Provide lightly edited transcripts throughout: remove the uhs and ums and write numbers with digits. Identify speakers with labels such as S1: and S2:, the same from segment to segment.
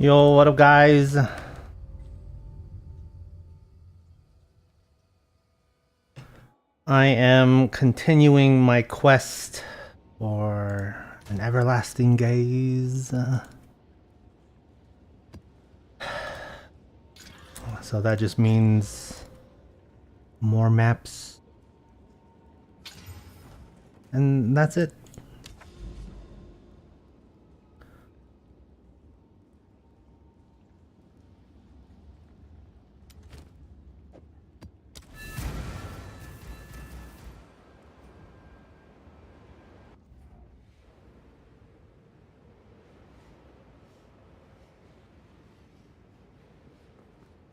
S1: Yo, what up, guys? I am continuing my quest for an everlasting gaze. So that just means more maps. And that's it.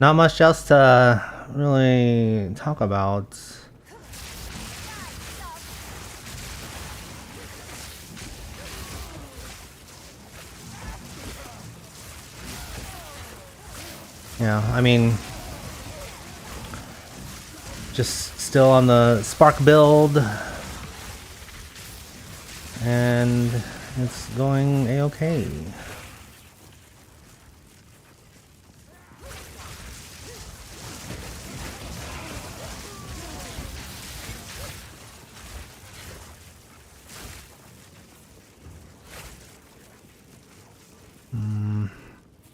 S1: Not much else to really talk about. Yeah, I mean, just still on the Spark build. And it's going a-okay.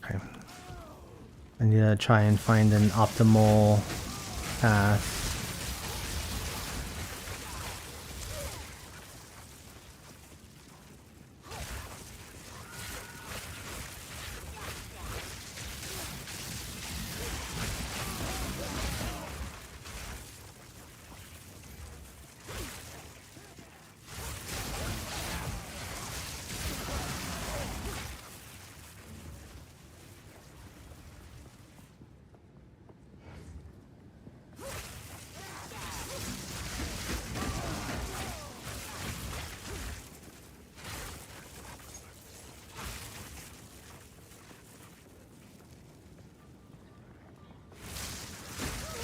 S1: Okay. I need to try and find an optimal path.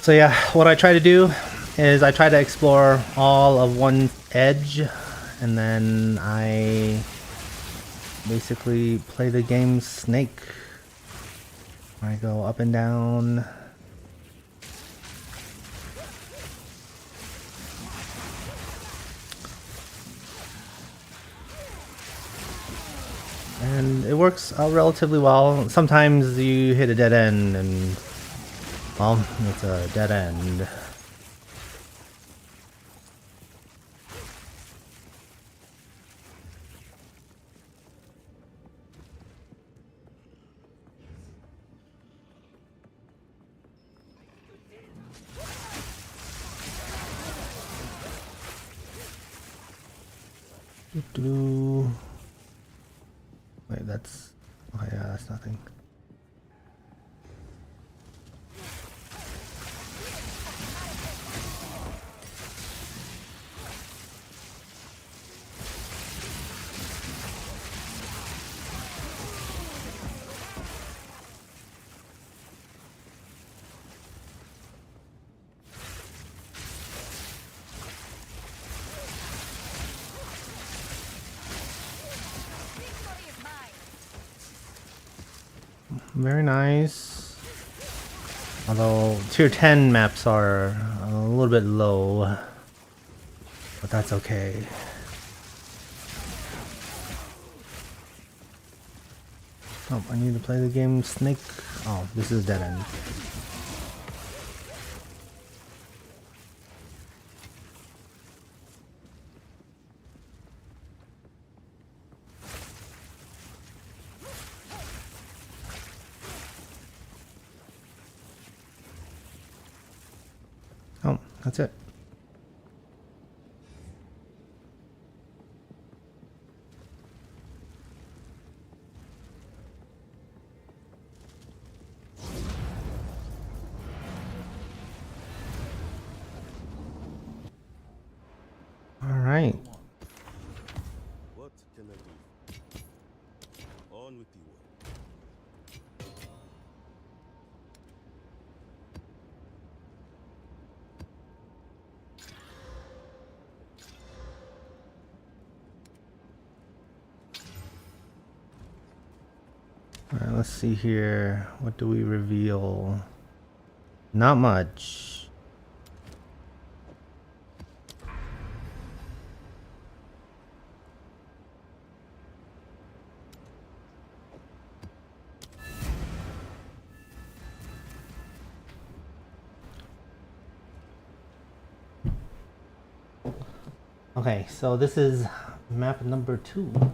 S1: So yeah, what I try to do is I try to explore all of one edge, and then I basically play the game Snake. I go up and down. And it works out relatively well. Sometimes you hit a dead end and, well, it's a dead end. Wait, that's... oh yeah, that's nothing. Very nice. Although tier 10 maps are a little bit low, but that's okay. Oh, I need to play the game Snake. Oh, this is dead end. Oh, that's it. All right.
S2: What can I do? On with the work.
S1: Alright, let's see here. What do we reveal? Not much. Okay, so this is map number 2.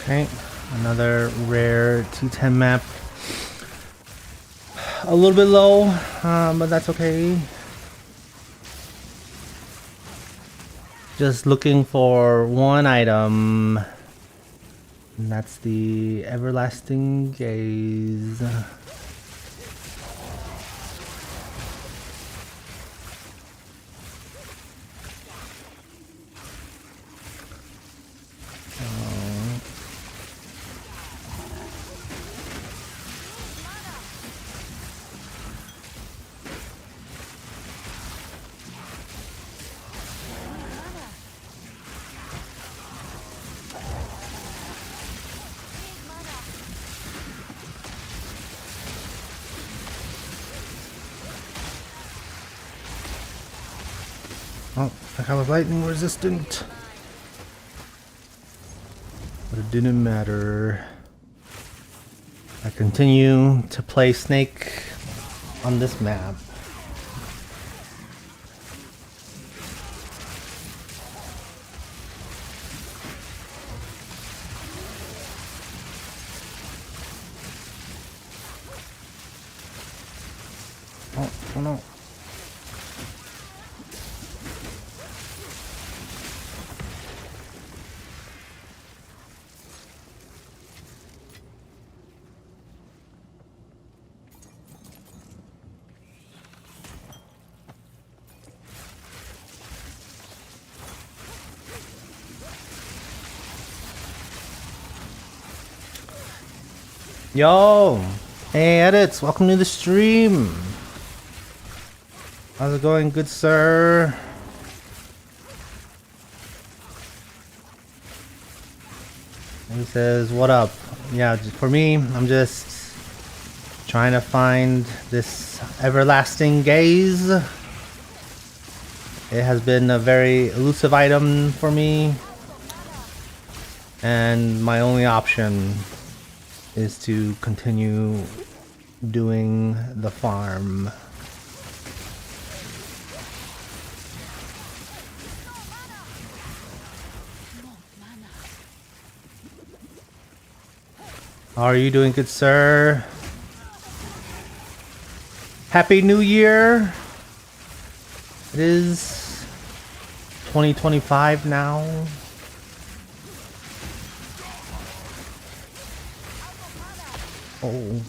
S1: Okay, another rare T10 map. A little bit low, but that's okay. Just looking for one item. And that's the Everlasting Gaze. Oh, I was lightning resistant. But it didn't matter. I continue to play Snake on this map. Oh no. Yo! Hey Edits, welcome to the stream! How's it going, good sir? And he says, what up? Yeah, for me, I'm just trying to find this Everlasting Gaze. It has been a very elusive item for me. And my only option is to continue doing the farm. How are you doing, good sir? Happy New Year! It is 2025 now. Oh.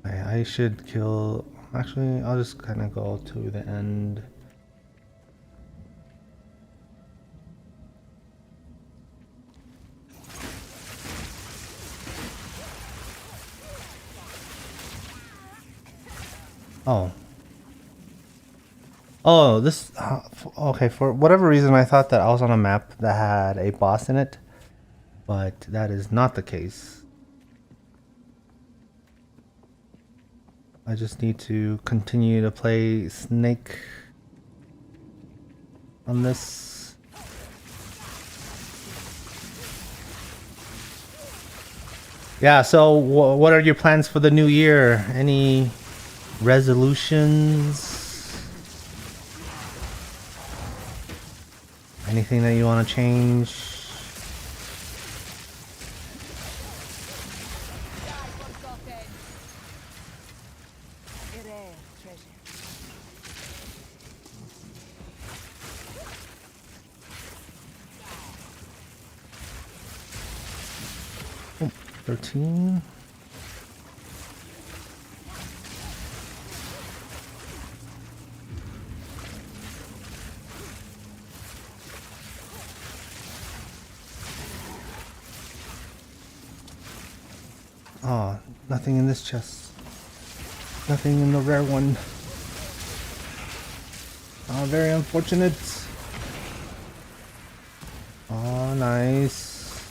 S1: I should kill... Actually, I'll just kind of go to the end. Oh. Oh, this... okay, for whatever reason I thought that I was on a map that had a boss in it. But that is not the case. I just need to continue to play Snake on this. Yeah, so what are your plans for the new year? Any resolutions? Anything that you want to change?
S3: Rare treasure.
S1: Oh, 13. Oh, nothing in this chest. Nothing in the rare one. Oh, very unfortunate. Oh, nice.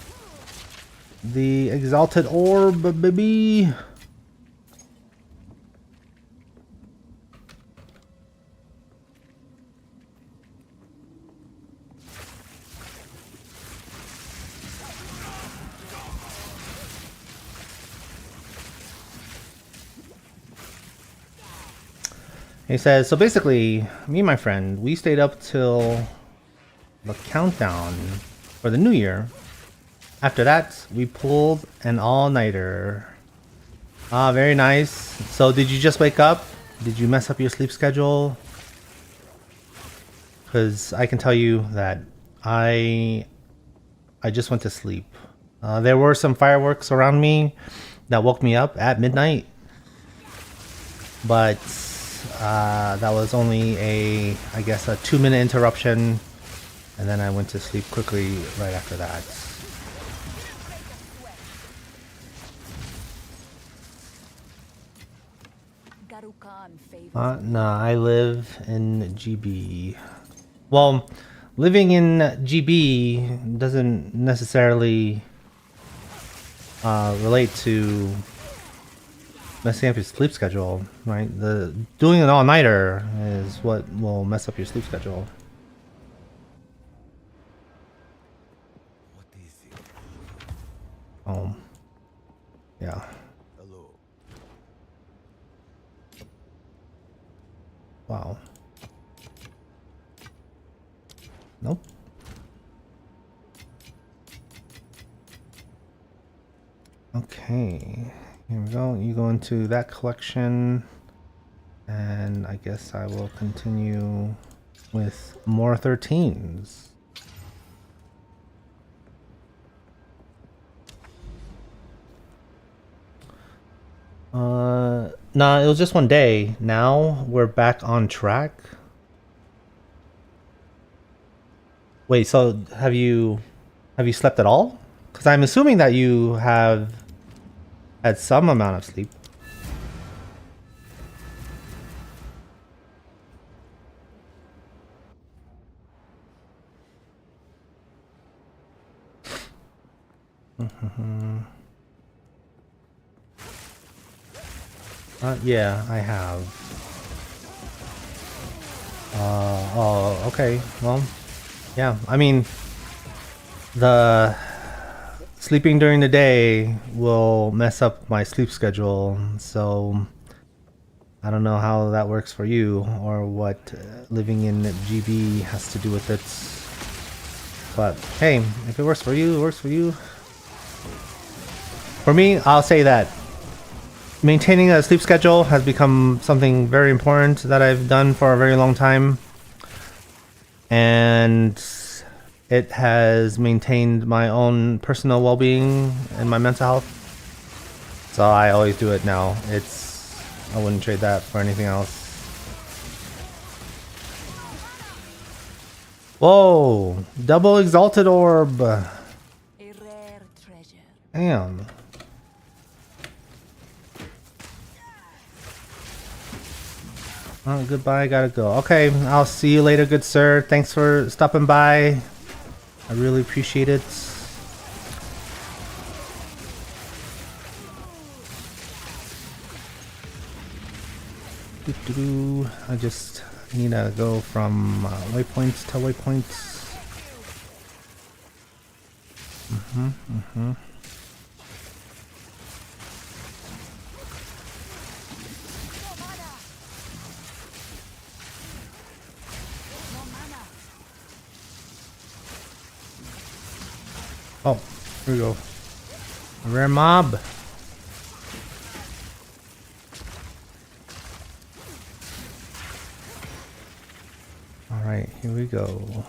S1: The exalted orb, baby. He says, so basically, me and my friend, we stayed up till the countdown for the new year. After that, we pulled an all-nighter. Ah, very nice. So did you just wake up? Did you mess up your sleep schedule? Because I can tell you that I just went to sleep. There were some fireworks around me that woke me up at midnight. But that was only I guess a 2-minute interruption, and then I went to sleep quickly right after that. No, I live in GB. Well, living in GB doesn't necessarily relate to messing up your sleep schedule, right? Doing an all-nighter is what will mess up your sleep schedule.
S2: What is it?
S1: Oh, yeah.
S2: Hello.
S1: Wow. Nope. Okay. Here we go. You go into that collection, and I guess I will continue with more 13s. Nah, it was just one day. Now we're back on track. Wait, so have you slept at all? Because I'm assuming that you have had some amount of sleep. Yeah, I have. Oh, okay. Well, yeah. I mean, the sleeping during the day will mess up my sleep schedule, so I don't know how that works for you or what living in GB has to do with it. But hey, if it works for you, it works for you. For me, I'll say that maintaining a sleep schedule has become something very important that I've done for a very long time. And it has maintained my own personal well-being and my mental health. So I always do it now. I wouldn't trade that for anything else. Whoa! Double exalted orb!
S3: A rare treasure.
S1: Damn. Oh, goodbye, gotta go. Okay, I'll see you later, good sir. Thanks for stopping by. I really appreciate it. I just need to go from waypoint to waypoint. Oh, here we go. A rare mob. Alright, here we go.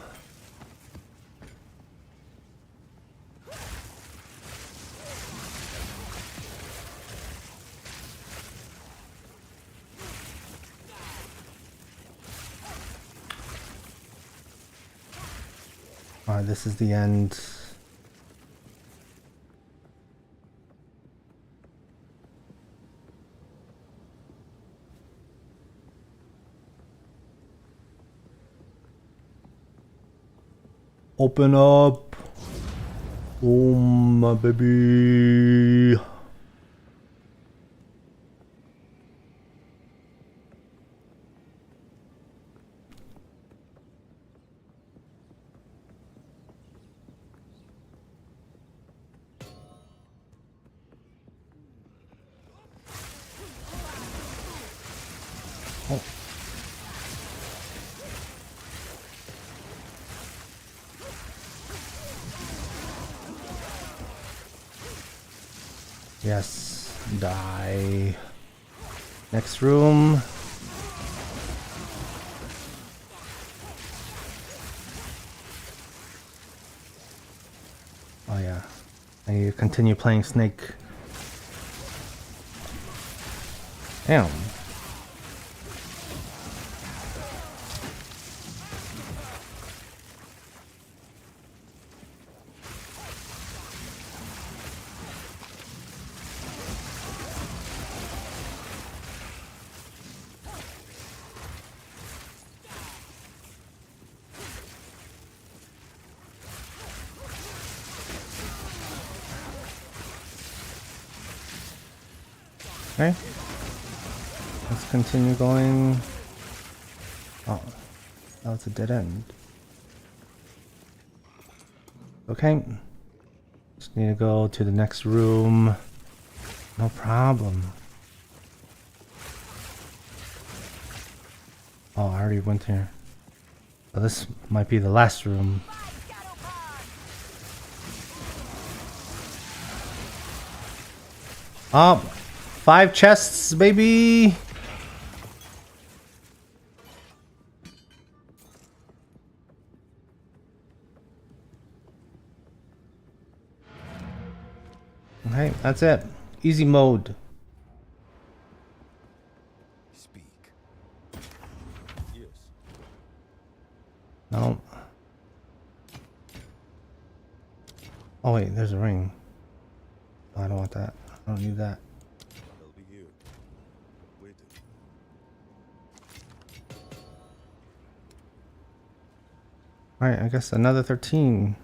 S1: Alright, this is the end. Open up. Oh my baby. Oh. Yes, die. Next room. Oh yeah, I need to continue playing Snake. Damn. Okay. Let's continue going. Oh, that was a dead end. Okay. Just need to go to the next room. No problem. Oh, I already went here. So this might be the last room. Oh, 5 chests, baby! Okay, that's it. Easy mode.
S2: Speak. Yes.
S1: No. Oh wait, there's a ring. Oh, I don't want that. I don't need that.
S2: I'll be here. Waiting.
S1: Alright, I guess another 13.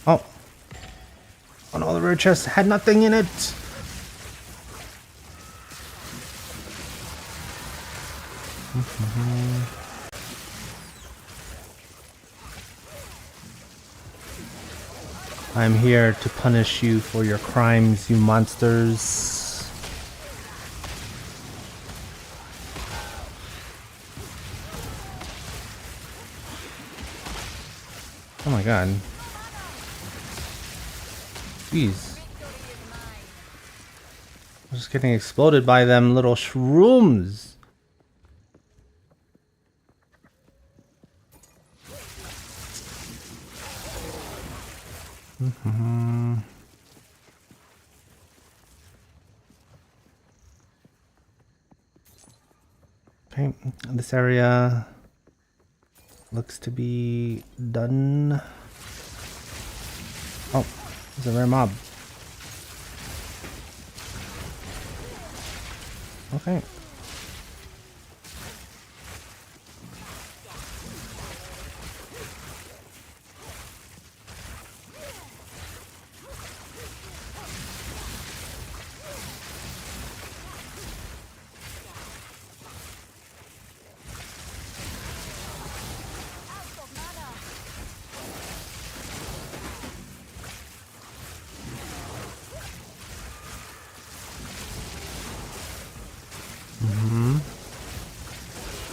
S1: Oh. Oh no, the rare chest had nothing in it. I'm here to punish you for your crimes, you monsters. Oh my god. Jeez. I'm just getting exploded by them little shrooms. Okay, this area looks to be done. Oh, there's a rare mob. Okay.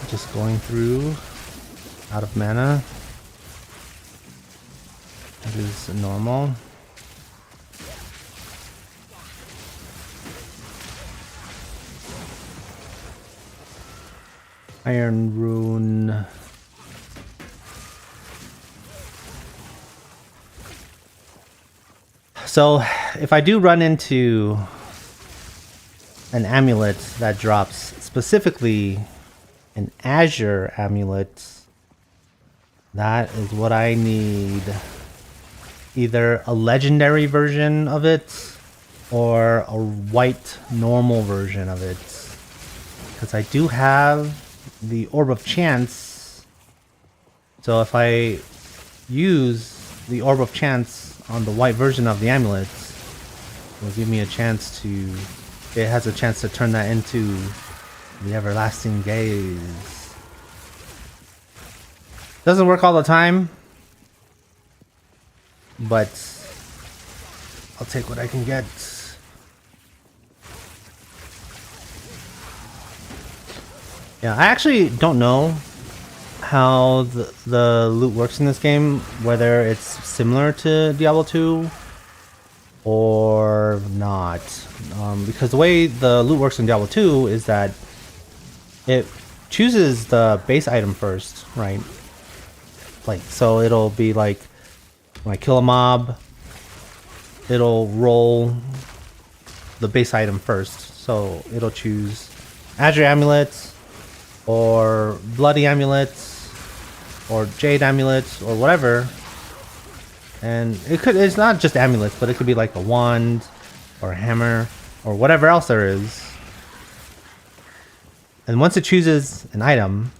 S1: Just going through, out of mana, which is normal. Iron Rune. So, if I do run into an amulet that drops specifically an Azure amulet, that is what I need. Either a legendary version of it or a white normal version of it. Because I do have the Orb of Chance. So if I use the Orb of Chance on the white version of the amulet, it will give me a chance to... It has a chance to turn that into the Everlasting Gaze. Doesn't work all the time, but I'll take what I can get. Yeah, I actually don't know how the loot works in this game, whether it's similar to Diablo 2 or not. Because the way the loot works in Diablo 2 is that it chooses the base item first, right? Like, so it'll be like, when I kill a mob, it'll roll the base item first. So it'll choose Azure Amulets, or Bloody Amulets, or Jade Amulets, or whatever. And it's not just amulets, but it could be like a wand, or a hammer, or whatever else there is. And once it chooses an item,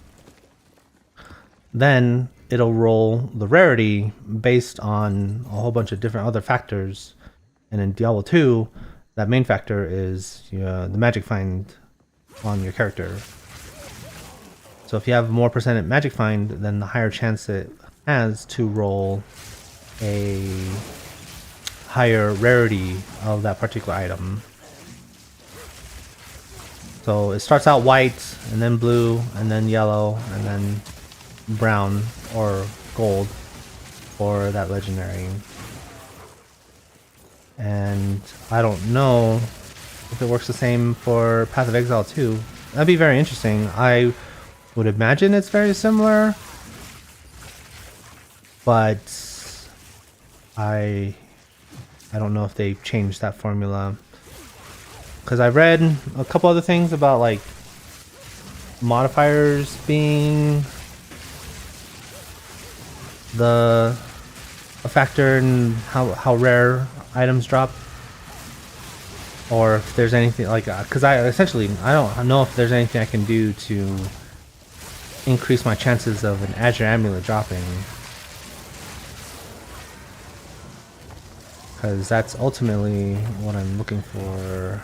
S1: then it'll roll the rarity based on a whole bunch of different other factors. And in Diablo 2, that main factor is the magic find on your character. So if you have more percent magic find, then the higher chance it has to roll a higher rarity of that particular item. So it starts out white, and then blue, and then yellow, and then brown or gold for that legendary. And I don't know if it works the same for Path of Exile 2. That'd be very interesting. I would imagine it's very similar, but I don't know if they changed that formula. Because I read a couple other things about like modifiers being a factor in how rare items drop, or if there's anything like, because I don't know if there's anything I can do to increase my chances of an Azure Amulet dropping, because that's ultimately what I'm looking for.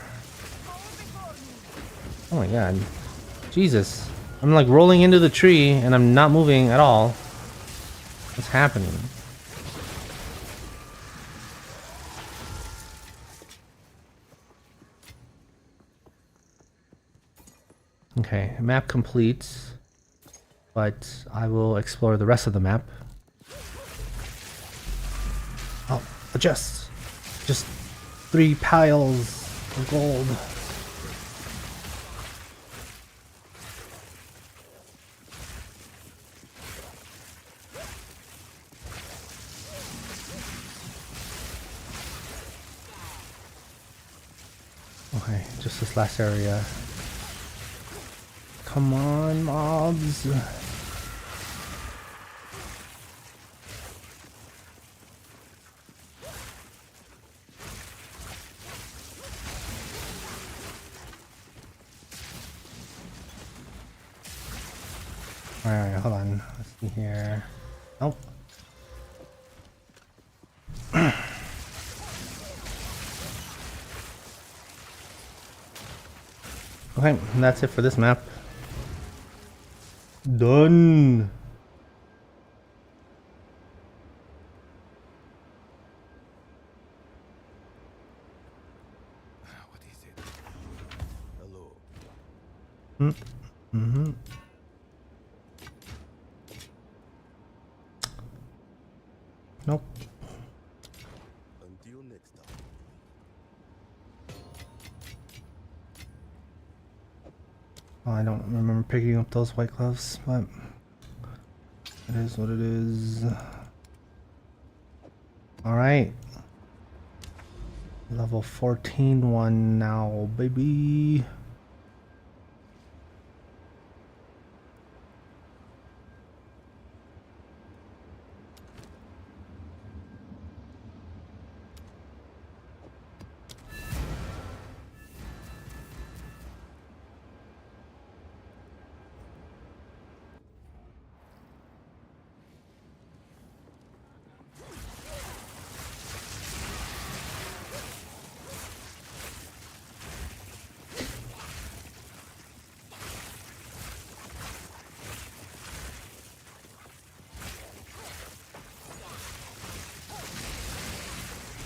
S1: Oh my god, Jesus, I'm like rolling into the tree and I'm not moving at all. What's happening? Okay, map complete, but I will explore the rest of the map. Oh, adjust. Just 3 piles of gold. Okay, just this last area. Come on, mobs. Alright, hold on. Let's see here. Nope. Okay, and that's it for this map. Done.
S2: What is it? Hello.
S1: Mm-hmm. Nope.
S2: Until next time.
S1: Oh, I don't remember picking up those white gloves, but it is what it is. Alright. Level 14 one now, baby.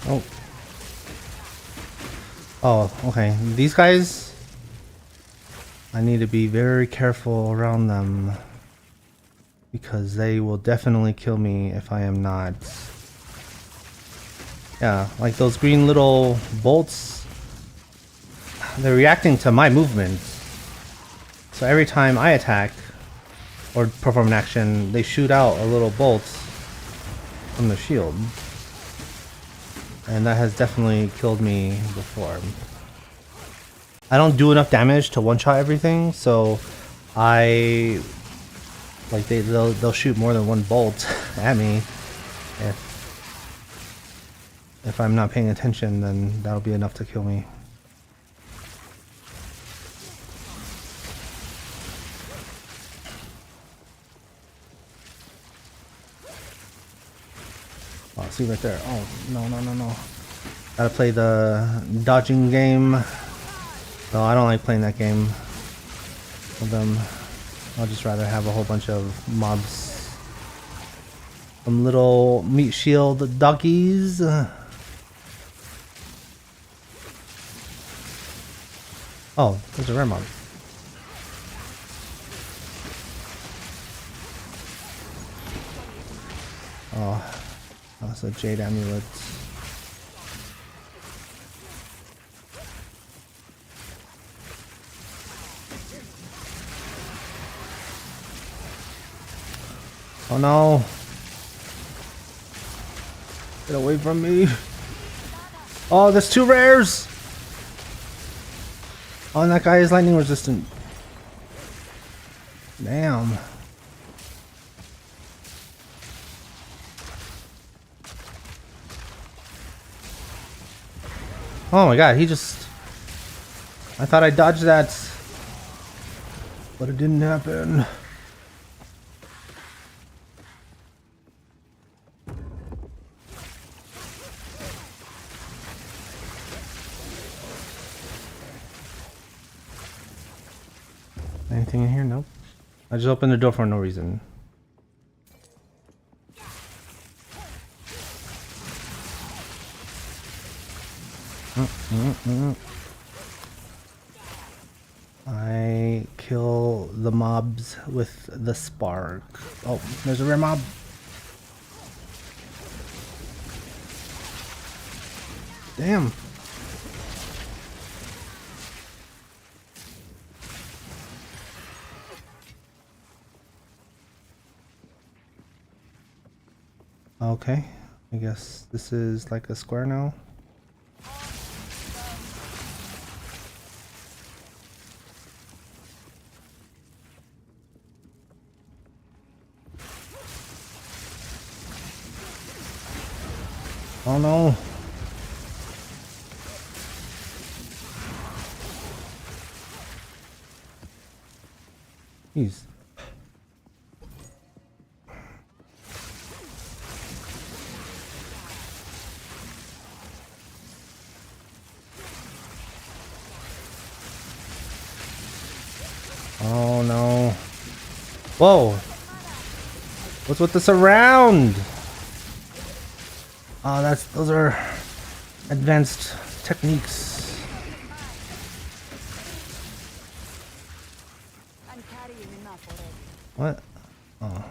S1: Oh. Oh, okay. These guys, I need to be very careful around them because they will definitely kill me if I am not. Yeah, like those green little bolts, they're reacting to my movement. So every time I attack or perform an action, they shoot out a little bolt from the shield. And that has definitely killed me before. I don't do enough damage to one-shot everything, so I like they'll shoot more than one bolt at me. If I'm not paying attention, then that'll be enough to kill me. Oh, see right there. Oh, no, no, no, no. Gotta play the dodging game. No, I don't like playing that game with them. I'll just rather have a whole bunch of mobs. Some little meat shield doggies. Oh, there's a rare mob. Oh, that's a jade amulet. Oh no! Get away from me! Oh, there's two rares! Oh, and that guy is lightning resistant. Damn. Oh my god, he just... I thought I dodged that. But it didn't happen. Anything in here? Nope. I just opened the door for no reason. I kill the mobs with the spark. Oh, there's a rare mob. Damn. Okay, I guess this is like a square now. Oh no. Jeez. Oh no. Whoa. What's with the surround? Oh, those are advanced techniques.
S3: carrying enough already.
S1: What? Oh.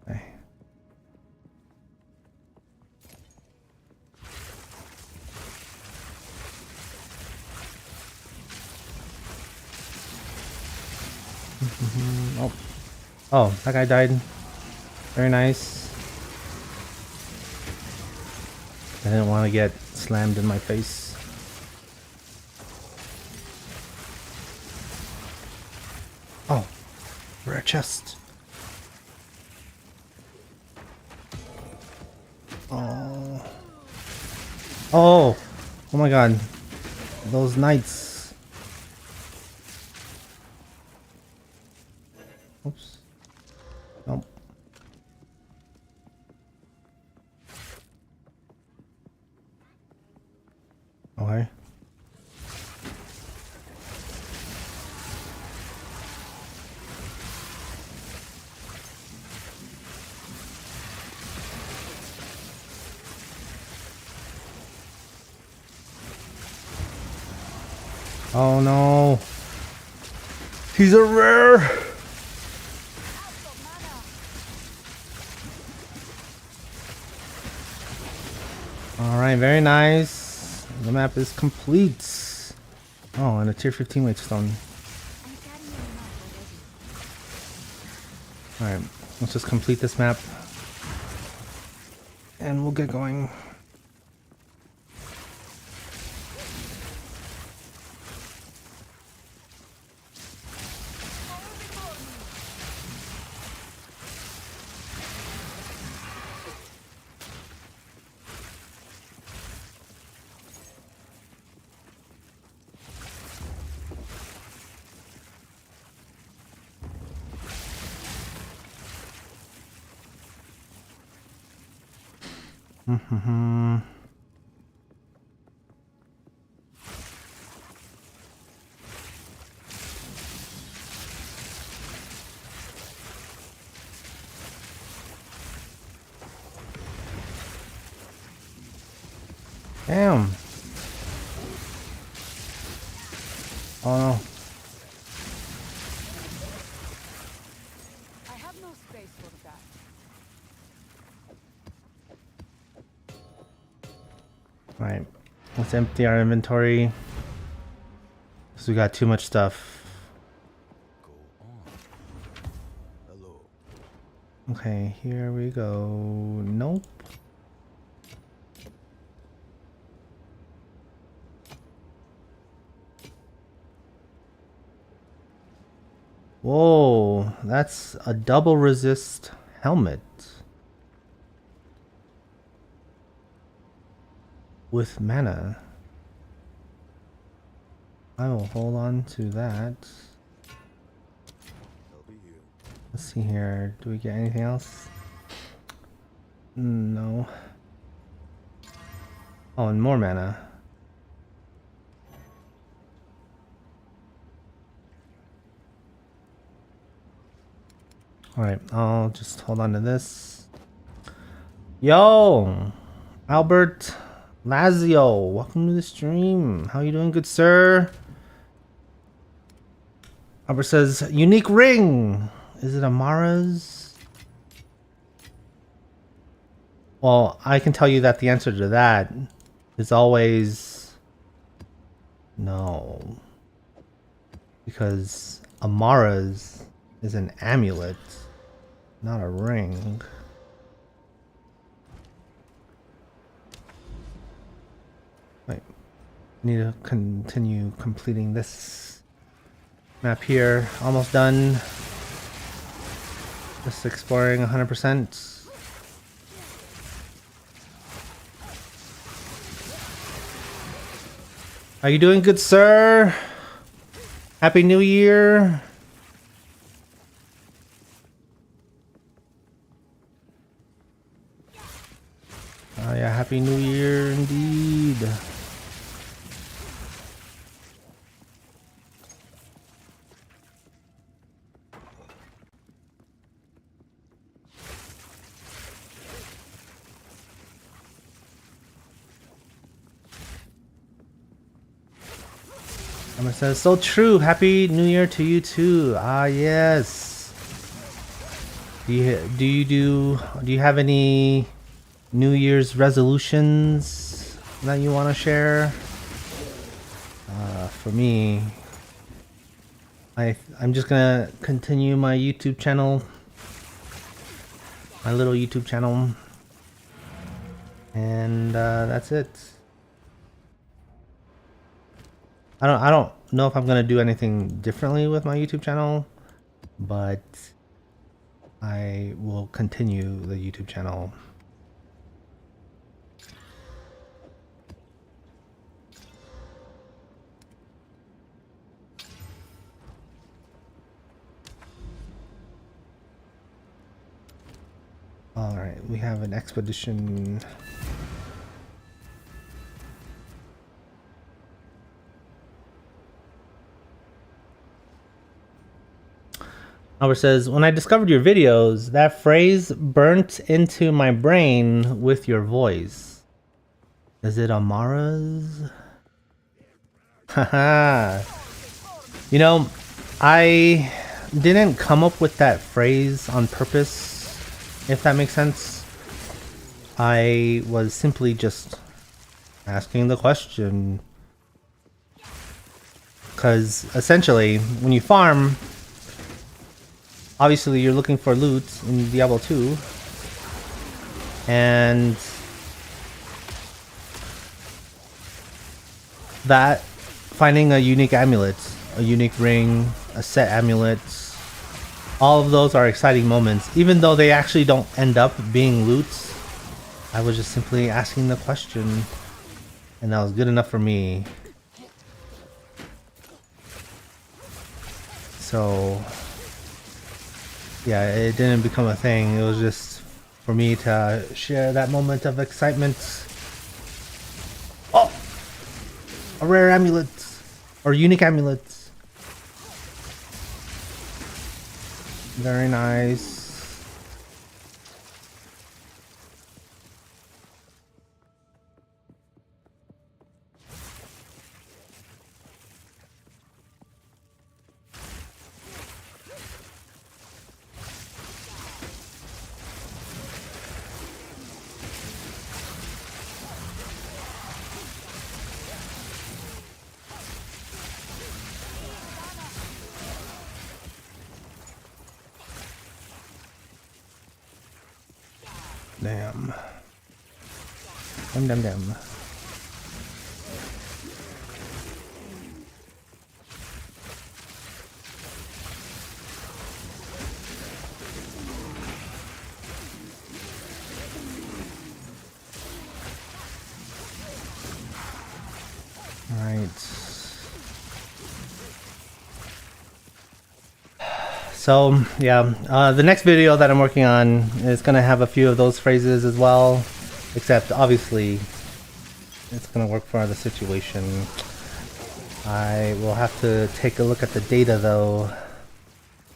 S1: Okay. Oh. Oh, that guy died. Very nice. I didn't want to get slammed in my face. Oh, rare chest. Oh. Oh. Oh my god. Those knights. Oops. Nope. Okay. Oh no. He's a rare. Alright, very nice. The map is complete. Oh, and a tier 15 weight stone.
S3: I'm carrying enough already.
S1: Alright, let's just complete this map. And we'll get going. Damn. Oh no.
S3: I have no space for that.
S1: Alright, let's empty our inventory. Because we got too much stuff.
S2: Go on. Hello.
S1: Okay, here we go. Nope. Whoa, that's a double resist helmet. With mana. I will hold on to that.
S2: I'll be here.
S1: Let's see here. Do we get anything else? No. Oh, and more mana. Alright, I'll just hold on to this. Yo! Albert Lazio, welcome to the stream. How you doing, good sir? Albert says, unique ring! Is it Amara's? Well, I can tell you that the answer to that is always no. Because Amara's is an amulet, not a ring. Wait, need to continue completing this map here. Almost done. Just exploring 100%. How you doing, good sir? Happy New Year. Oh yeah, Happy New Year indeed. Emma says, so true. Happy New Year to you too. Ah, yes. Do you have any New Year's resolutions that you want to share? For me, I'm just gonna continue my YouTube channel, my little YouTube channel, and that's it. I don't know if I'm gonna do anything differently with my YouTube channel, but I will continue the YouTube channel. All right, we have an expedition. Albert says, when I discovered your videos, that phrase burnt into my brain with your voice. Is it Amara's? Haha. You know, I didn't come up with that phrase on purpose, if that makes sense. I was simply just asking the question. Because essentially, when you farm, obviously you're looking for loot in Diablo 2. And that, finding a unique amulet, a unique ring, a set amulet, all of those are exciting moments. Even though they actually don't end up being loot, I was just simply asking the question. And that was good enough for me. So yeah, it didn't become a thing. It was just for me to share that moment of excitement. Oh! A rare amulet! Or unique amulet. Very nice. Damn. Damn. Alright. So, yeah, the next video that I'm working on is going to have a few of those phrases as well, except obviously it's going to work for the situation. I will have to take a look at the data though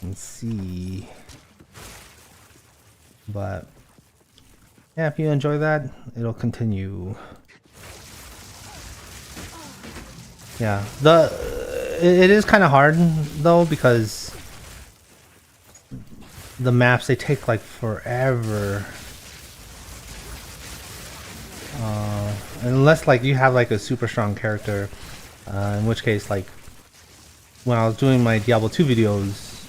S1: and see. But yeah, if you enjoy that, it'll continue. Yeah, it is kind of hard though, because the maps, they take like forever. Unless like you have like a super strong character, in which case, like when I was doing my Diablo 2 videos,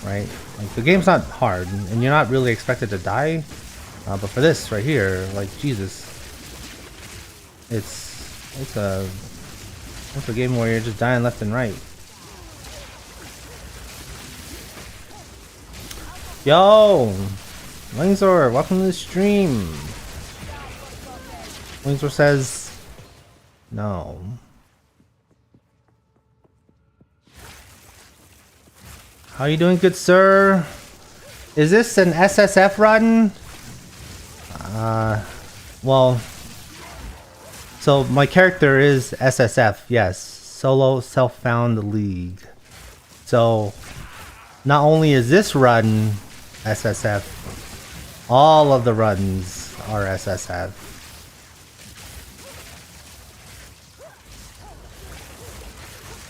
S1: right, like the game's not hard and you're not really expected to die, but for this right here, like Jesus, it's a game where you're just dying left and right. Yo, Wingzor, welcome to the stream. Wingzor says no. How you doing, good sir? Is this an SSF run? Well, so my character is SSF, yes, solo self-found league. So not only is this run SSF, all of the runs are SSF.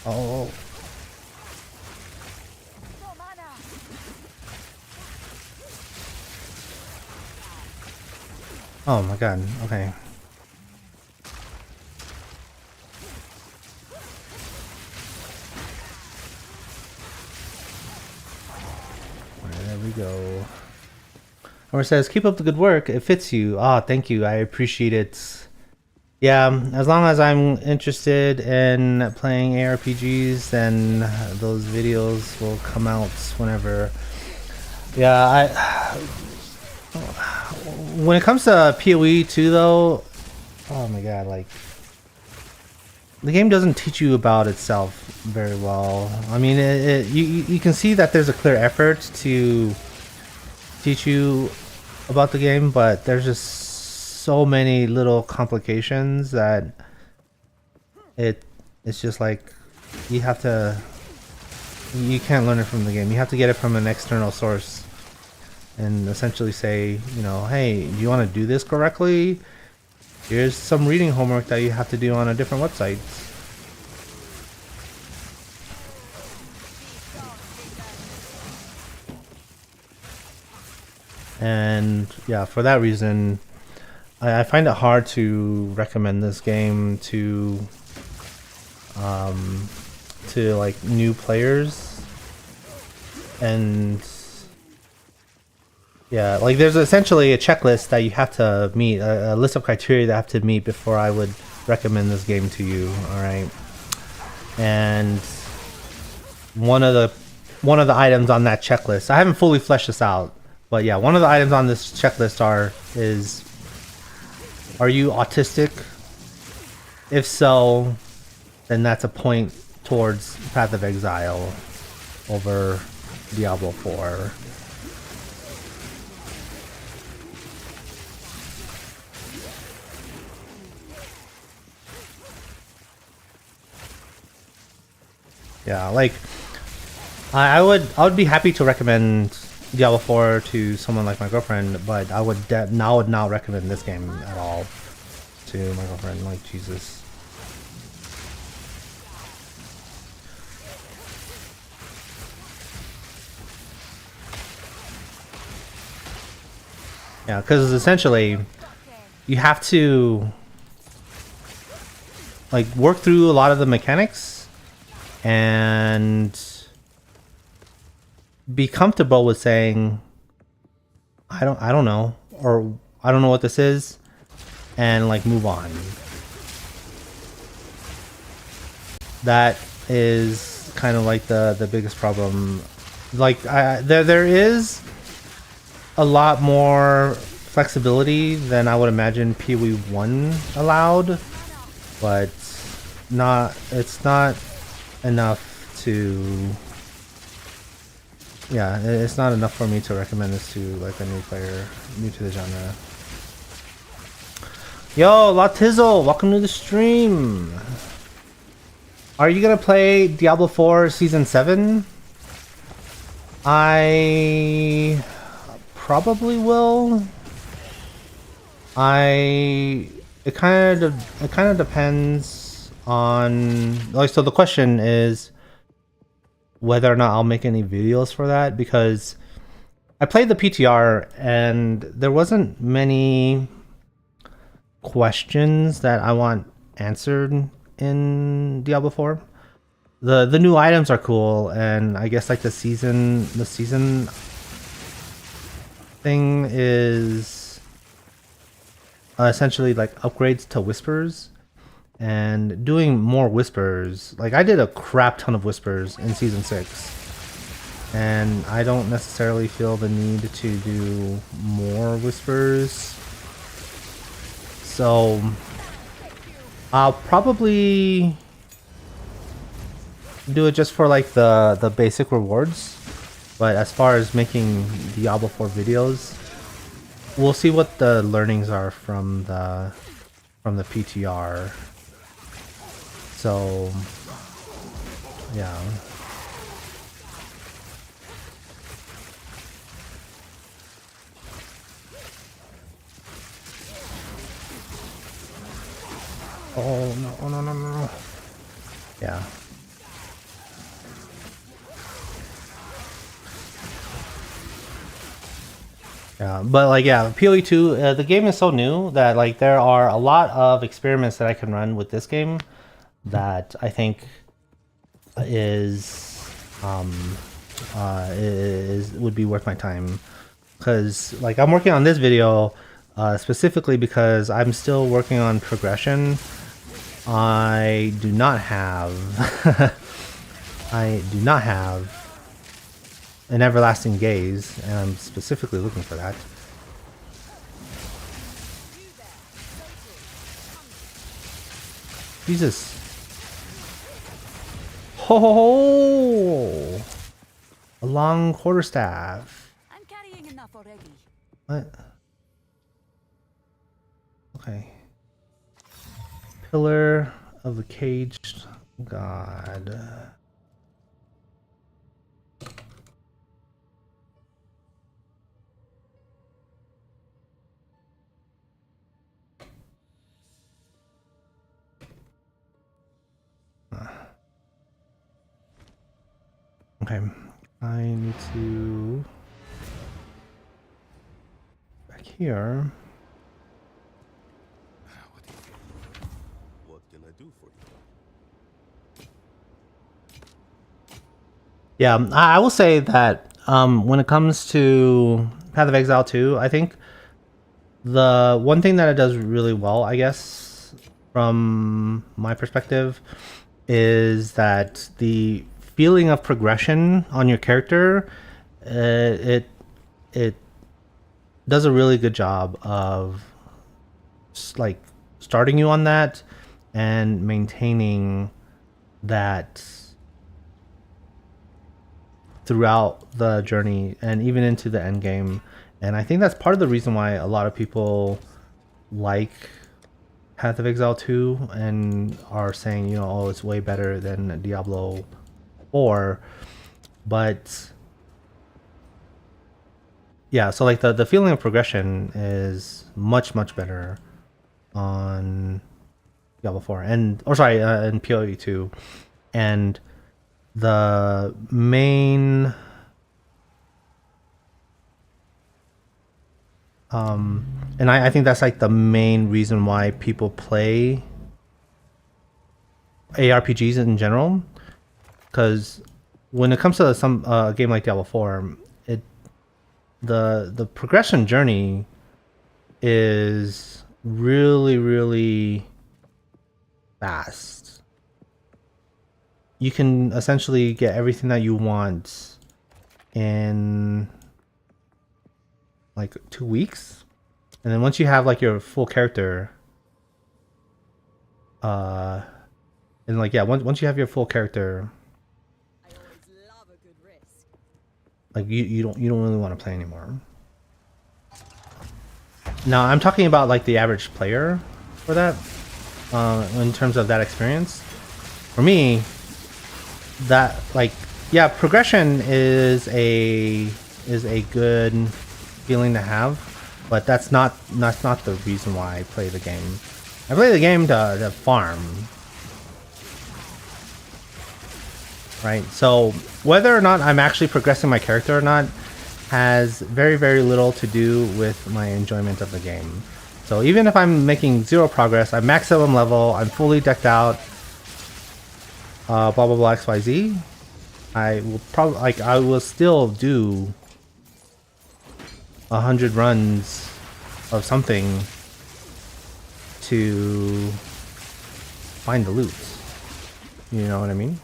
S1: Oh.
S3: No mana.
S1: Oh my god. Okay. There we go. Or it says, keep up the good work. It fits you. Ah, thank you. I appreciate it. Yeah, as long as I'm interested in playing ARPGs, then those videos will come out whenever. Yeah, when it comes to PoE too, though, oh my god, like the game doesn't teach you about itself very well. I mean, you can see that there's a clear effort to teach you about the game, but there's just so many little complications that it's just like you can't learn it from the game. You have to get it from an external source and essentially say, you know, hey, do you want to do this correctly? Here's some reading homework that you have to do on a different website. And yeah, for that reason, I find it hard to recommend this game to like new players. And yeah, like there's essentially a checklist that you have to meet, a list of criteria that I have to meet before I would recommend this game to you. All right, and one of the items on that checklist, I haven't fully fleshed this out, but yeah, one of the items on this checklist are you autistic? If so, then that's a point towards Path of Exile over Diablo 4. Yeah, like I would be happy to recommend Diablo 4 to someone like my girlfriend, but I would not recommend this game at all to my girlfriend. Like, Jesus. Yeah, because essentially you have to like work through a lot of the mechanics and be comfortable with saying I don't know, or I don't know what this is, and like move on. That is kind of like the biggest problem. Like there is a lot more flexibility than I would imagine PoE 1 allowed, but it's not enough to, yeah, it's not enough for me to recommend this to like a new player, new to the genre. Yo, Latizzle, welcome to the stream. Are you gonna play Diablo 4 Season 7? I probably will. It kind of depends on, like, so the question is whether or not I'll make any videos for that, because I played the PTR and there wasn't many questions that I want answered in Diablo 4. The new items are cool, and I guess like the season thing is essentially like upgrades to whispers and doing more whispers. Like I did a crap ton of whispers in season 6, and I don't necessarily feel the need to do more whispers, so I'll probably do it just for like the basic rewards. But as far as making Diablo 4 videos, we'll see what the learnings are from the PTR. So yeah. Oh no, oh no, no, no. Yeah. Yeah, but like yeah, PoE 2, the game is so new that like there are a lot of experiments that I can run with this game that I think is is would be worth my time, because like I'm working on this video specifically because I'm still working on progression. I do not have I do not have an everlasting gaze, and I'm specifically looking for that. Jesus. Ho ho ho! A long quarterstaff.
S3: I'm carrying enough already.
S1: What? Okay. Pillar of the Caged God. Okay, I need to back here.
S2: What do you feel? What can I do for you?
S1: Yeah, I will say that when it comes to Path of Exile 2, I think the one thing that it does really well, I guess, from my perspective, is that the feeling of progression on your character, it does a really good job of like starting you on that and maintaining that throughout the journey and even into the end game. And I think that's part of the reason why a lot of people like Path of Exile 2 and are saying, you know, oh, it's way better than Diablo 4. But yeah, so like the feeling of progression is much better on Diablo 4 and or sorry, in PoE 2. And the main and I think that's like the main reason why people play ARPGs in general, because when it comes to some game like Diablo 4, it the progression journey is really fast. You can essentially get everything that you want in like 2 weeks, and then once you have like your full character, and like yeah, once you have your full character,
S3: I always love a good risk.
S1: like you don't really want to play anymore. Now I'm talking about like the average player for that, in terms of that experience. For me, that like yeah, progression is a good feeling to have, but that's not the reason why I play the game. I play the game to farm, right? So whether or not I'm actually progressing my character or not has very little to do with my enjoyment of the game. So even if I'm making 0 progress, I'm maximum level, I'm fully decked out, blah blah blah XYZ, I will probably like I will still do 100 runs of something to find the loot. You know what I mean?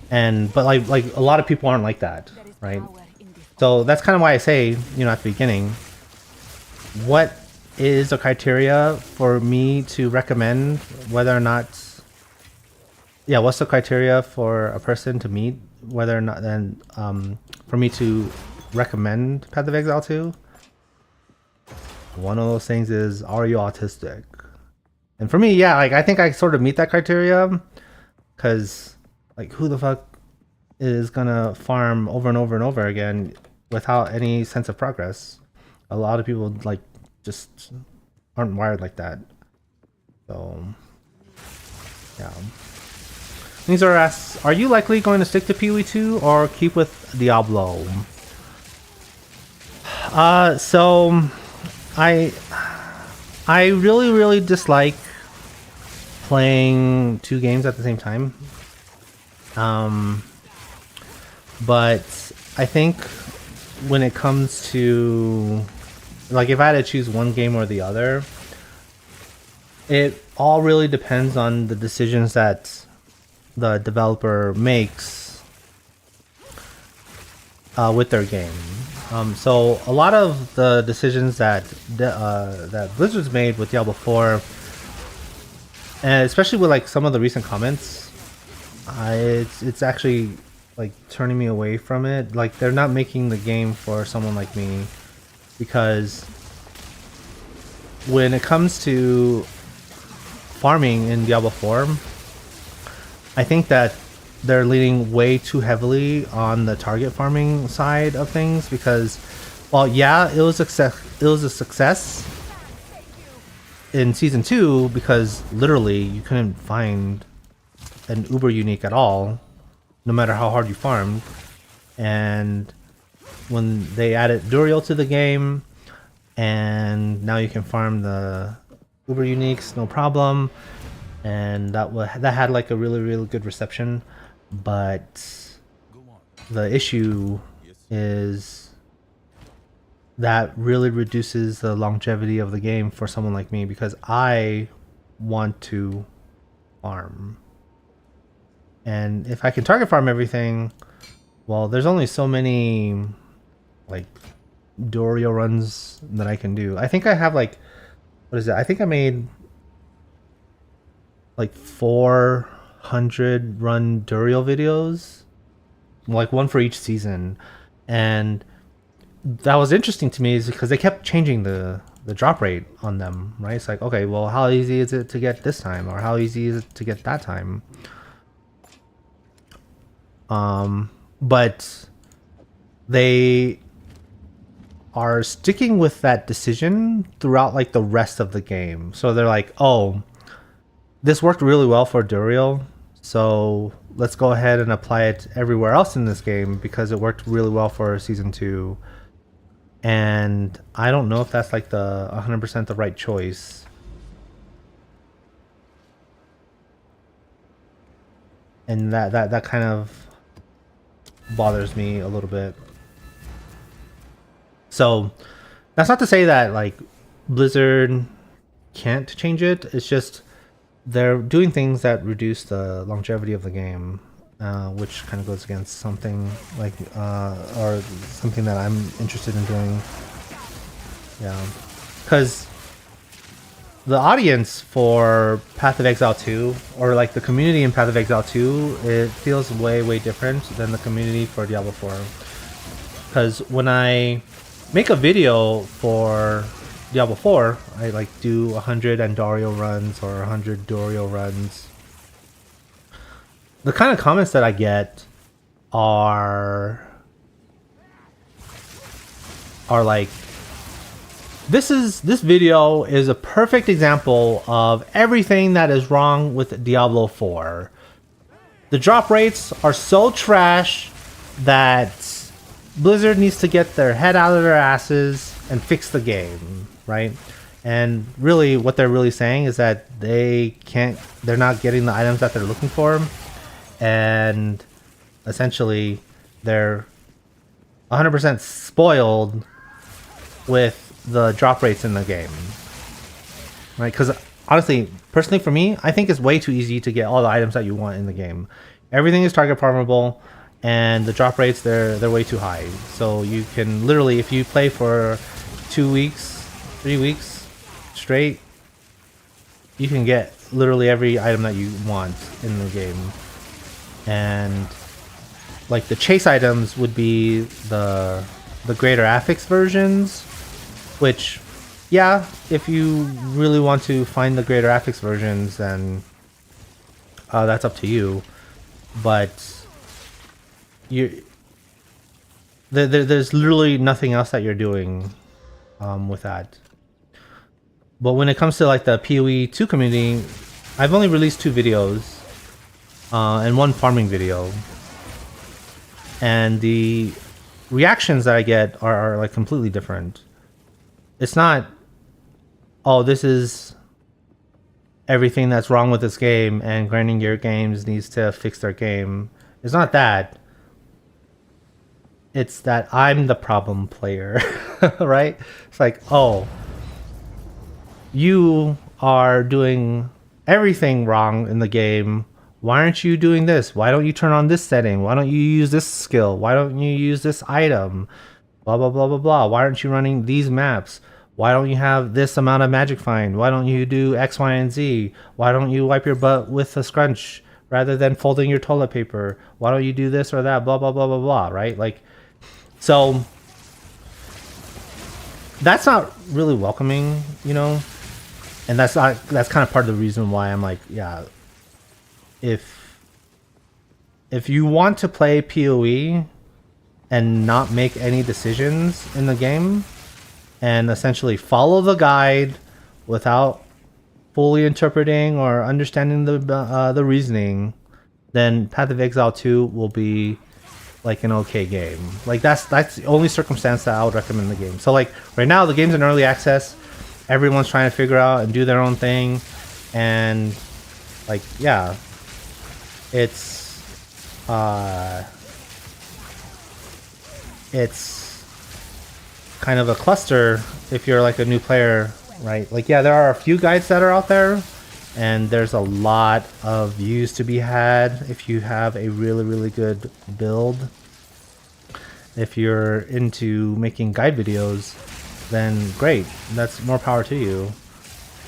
S1: And but like a lot of people aren't like that,
S3: There is
S1: right?
S3: power in this.
S1: So that's kind of why I say, you know, at the beginning, what is the criteria for me to recommend whether or not, yeah, what's the criteria for a person to meet whether or not then for me to recommend Path of Exile 2? One of those things is, are you autistic? And for me, yeah, like I think I sort of meet that criteria, because like who the fuck is gonna farm over and over and over again without any sense of progress? A lot of people like just aren't wired like that. So yeah. These asks, are you likely going to stick to PoE 2 or keep with Diablo? So I I really dislike playing two games at the same time. But I think when it comes to, like, if I had to choose one game or the other, it all really depends on the decisions that the developer makes with their game. So a lot of the decisions that that Blizzard's made with Diablo 4, and especially with like some of the recent comments, it's actually like turning me away from it. Like, they're not making the game for someone like me, because when it comes to farming in Diablo 4, I think that they're leaning way too heavily on the target farming side of things, because, well, yeah, it was a success in season 2, because literally you couldn't find an uber unique at all, no matter how hard you farmed. And when they added Duriel to the game, and now you can farm the uber uniques no problem, and that had like a really good reception. But the issue is that really reduces the longevity of the game for someone like me, because I want to farm. And if I can target farm everything, well, there's only so many like Dorio runs that I can do. I think I have like, what is it? I think I made like 400 run Duriel videos, like one for each season. And that was interesting to me, is because they kept changing the drop rate on them, right? It's like, okay, well, how easy is it to get this time, or how easy is it to get that time? But they are sticking with that decision throughout like the rest of the game. So they're like, oh, this worked really well for Duriel, so let's go ahead and apply it everywhere else in this game, because it worked really well for season 2. And I don't know if that's like the 100% the right choice. And that kind of bothers me a little bit. So that's not to say that like Blizzard can't change it. It's just they're doing things that reduce the longevity of the game, which kind of goes against something like or something that I'm interested in doing. Yeah, because the audience for Path of Exile 2, or like the community in Path of Exile 2, it feels way different than the community for Diablo 4. Because when I make a video for Diablo 4, I like do 100 Andario runs or 100 Duriel runs. The kind of comments that I get are like, this video is a perfect example of everything that is wrong with Diablo 4. The drop rates are so trash that Blizzard needs to get their head out of their asses and fix the game, right? And really what they're really saying is that they're not getting the items that they're looking for, and essentially they're 100% spoiled with the drop rates in the game, right? Because honestly, personally for me, I think it's way too easy to get all the items that you want in the game. Everything is target farmable, and the drop rates, they're way too high. So you can literally, if you play for 2 weeks, 3 weeks straight, you can get literally every item that you want in the game. And like the chase items would be the greater affix versions, which, yeah, if you really want to find the greater affix versions, then that's up to you. But there's literally nothing else that you're doing with that. But when it comes to like the PoE 2 community, I've only released 2 videos and 1 farming video. And the reactions that I get are like completely different. It's not, oh, this is everything that's wrong with this game and Grinding Gear Games needs to fix their game. It's not that. It's that I'm the problem player, right? It's like, oh, you are doing everything wrong in the game. Why aren't you doing this? Why don't you turn on this setting? Why don't you use this skill? Why don't you use this item? Blah, blah, blah, blah, blah. Why aren't you running these maps? Why don't you have this amount of magic find? Why don't you do X, Y, and Z? Why don't you wipe your butt with a scrunch rather than folding your toilet paper? Why don't you do this or that? Blah, blah, blah, blah, blah, right? Like, so that's not really welcoming, you know? And that's kind of part of the reason why I'm like, yeah, if you want to play PoE and not make any decisions in the game and essentially follow the guide without fully interpreting or understanding the reasoning, then Path of Exile 2 will be like an okay game. Like that's the only circumstance that I would recommend the game. So like right now the game's in early access. Everyone's trying to figure out and do their own thing, and like yeah, it's kind of a cluster if you're like a new player, right? Like yeah, there are a few guides that are out there, and there's a lot of views to be had if you have a really, really good build. If you're into making guide videos, then great, that's more power to you.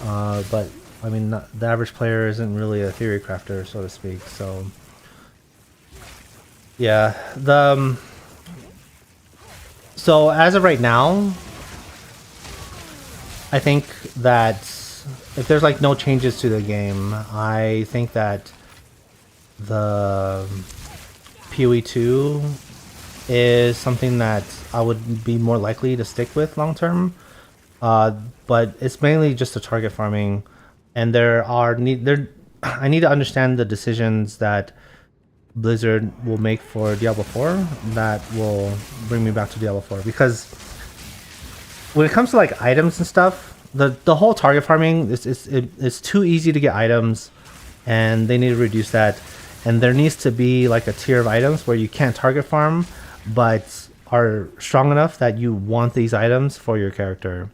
S1: But I mean, the average player isn't really a theory crafter, so to speak. So yeah, so as of right now, I think that if there's like no changes to the game, I think that the PoE 2 is something that I would be more likely to stick with long term. But it's mainly just the target farming, and I need to understand the decisions that Blizzard will make for Diablo 4 that will bring me back to Diablo 4, because when it comes to like items and stuff, the whole target farming it's too easy to get items, and they need to reduce that. And there needs to be like a tier of items where you can't target farm, but are strong enough that you want these items for your character.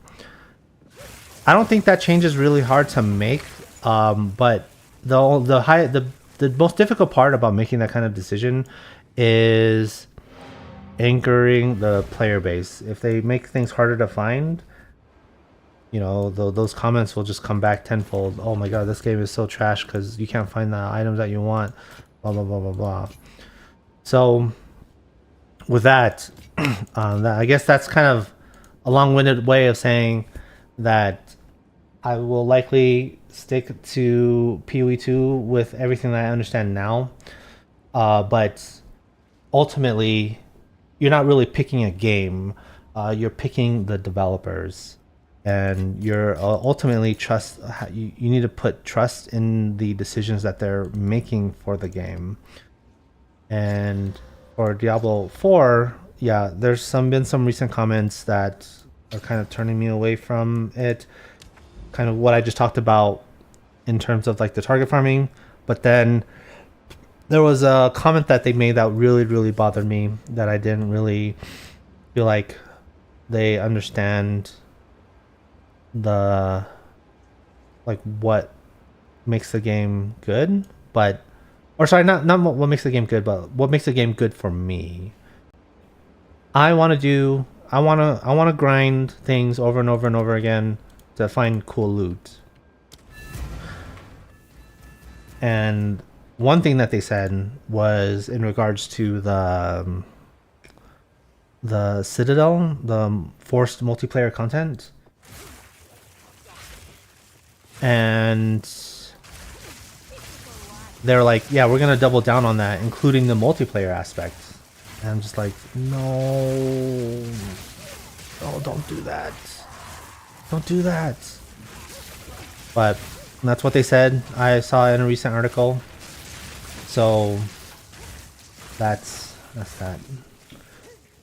S1: I don't think that change is really hard to make, but the most difficult part about making that kind of decision is anchoring the player base. If they make things harder to find, you know, those comments will just come back tenfold. Oh my god, this game is so trash because you can't find the items that you want. Blah blah blah blah blah. So with that, I guess that's kind of a long-winded way of saying that I will likely stick to PoE 2 with everything that I understand now. But ultimately, you're not really picking a game. You're picking the developers. And you're ultimately you need to put trust in the decisions that they're making for the game. And for Diablo 4, yeah, there's been some recent comments that are kind of turning me away from it. Kind of what I just talked about in terms of like the target farming. But then there was a comment that they made that really, really bothered me, that I didn't really feel like they understand the like what makes the game good, but or sorry, not what makes the game good, but what makes the game good for me. I want to grind things over and over and over again to find cool loot. And one thing that they said was in regards to the Citadel, the forced multiplayer content. And they're like, yeah, we're gonna double down on that, including the multiplayer aspect. And I'm just like, no, don't do that, don't do that. But that's what they said. I saw in a recent article, so that's that.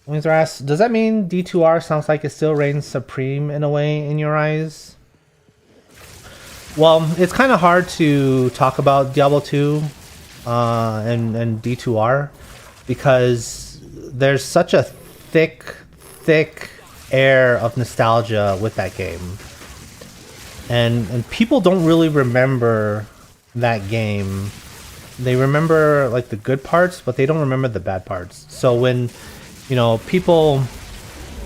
S1: Wings asks, does that mean D2R sounds like it still reigns supreme in a way in your eyes? Well, it's kind of hard to talk about Diablo 2 and D2R because there's such a thick air of nostalgia with that game. And people don't really remember that game. They remember like the good parts, but they don't remember the bad parts. So when, you know, people,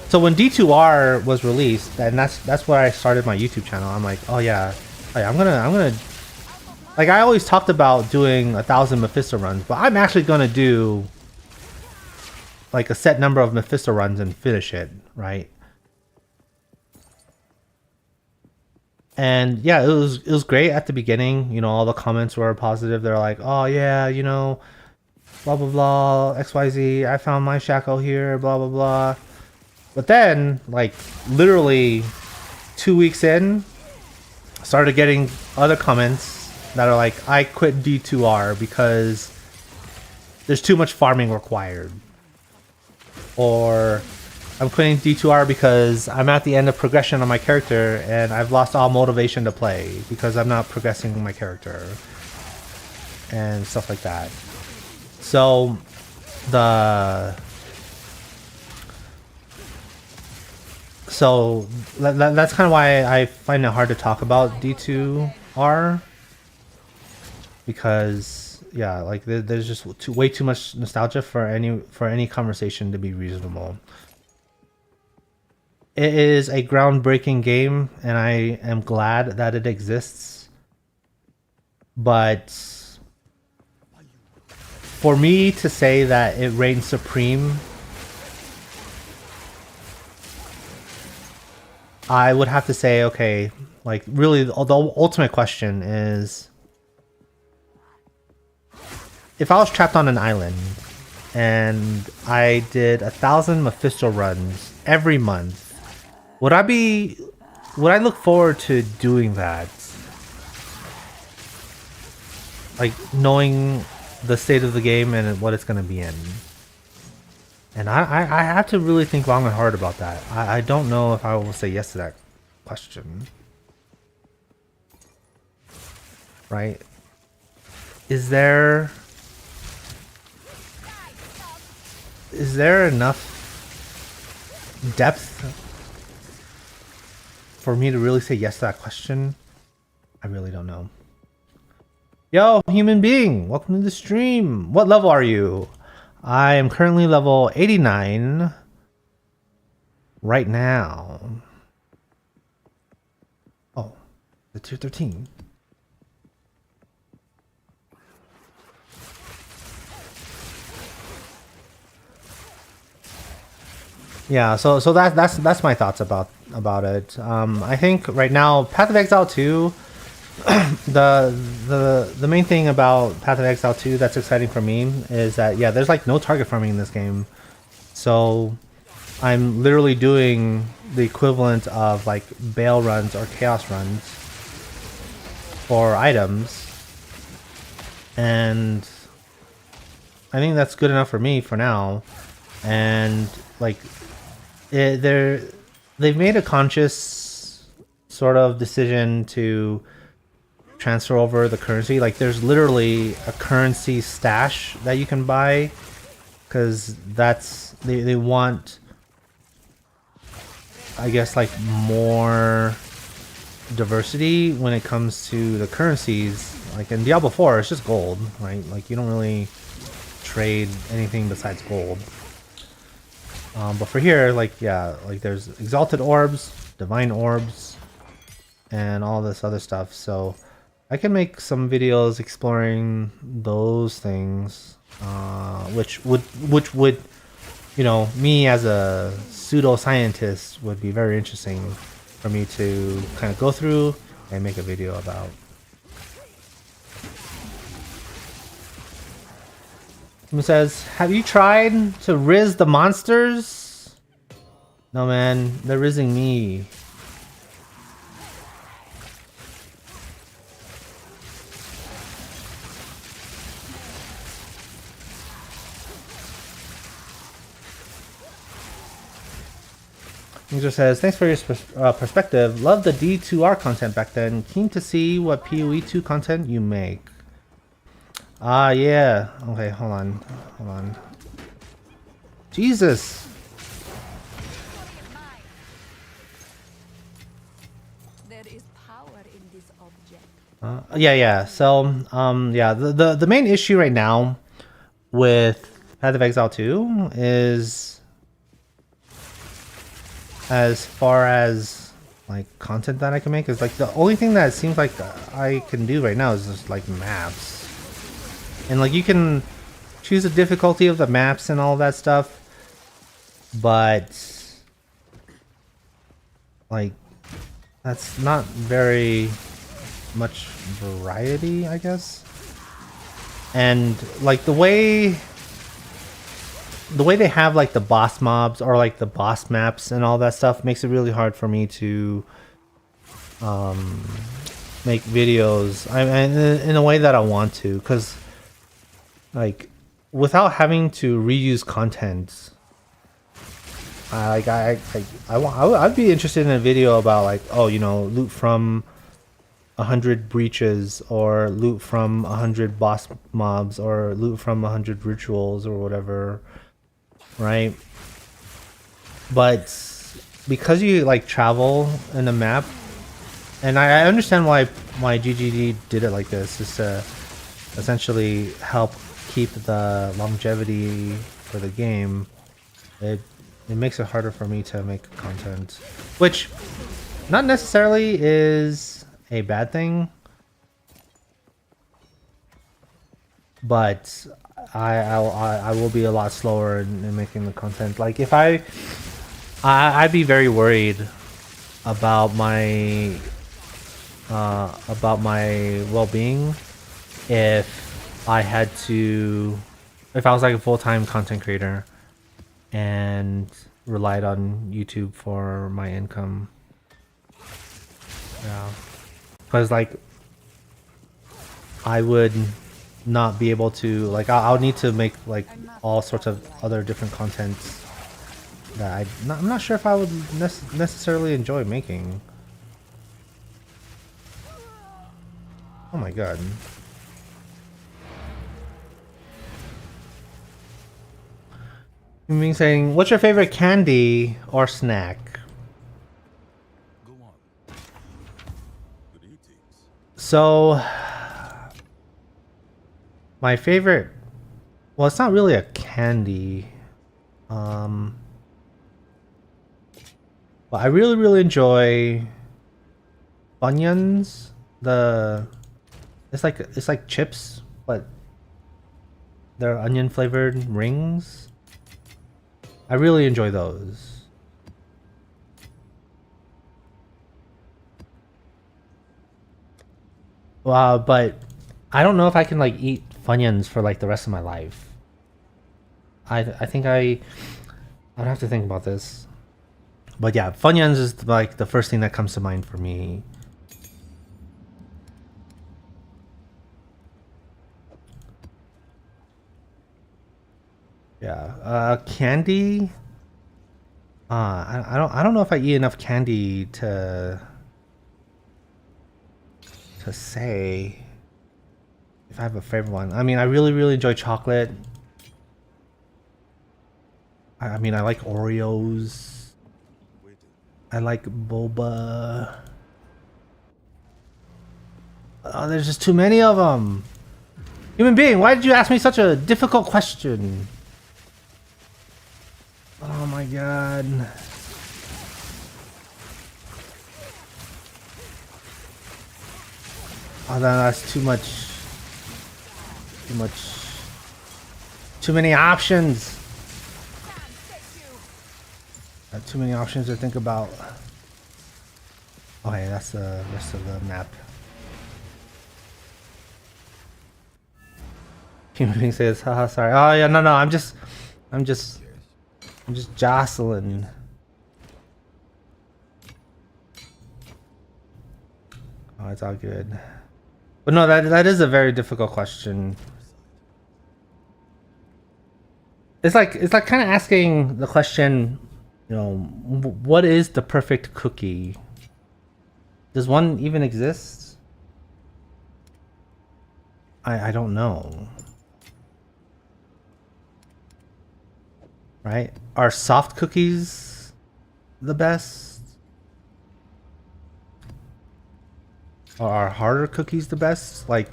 S1: so when D2R was released, and that's where I started my YouTube channel. I'm like, oh yeah, I'm gonna, like I always talked about doing 1,000 Mephisto runs, but I'm actually gonna do like a set number of Mephisto runs and finish it, right? And yeah, it was great at the beginning. You know, all the comments were positive. They're like, oh yeah, you know, blah blah blah, XYZ, I found my shackle here, blah blah blah. But then, like literally 2 weeks in, started getting other comments that are like, I quit D2R because there's too much farming required. Or I'm quitting D2R because I'm at the end of progression on my character and I've lost all motivation to play because I'm not progressing my character. And stuff like that. So that's kind of why I find it hard to talk about D2R, because yeah, like there's just way too much nostalgia for any conversation to be reasonable. It is a groundbreaking game, and I am glad that it exists. But for me to say that it reigns supreme, I would have to say, okay, like really the ultimate question is, if I was trapped on an island and I did 1,000 Mephisto runs every month, would I look forward to doing that? Like knowing the state of the game and what it's going to be in. And I have to really think long and hard about that. I don't know if I will say yes to that question. Right? Is there enough depth for me to really say yes to that question? I really don't know. Yo, human being, welcome to the stream. What level are you? I am currently level 89 right now. Oh, the tier 13. Yeah, so that's my thoughts about it. I think right now Path of Exile 2, the main thing about Path of Exile 2 that's exciting for me is that yeah, there's like no target farming in this game. So I'm literally doing the equivalent of like Bale runs or Chaos runs for items. And I think that's good enough for me for now. And like they've made a conscious sort of decision to transfer over the currency. Like there's literally a currency stash that you can buy, because that's they want, I guess, like more diversity when it comes to the currencies. Like in Diablo 4 it's just gold, right? Like you don't really trade anything besides gold. But for here, like, yeah, like there's exalted orbs, divine orbs, and all this other stuff. So I can make some videos exploring those things, which would, you know, me as a pseudo-scientist would be very interesting for me to kind of go through and make a video about. Someone says, have you tried to riz the monsters? No man, they're rizzing me. User says, thanks for your perspective. Love the D2R content back then. Keen to see what PoE2 content you make. Ah, yeah. Okay, hold on. Hold on. Jesus!
S3: There is power in this object.
S1: Yeah. So, yeah, the main issue right now with Path of Exile 2 is, as far as like content that I can make, is like the only thing that it seems like I can do right now is just like maps, and like you can choose the difficulty of the maps and all that stuff, but like that's not very much variety, I guess. And like the way they have like the boss mobs or like the boss maps and all that stuff makes it really hard for me to make videos in a way that I want to, because like without having to reuse content, I'd be interested in a video about like, oh, you know, loot from 100 breaches, or loot from 100 boss mobs, or loot from 100 rituals, or whatever, right? But because you like travel in the map, and I understand why GGD did it like this, is to essentially help keep the longevity for the game. It makes it harder for me to make content, which not necessarily is a bad thing, but I will be a lot slower in making the content. Like if I'd be very worried about my well-being if I was like a full-time content creator and relied on YouTube for my income. Yeah. Because like I would not be able to, like I'll need to make like all sorts of other different contents that I'm not sure if I would necessarily enjoy making. Oh my god. You mean saying, what's your favorite candy or snack?
S2: Go on. Good eatings.
S1: So, my favorite, well, it's not really a candy. But I really enjoy Funyuns. It's like chips, but they're onion flavored rings. I really enjoy those. But I don't know if I can like eat Funyuns for like the rest of my life. I think I'd have to think about this. But yeah, Funyuns is like the first thing that comes to mind for me. Yeah, candy. I don't know if I eat enough candy to say if I have a favorite one. I mean, I really enjoy chocolate. I mean, I like Oreos. I like boba. Oh, there's just too many of them. Human being, why did you ask me such a difficult question? Oh my god. Oh, that's too much. Too many options. Too many options to think about. Okay, that's the rest of the map. Human being says, haha, sorry. Oh yeah, no, I'm just jostling. Oh, it's all good. But no, that is a very difficult question. It's like kind of asking the question, You know, what is the perfect cookie? Does one even exist? I don't know. Right? Are soft cookies the best? Or are harder cookies the best? Like,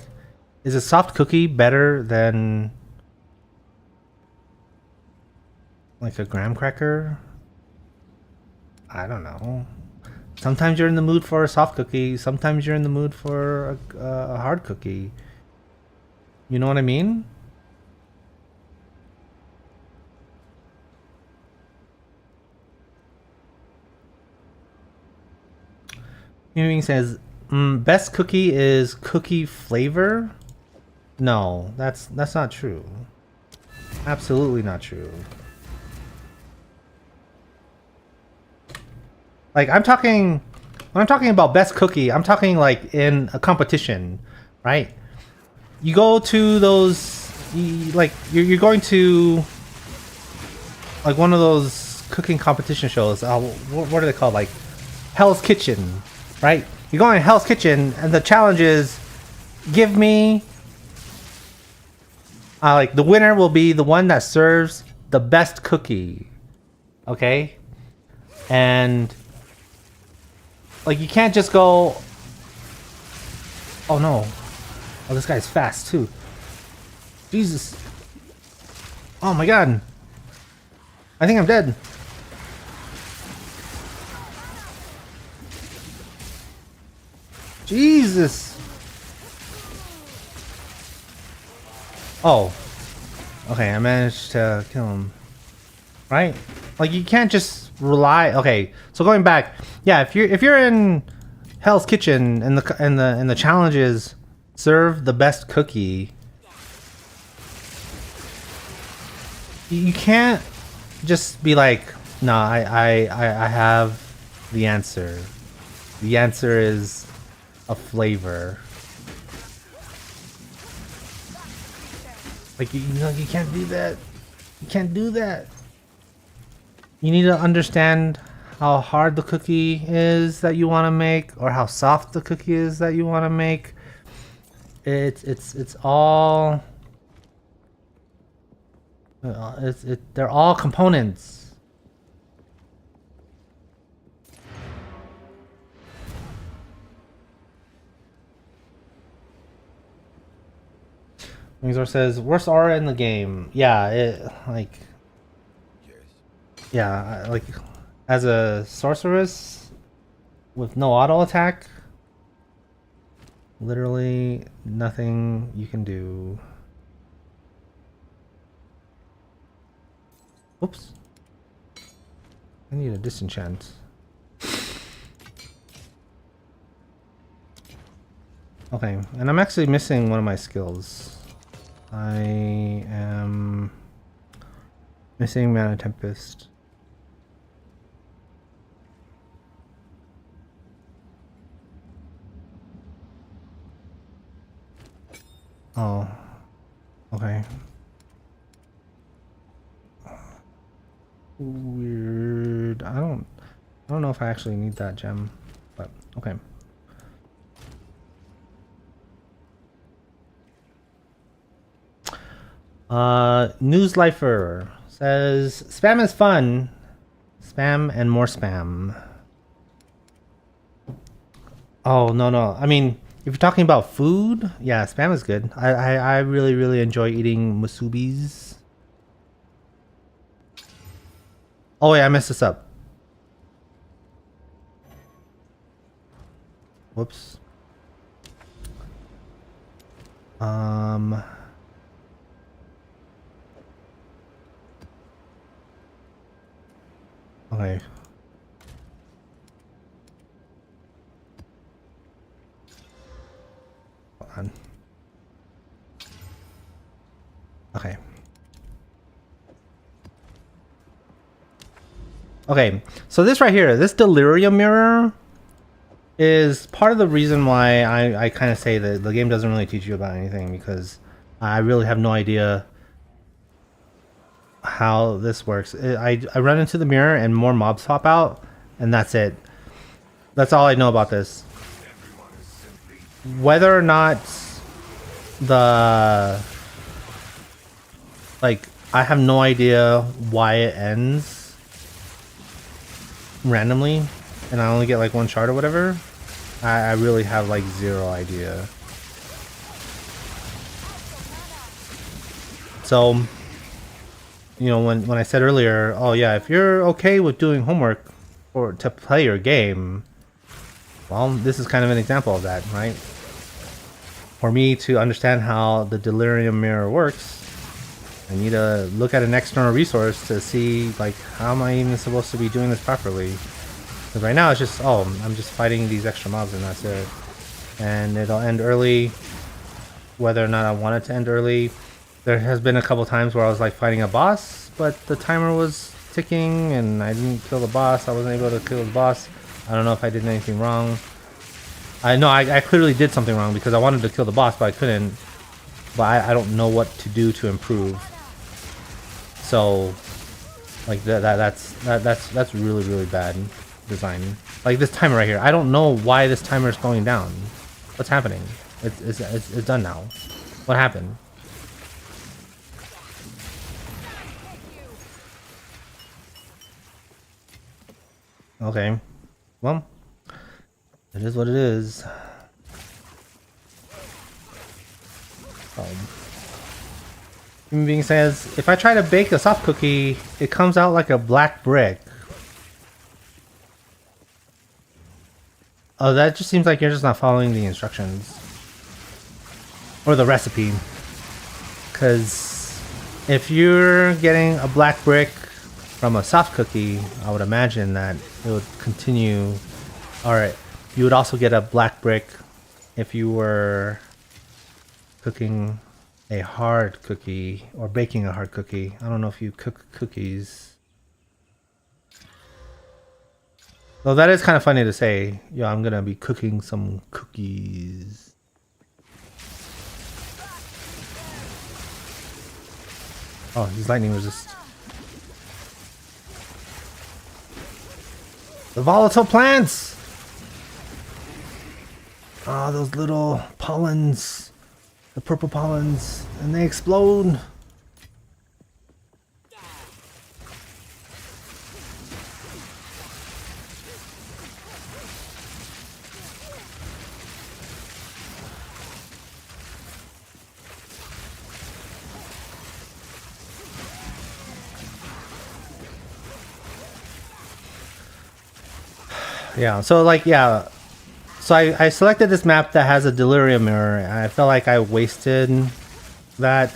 S1: is a soft cookie better than like a graham cracker? I don't know. Sometimes you're in the mood for a soft cookie. Sometimes you're in the mood for a hard cookie. You know what I mean? Yuming says, best cookie is cookie flavor. No, that's not true. Absolutely not true. Like when I'm talking about best cookie, I'm talking like in a competition, right? You go to those, you're going to like one of those cooking competition shows. What are they called? Like Hell's Kitchen, right? You go in Hell's Kitchen, and the challenge is give me like the winner will be the one that serves the best cookie, okay? And like you can't just go. Oh no! Oh, this guy's fast too. Jesus! Oh my god! I think I'm dead. Jesus! Oh. Okay, I managed to kill him. Right? Like you can't just rely. Okay, so going back, yeah, if you're in Hell's Kitchen and the challenge is serve the best cookie, you can't just be like, no, I have the answer. The answer is a flavor. Like you can't do that. You can't do that. You need to understand how hard the cookie is that you want to make, or how soft the cookie is that you want to make. It's all. They're all components. Wingzor says worst aura in the game. Yeah, like as a sorceress with no auto attack, literally nothing you can do. Oops. I need a disenchant. Okay, and I'm actually missing one of my skills. I am missing Mana Tempest. Oh, okay. Weird. I don't know if I actually need that gem, but okay. Newslifer says spam is fun. Spam and more spam. Oh no. I mean, if you're talking about food, yeah, spam is good. I really enjoy eating musubis. Oh wait, I messed this up. Whoops. Okay. Hold on. Okay. Okay, so this right here, this delirium mirror is part of the reason why I kind of say that the game doesn't really teach you about anything, because I really have no idea how this works. I run into the mirror and more mobs pop out, and that's it. That's all I know about this. Whether or not the like, I have no idea why it ends randomly, and I only get like one shard or whatever. I really have like zero idea. So, you know, when I said earlier, oh yeah, if you're okay with doing homework or to play your game, well, this is kind of an example of that, right? For me to understand how the delirium mirror works, I need to look at an external resource to see, like, how am I even supposed to be doing this properly? Because right now it's just, oh, I'm just fighting these extra mobs and that's it. And it'll end early, whether or not I want it to end early. There has been a couple times where I was like fighting a boss, but the timer was ticking and I didn't kill the boss. I wasn't able to kill the boss. I don't know if I did anything wrong. I know I clearly did something wrong because I wanted to kill the boss, but I couldn't. But I don't know what to do to improve. So, like that's really bad design. Like this timer right here, I don't know why this timer is going down. What's happening? It's done now. What happened? Okay, well, it is what it is. Human being says, if I try to bake a soft cookie, it comes out like a black brick. Oh, that just seems like you're just not following the instructions. Or the recipe. Because if you're getting a black brick from a soft cookie, I would imagine that it would continue. Alright, you would also get a black brick if you were cooking a hard cookie or baking a hard cookie. I don't know if you cook cookies. Though that is kind of funny to say. Yeah, I'm gonna be cooking some cookies. Oh, he's lightning resist. The volatile plants! Oh, those little pollens. The purple pollens. And they explode. Yeah, so like, yeah. So I selected this map that has a delirium mirror. And I felt like I wasted that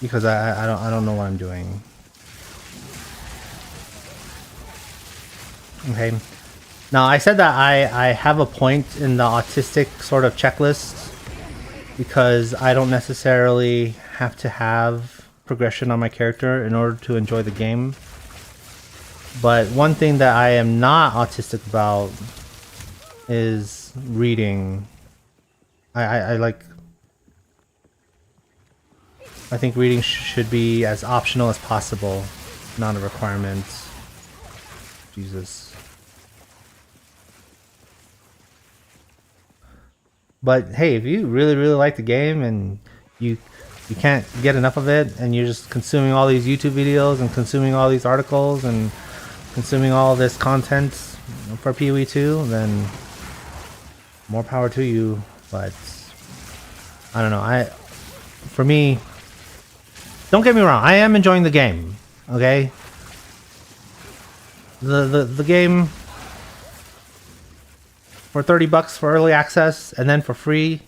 S1: because I don't know what I'm doing. Okay. Now I said that I have a point in the autistic sort of checklist because I don't necessarily have to have progression on my character in order to enjoy the game. But one thing that I am not autistic about is reading. I think reading should be as optional as possible, not a requirement. Jesus. But hey, if you really like the game and you can't get enough of it and you're just consuming all these YouTube videos and consuming all these articles and consuming all this content for PoE 2, then more power to you. But I don't know. For me, don't get me wrong, I am enjoying the game. Okay, the game for $30 for early access and then for free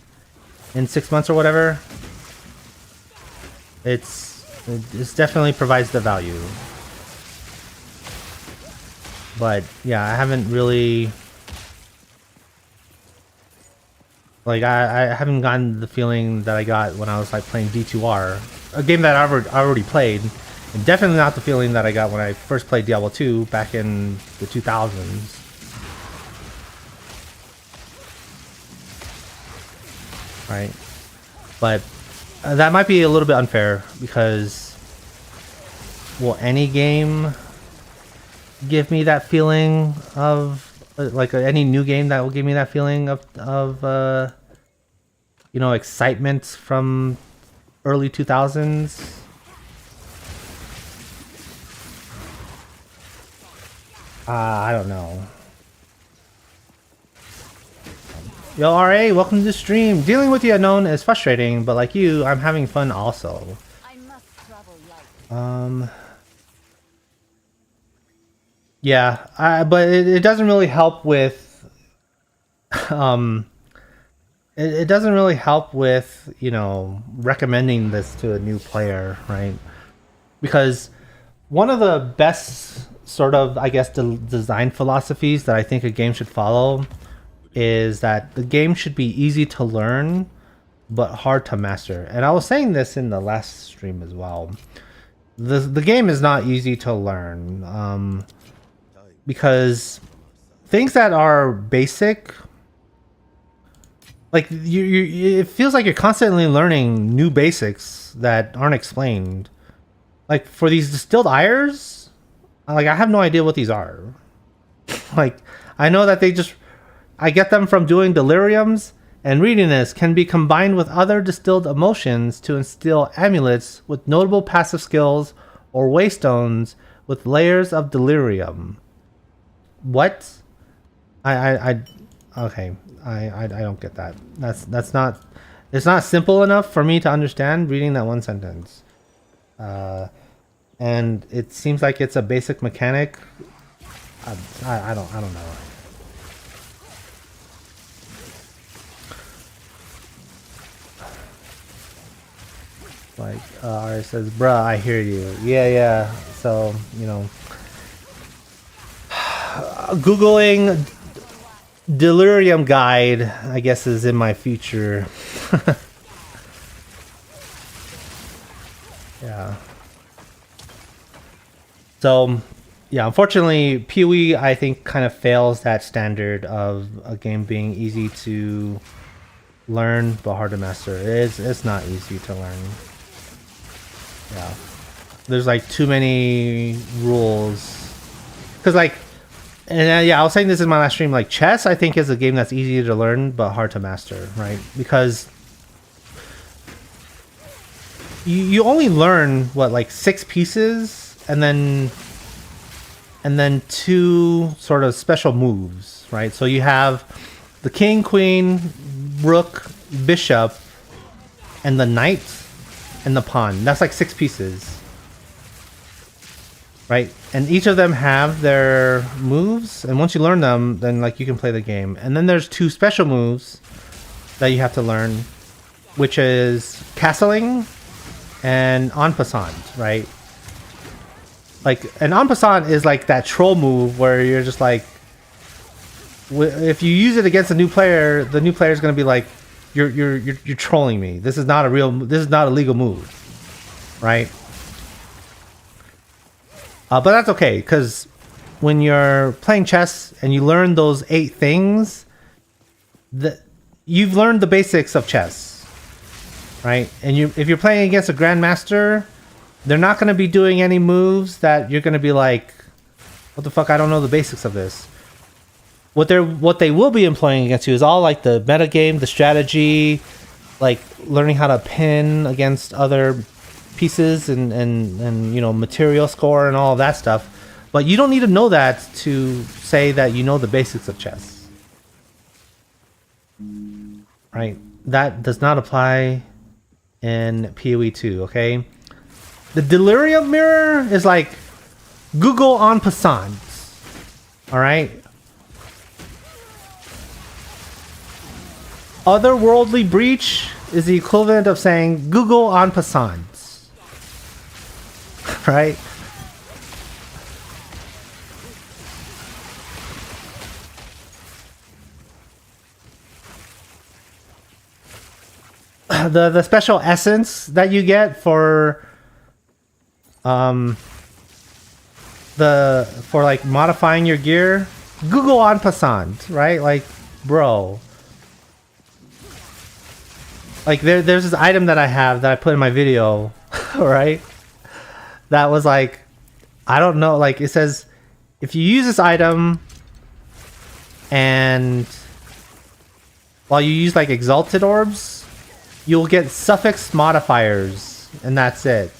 S1: in 6 months or whatever. It definitely provides the value. But yeah, I haven't really, like, I haven't gotten the feeling that I got when I was like playing D2R, a game that I already played, and definitely not the feeling that I got when I first played Diablo 2 back in the 2000s. Right? But That might be a little bit unfair because will any game give me that feeling of like any new game that will give me that feeling of you know, excitement from early 2000s? I don't know. Yo, RA, welcome to the stream. Dealing with the unknown is frustrating, but like you, I'm having fun also.
S3: I must travel light.
S1: Yeah, but it doesn't really help with, it doesn't really help with, you know, recommending this to a new player, right? Because one of the best sort of, I guess, design philosophies that I think a game should follow is that the game should be easy to learn but hard to master. And I was saying this in the last stream as well. The game is not easy to learn because things that are basic, like it feels like you're constantly learning new basics that aren't explained. Like for these distilled ires, like I have no idea what these are. Like I know that I get them from doing deliriums, and reading this can be combined with other distilled emotions to instill amulets with notable passive skills or waystones with layers of delirium. What? Okay. I don't get that. That's not. It's not simple enough for me to understand reading that one sentence. And it seems like it's a basic mechanic. I don't know. Like Ari says, bruh, I hear you. Yeah. So, you know, Googling delirium guide, I guess, is in my future. Yeah. So, yeah, unfortunately, PoE, I think, kind of fails that standard of a game being easy to learn but hard to master. It's not easy to learn. Yeah. There's like too many rules. Because like, and yeah, I was saying this in my last stream, like chess I think is a game that's easy to learn but hard to master, right? Because you only learn what, like 6 pieces and then two sort of special moves, right? So you have the king, queen, rook, bishop, and the knight and the pawn. That's like 6 pieces, right? And each of them have their moves, and once you learn them, then like you can play the game. And then there's 2 special moves that you have to learn, which is castling and en passant, right? Like an en passant is like that troll move where you're just like, if you use it against a new player, the new player is going to be like, you're trolling me. This is not a legal move, right? But that's okay, because when you're playing chess and you learn those 8 things, you've learned the basics of chess, right? And if you're playing against a grandmaster, they're not going to be doing any moves that you're going to be like, what the fuck, I don't know the basics of this. What they will be employing against you is all like the meta game, the strategy, like learning how to pin against other pieces and you know, material score and all of that stuff. But you don't need to know that to say that you know the basics of chess, right? That does not apply in PoE 2, okay? The delirium mirror is like Google en passant, all right? Otherworldly breach is the equivalent of saying Google en passant, right? The special essence that you get for like modifying your gear, Google en passant, right? Like, bro. Like there's this item that I have that I put in my video, right? That was like, I don't know, like it says if you use this item and while you use like exalted orbs, you'll get suffix modifiers and that's it.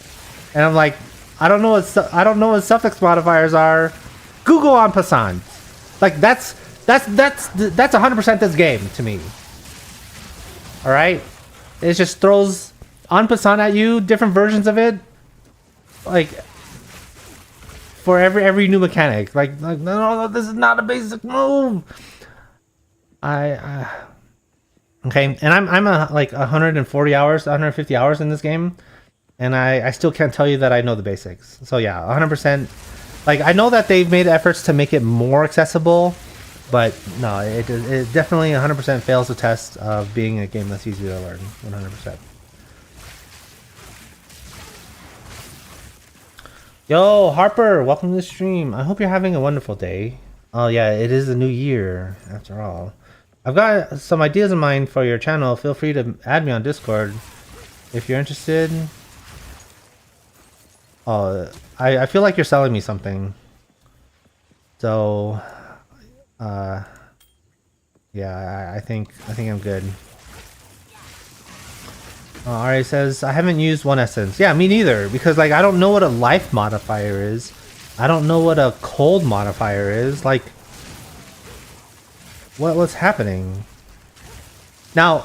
S1: And I'm like, I don't know what suffix modifiers are. Google en passant. Like that's 100% this game to me. All right, it just throws en passant at you, different versions of it, like for every new mechanic. Like no, this is not a basic move. Okay, and I'm like 140 hours, 150 hours in this game, and I still can't tell you that I know the basics. So yeah, 100%. Like I know that they've made efforts to make it more accessible, but no, it definitely 100% fails the test of being a game that's easy to learn. 100%. Yo, Harper, welcome to the stream. I hope you're having a wonderful day. Oh yeah, it is a new year after all. I've got some ideas in mind for your channel. Feel free to add me on Discord if you're interested. Oh, I feel like you're selling me something. So, yeah, I think I'm good. Ari says, I haven't used one essence. Yeah, me neither, because like I don't know what a life modifier is. I don't know what a cold modifier is. Like, what's happening? Now,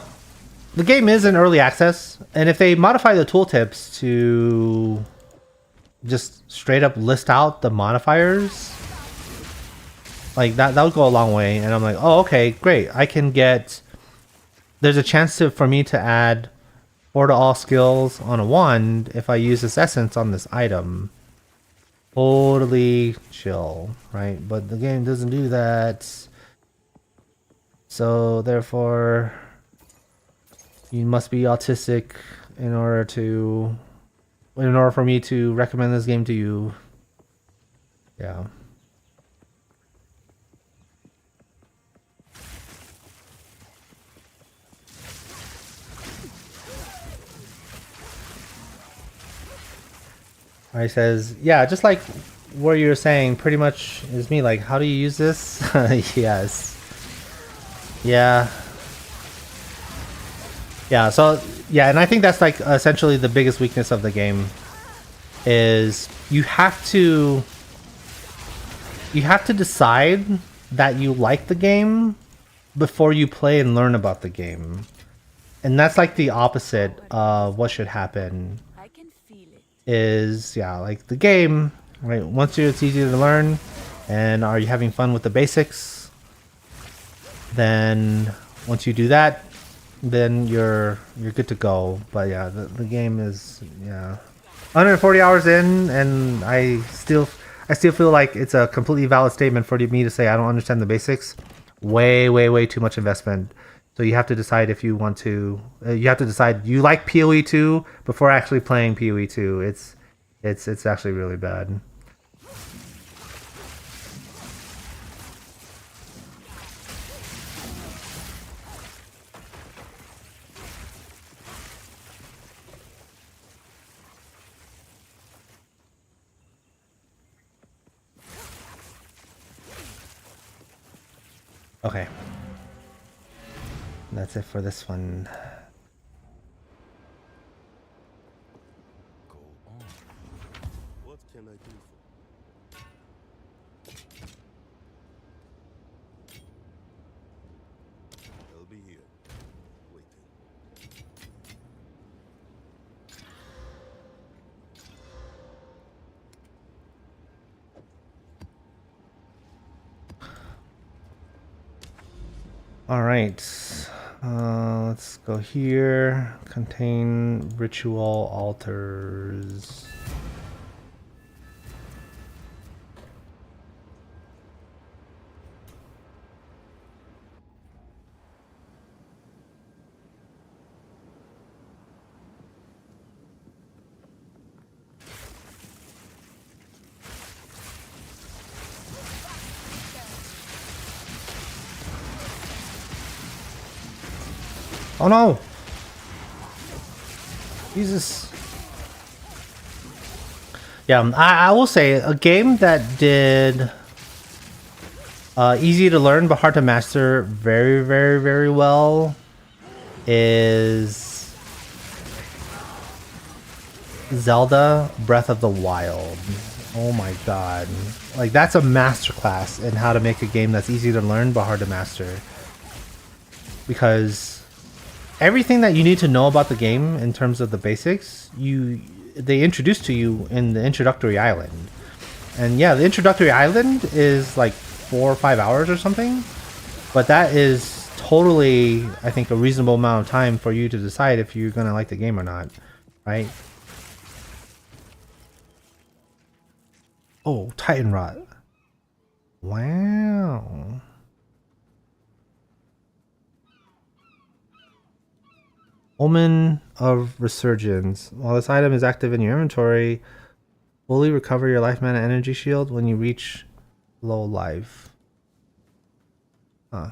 S1: the game is in early access, and if they modify the tooltips to just straight up list out the modifiers, like that would go a long way. And I'm like, oh, okay, great. I can get, there's a chance for me to add 4 to all skills on a wand if I use this essence on this item. Totally chill, right? But the game doesn't do that. So therefore, you must be autistic in order for me to recommend this game to you. Yeah. He says, yeah, just like what you're saying, pretty much is me. Like, how do you use this? Yes. Yeah. Yeah, so, yeah, and I think that's like essentially the biggest weakness of the game is you have to decide that you like the game before you play and learn about the game. And that's like the opposite of what should happen. Is, yeah, like the game, right? Once it's easy to learn and are you having fun with the basics, then once you do that, then you're good to go. But yeah, the game is, yeah, 140 hours in, and I still feel like it's a completely valid statement for me to say I don't understand the basics. Way too much investment. So you have to decide if you want to. You have to decide you like PoE 2 before actually playing PoE 2. It's actually really bad. Okay. That's it for this one.
S2: Go on. What can I do for you? I'll be here, waiting.
S1: All right. Let's go here. Contain ritual altars. Oh no! Jesus. Yeah, I will say a game that did easy to learn but hard to master very, very, very well is Zelda Breath of the Wild. Oh my god. Like, that's a masterclass in how to make a game that's easy to learn but hard to master. Because everything that you need to know about the game in terms of the basics, they introduce to you in the introductory island. And yeah, the introductory island is like 4 or 5 hours or something. But that is totally, I think, a reasonable amount of time for you to decide if you're gonna like the game or not, right? Oh, Titan Rot. Wow. Omen of Resurgence. While this item is active in your inventory, fully recover your life mana energy shield when you reach low life. Huh.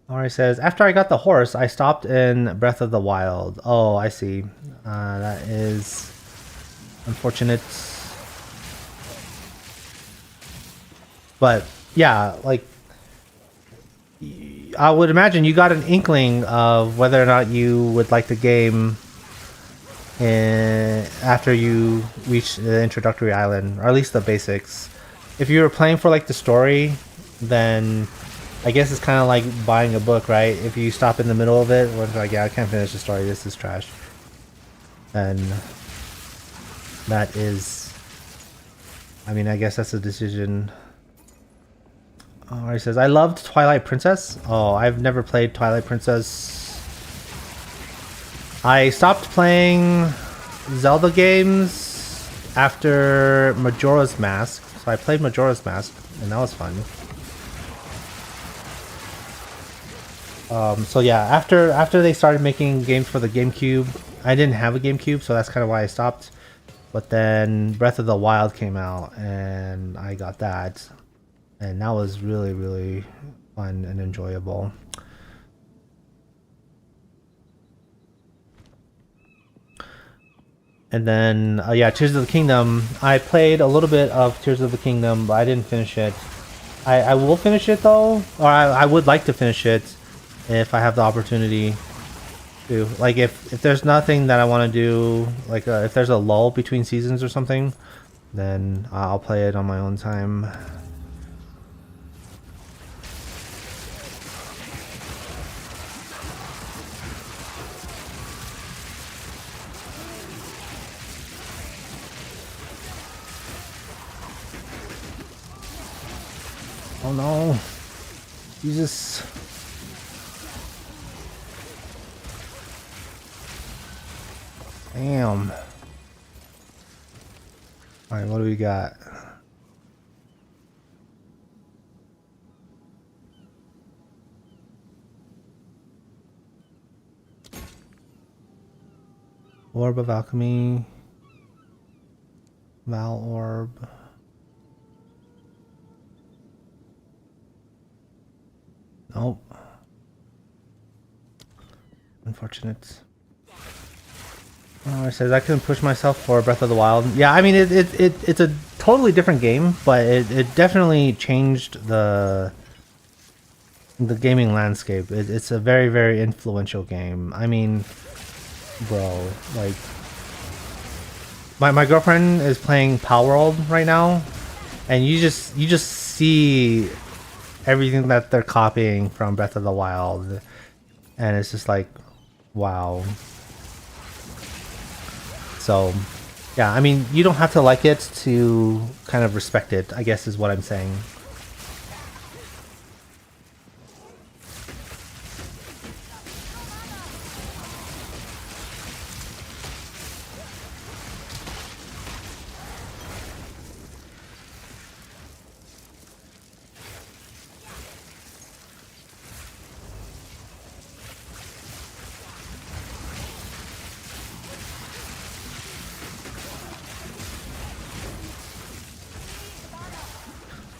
S1: Alright, says, after I got the horse, I stopped in Breath of the Wild. Oh, I see. That is unfortunate. But, yeah, like, I would imagine you got an inkling of whether or not you would like the game after you reach the introductory island, or at least the basics. If you were playing for, like, the story, then I guess it's kind of like buying a book, right? If you stop in the middle of it, or it's like, yeah, I can't finish the story, this is trash. And that is, I mean, I guess that's a decision. Oh, he says, I loved Twilight Princess. Oh, I've never played Twilight Princess. I stopped playing Zelda games after Majora's Mask. So I played Majora's Mask, and that was fun. So yeah, after they started making games for the GameCube, I didn't have a GameCube, so that's kind of why I stopped. But then Breath of the Wild came out, and I got that, and that was really, really fun and enjoyable. And then yeah, Tears of the Kingdom. I played a little bit of Tears of the Kingdom, but I didn't finish it. I will finish it though, or I would like to finish it if I have the opportunity to. Like, if there's nothing that I want to do, like if there's a lull between seasons or something, then I'll play it on my own time. Oh no, Jesus. Damn. Alright, what do we got? Orb of Alchemy. Val Orb. Nope. Unfortunate. Oh, it says I couldn't push myself for Breath of the Wild. Yeah, I mean it's a totally different game, but it definitely changed the gaming landscape. It's a very, very influential game. I mean, bro, like my girlfriend is playing Power World right now, and you just see everything that they're copying from Breath of the Wild, and it's just like, wow. So, yeah, I mean, you don't have to like it to kind of respect it, I guess is what I'm saying.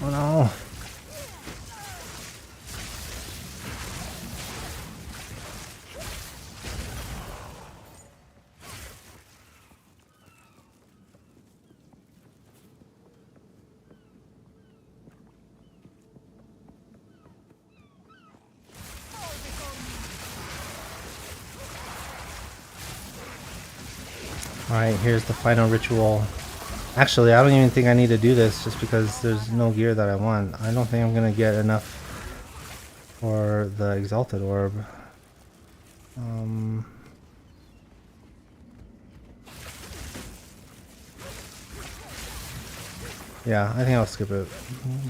S1: Oh no. Alright, here's the final ritual. Actually, I don't even think I need to do this just because there's no gear that I want. I don't think I'm gonna get enough for the exalted orb. Yeah, I think I'll skip it.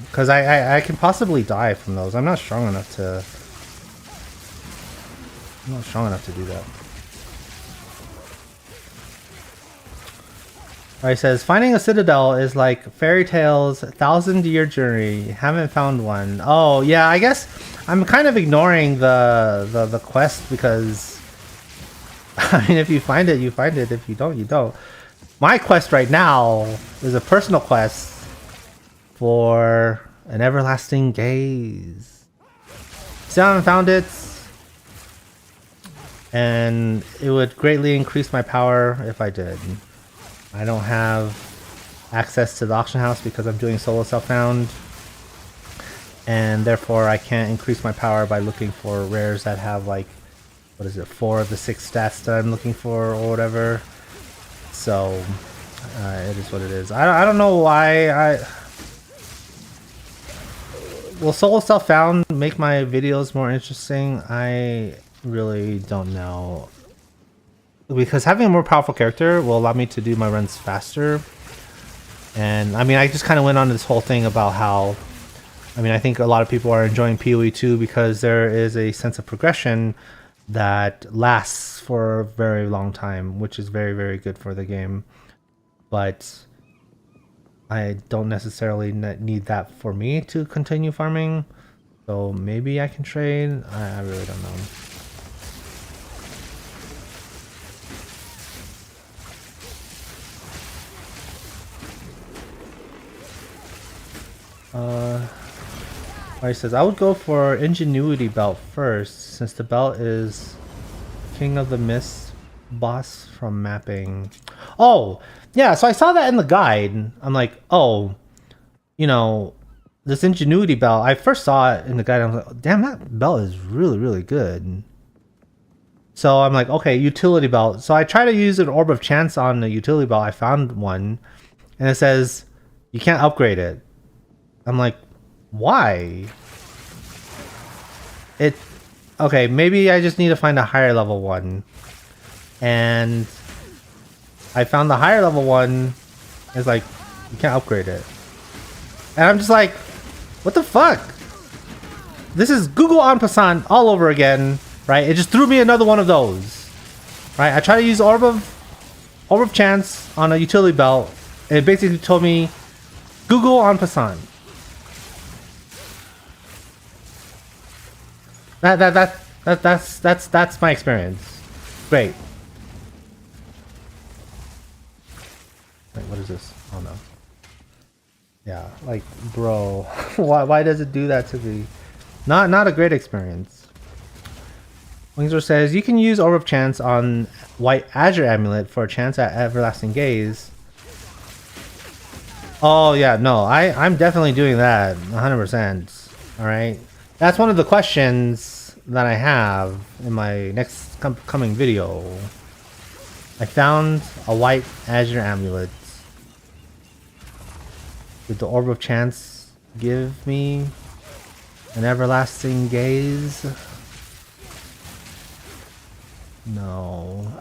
S1: Because I can possibly die from those. I'm not strong enough to... I'm not strong enough to do that. Alright, it says, finding a citadel is like fairy tale's 1,000-year journey. Haven't found one. Oh, yeah, I guess I'm kind of ignoring the quest because... I mean, if you find it, you find it. If you don't, you don't. My quest right now is a personal quest for an everlasting gaze. Still haven't found it. And it would greatly increase my power if I did. I don't have access to the auction house because I'm doing solo self-found, and therefore I can't increase my power by looking for rares that have like, what is it, 4 of the 6 stats that I'm looking for or whatever. So it is what it is. I don't know why will solo self-found make my videos more interesting? I really don't know. Because having a more powerful character will allow me to do my runs faster. And I mean, I just kind of went on this whole thing about how, I mean, I think a lot of people are enjoying PoE 2 because there is a sense of progression that lasts for a very long time, which is very, very good for the game. But I don't necessarily need that for me to continue farming. So maybe I can trade. I really don't know. He says, I would go for Ingenuity belt first, since the belt is King of the Mist boss from mapping. Oh, yeah, so I saw that in the guide. I'm like, oh, you know, this Ingenuity belt, I first saw it in the guide. I was like, damn, that belt is really, really good. So I'm like, okay, utility belt. So I try to use an Orb of Chance on the utility belt. I found one, and it says, you can't upgrade it. I'm like, why? Okay, maybe I just need to find a higher level one. And I found the higher level one. It's like, you can't upgrade it. And I'm just like, what the fuck? This is Google en passant all over again, right? It just threw me another one of those. Right? I tried to use Orb of Chance on a utility belt, and it basically told me Google en passant. That's my experience. Great. Wait, what is this? Oh no. Yeah, like, bro, why does it do that to me? Not a great experience. Wingsor says you can use Orb of Chance on White Azure Amulet for a chance at Everlasting Gaze. Oh yeah, no, I'm definitely doing that 100%. All right. That's one of the questions that I have in my next coming video. I found a White Azure Amulet. Did the Orb of Chance give me an Everlasting Gaze? No.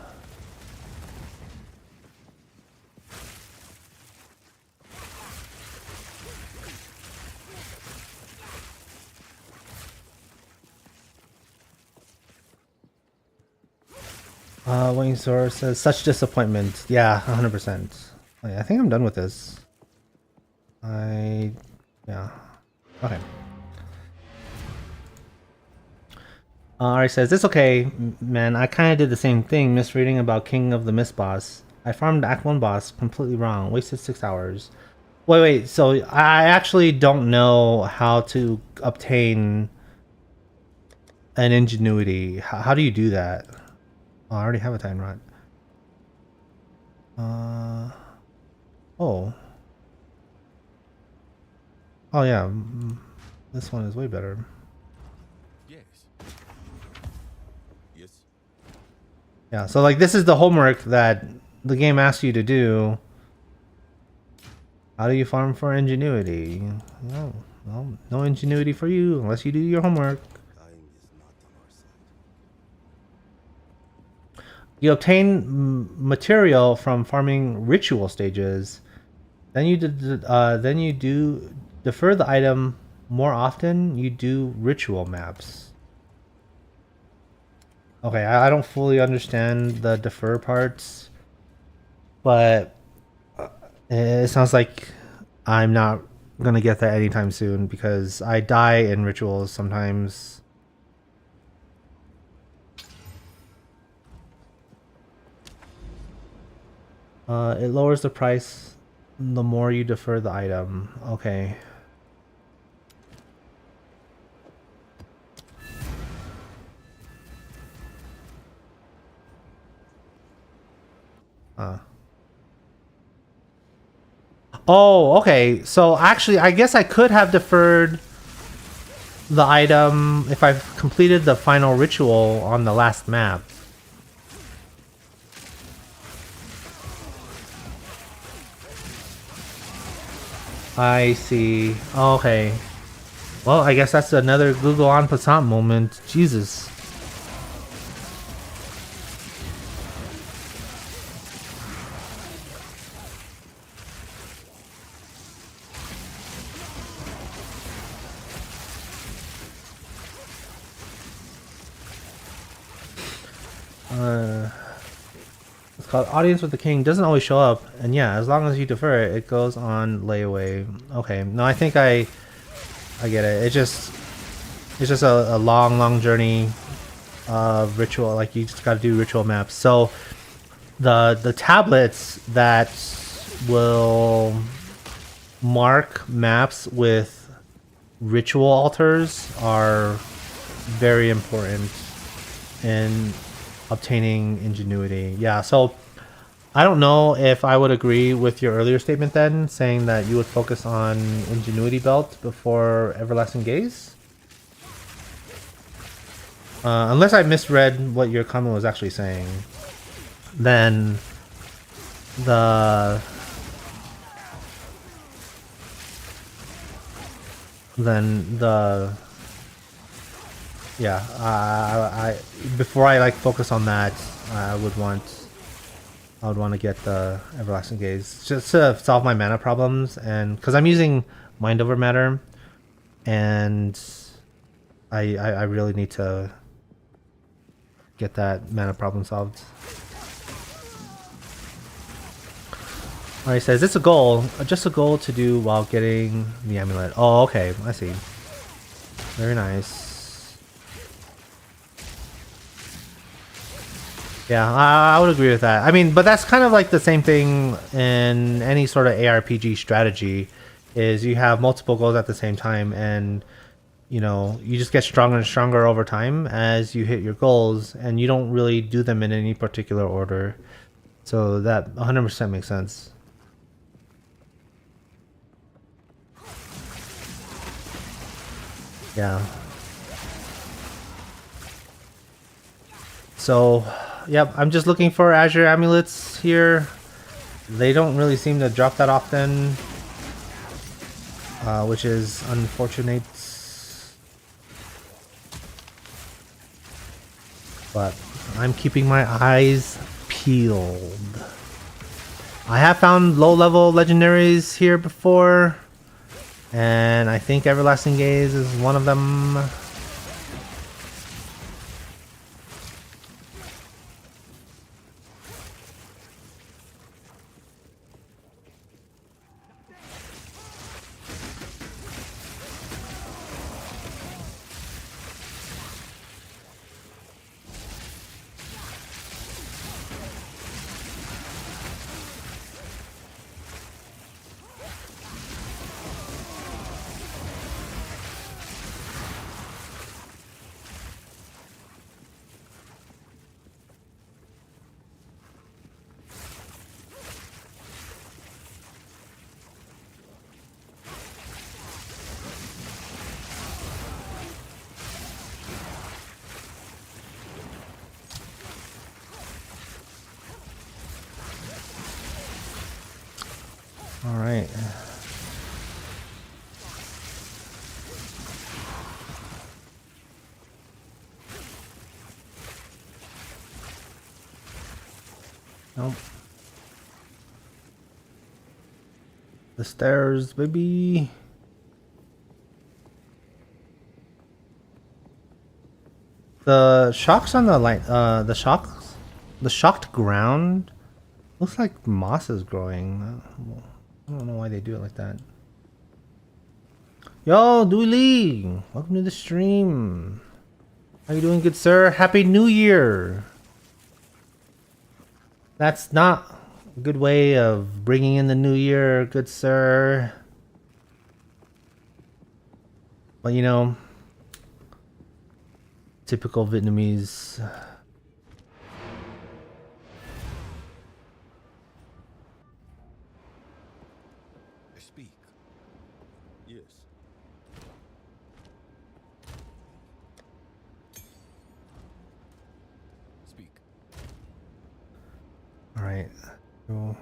S1: Wingsor says, such disappointment. Yeah, 100%. I think I'm done with this. Yeah. Okay. Ari says, it's okay, man. I kind of did the same thing, misreading about King of the Mist boss. I farmed Act 1 boss completely wrong. Wasted 6 hours. Wait. So I actually don't know how to obtain an ingenuity. How do you do that? Oh, I already have a time rod. Oh. Oh yeah. This one is way better.
S2: Yes. Yes.
S1: Yeah. So like this is the homework that the game asks you to do. How do you farm for ingenuity? No ingenuity for you unless you do your homework.
S2: Time is not on our side.
S1: You obtain material from farming ritual stages. Then you do defer the item more often. You do ritual maps. Okay, I don't fully understand the defer parts, but it sounds like I'm not gonna get that anytime soon because I die in rituals sometimes. It lowers the price the more you defer the item. Okay. Oh, okay. So actually, I guess I could have deferred the item if I completed the final ritual on the last map. I see. Okay. Well, I guess that's another Google en passant moment. Jesus. It's called Audience with the King. Doesn't always show up, and yeah, as long as you defer it, it goes on layaway. Okay. No, I think I get it. It's just a long journey of ritual. Like you just got to do ritual maps. So the tablets that will mark maps with ritual altars are very important in obtaining ingenuity. Yeah, so I don't know if I would agree with your earlier statement then, saying that you would focus on ingenuity belt before everlasting gaze. Unless I misread what your comment was actually saying, then the yeah, I before I like focus on that, I would want to get the everlasting gaze just to solve my mana problems, and because I'm using mind over matter, and I really need to get that mana problem solved. Alright, it says it's a goal, just a goal to do while getting the amulet. Oh, okay, I see. Very nice. Yeah, I would agree with that. I mean, but that's kind of like the same thing in any sort of ARPG strategy, is you have multiple goals at the same time, and you know, you just get stronger and stronger over time as you hit your goals, and you don't really do them in any particular order. So that 100% makes sense. Yeah. So, yep, I'm just looking for Azure amulets here. They don't really seem to drop that often, which is unfortunate. But I'm keeping my eyes peeled. I have found low-level legendaries here before, and I think Everlasting Gaze is one of them. All right. Nope. The stairs, baby. The shocks on the light, the shocked ground looks like moss is growing. I don't know why they do it like that. Yo, Dooley, welcome to the stream. How you doing, good sir? Happy New Year. That's not a good way of bringing in the new year, good sir. But you know, typical Vietnamese.
S2: Speak. Yes. Speak.
S1: All right. Cool. All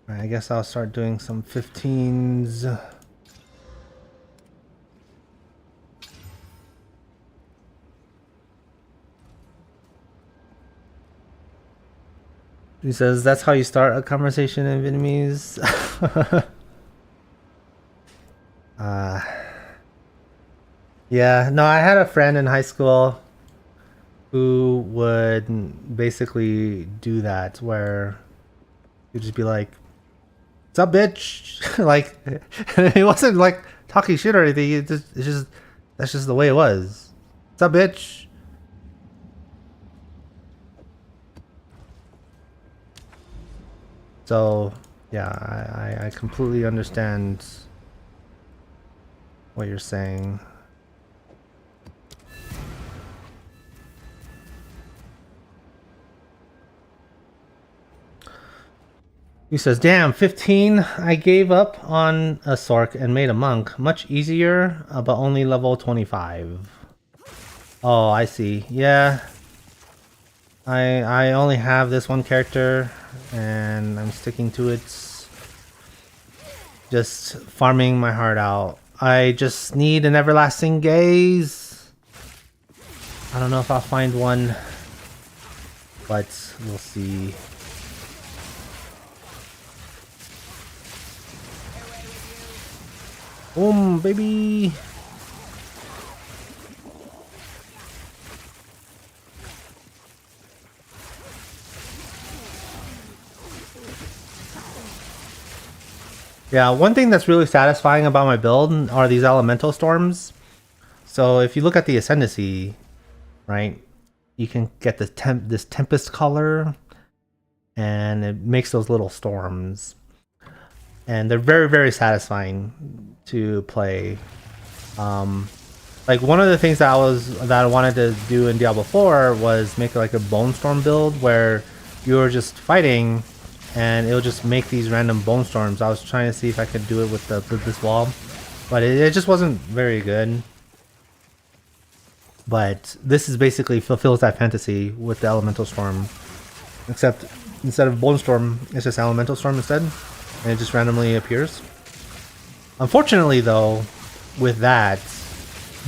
S1: right, I guess I'll start doing some 15s. He says that's how you start a conversation in Vietnamese. Yeah, no, I had a friend in high school who would basically do that, where he'd just be like, "What's up, bitch?" Like, he wasn't like talking shit or anything. It's just that's just the way it was. "What's up, bitch?" So yeah, I completely understand what you're saying. He says, "Damn, 15. I gave up on a Sork and made a monk. Much easier, but only level 25. Oh, I see. Yeah. I only have this one character and I'm sticking to it. Just farming my heart out. I just need an everlasting gaze. I don't know if I'll find one, but we'll see." Boom, baby. Yeah, one thing that's really satisfying about my build are these elemental storms. So if you look at the ascendancy, right, you can get this tempest color, and it makes those little storms, and they're very, very satisfying to play. Like one of the things that I wanted to do in Diablo 4 was make like a bone storm build where you were just fighting and it'll just make these random bone storms. I was trying to see if I could do it with this wall, but it just wasn't very good. But this is basically fulfills that fantasy with the elemental storm, except instead of bone storm, it's just elemental storm instead, and it just randomly appears. Unfortunately, though, with that,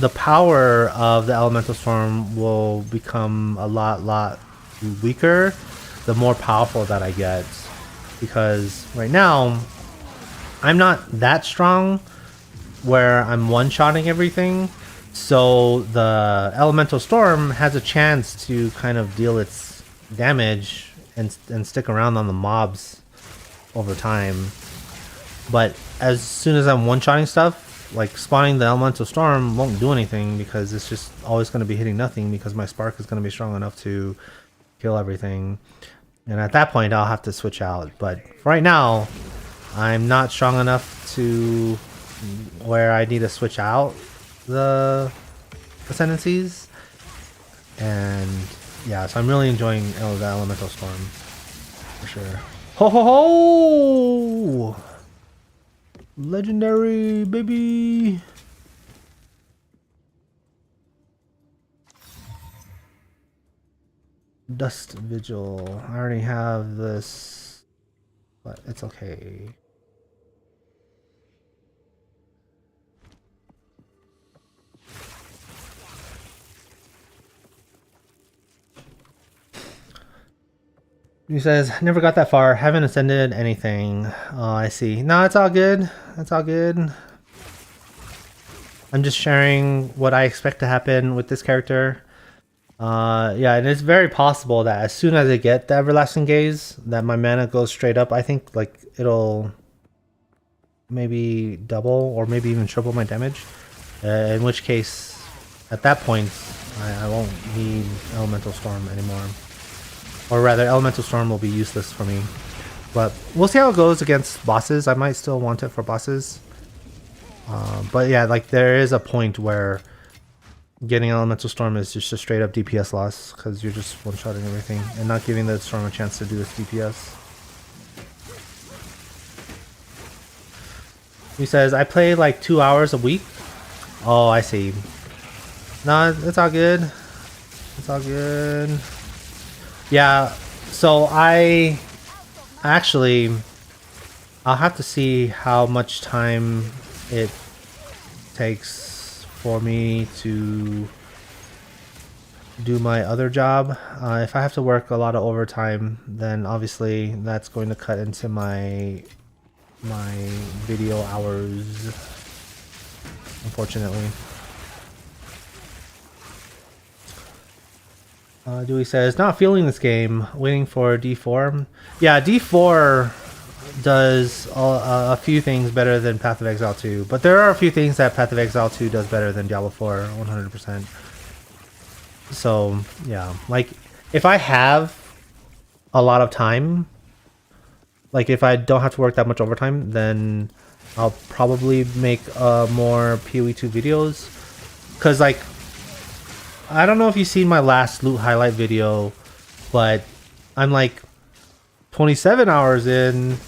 S1: the power of the elemental storm will become a lot weaker the more powerful that I get, because right now I'm not that strong where I'm one-shotting everything, so the elemental storm has a chance to kind of deal its damage and stick around on the mobs over time. But as soon as I'm one-shotting stuff, like spawning the elemental storm won't do anything because it's just always going to be hitting nothing because my spark is going to be strong enough to kill everything. And at that point I'll have to switch out. But right now I'm not strong enough to where I need to switch out the ascendancies. And yeah, so I'm really enjoying the elemental storm for sure. Ho ho ho! Legendary, baby! Dust Vigil. I already have this, but it's okay. He says, never got that far. Haven't ascended anything. Oh, I see. No, it's all good. It's all good. I'm just sharing what I expect to happen with this character. Yeah, and it's very possible that as soon as I get the Everlasting Gaze, that my mana goes straight up. I think like it'll maybe double or maybe even triple my damage. In which case, at that point, I won't need Elemental Storm anymore. Or rather, Elemental Storm will be useless for me. But we'll see how it goes against bosses. I might still want it for bosses. But yeah, like there is a point where getting Elemental Storm is just a straight up DPS loss because you're just one-shotting everything and not giving the Storm a chance to do its DPS. He says, I play like 2 hours a week. Oh, I see. No, it's all good. It's all good. Yeah, so I actually, I'll have to see how much time it takes for me to do my other job. If I have to work a lot of overtime, then obviously that's going to cut into my video hours, unfortunately. Dewey says, not feeling this game, waiting for D4. Yeah, D4 does a few things better than Path of Exile 2, but there are a few things that Path of Exile 2 does better than Diablo 4, 100%. So, yeah, like, if I have a lot of time, like if I don't have to work that much overtime, then I'll probably make more PoE 2 videos. Because, like, I don't know if you've seen my last loot highlight video, but I'm like 27 hours in,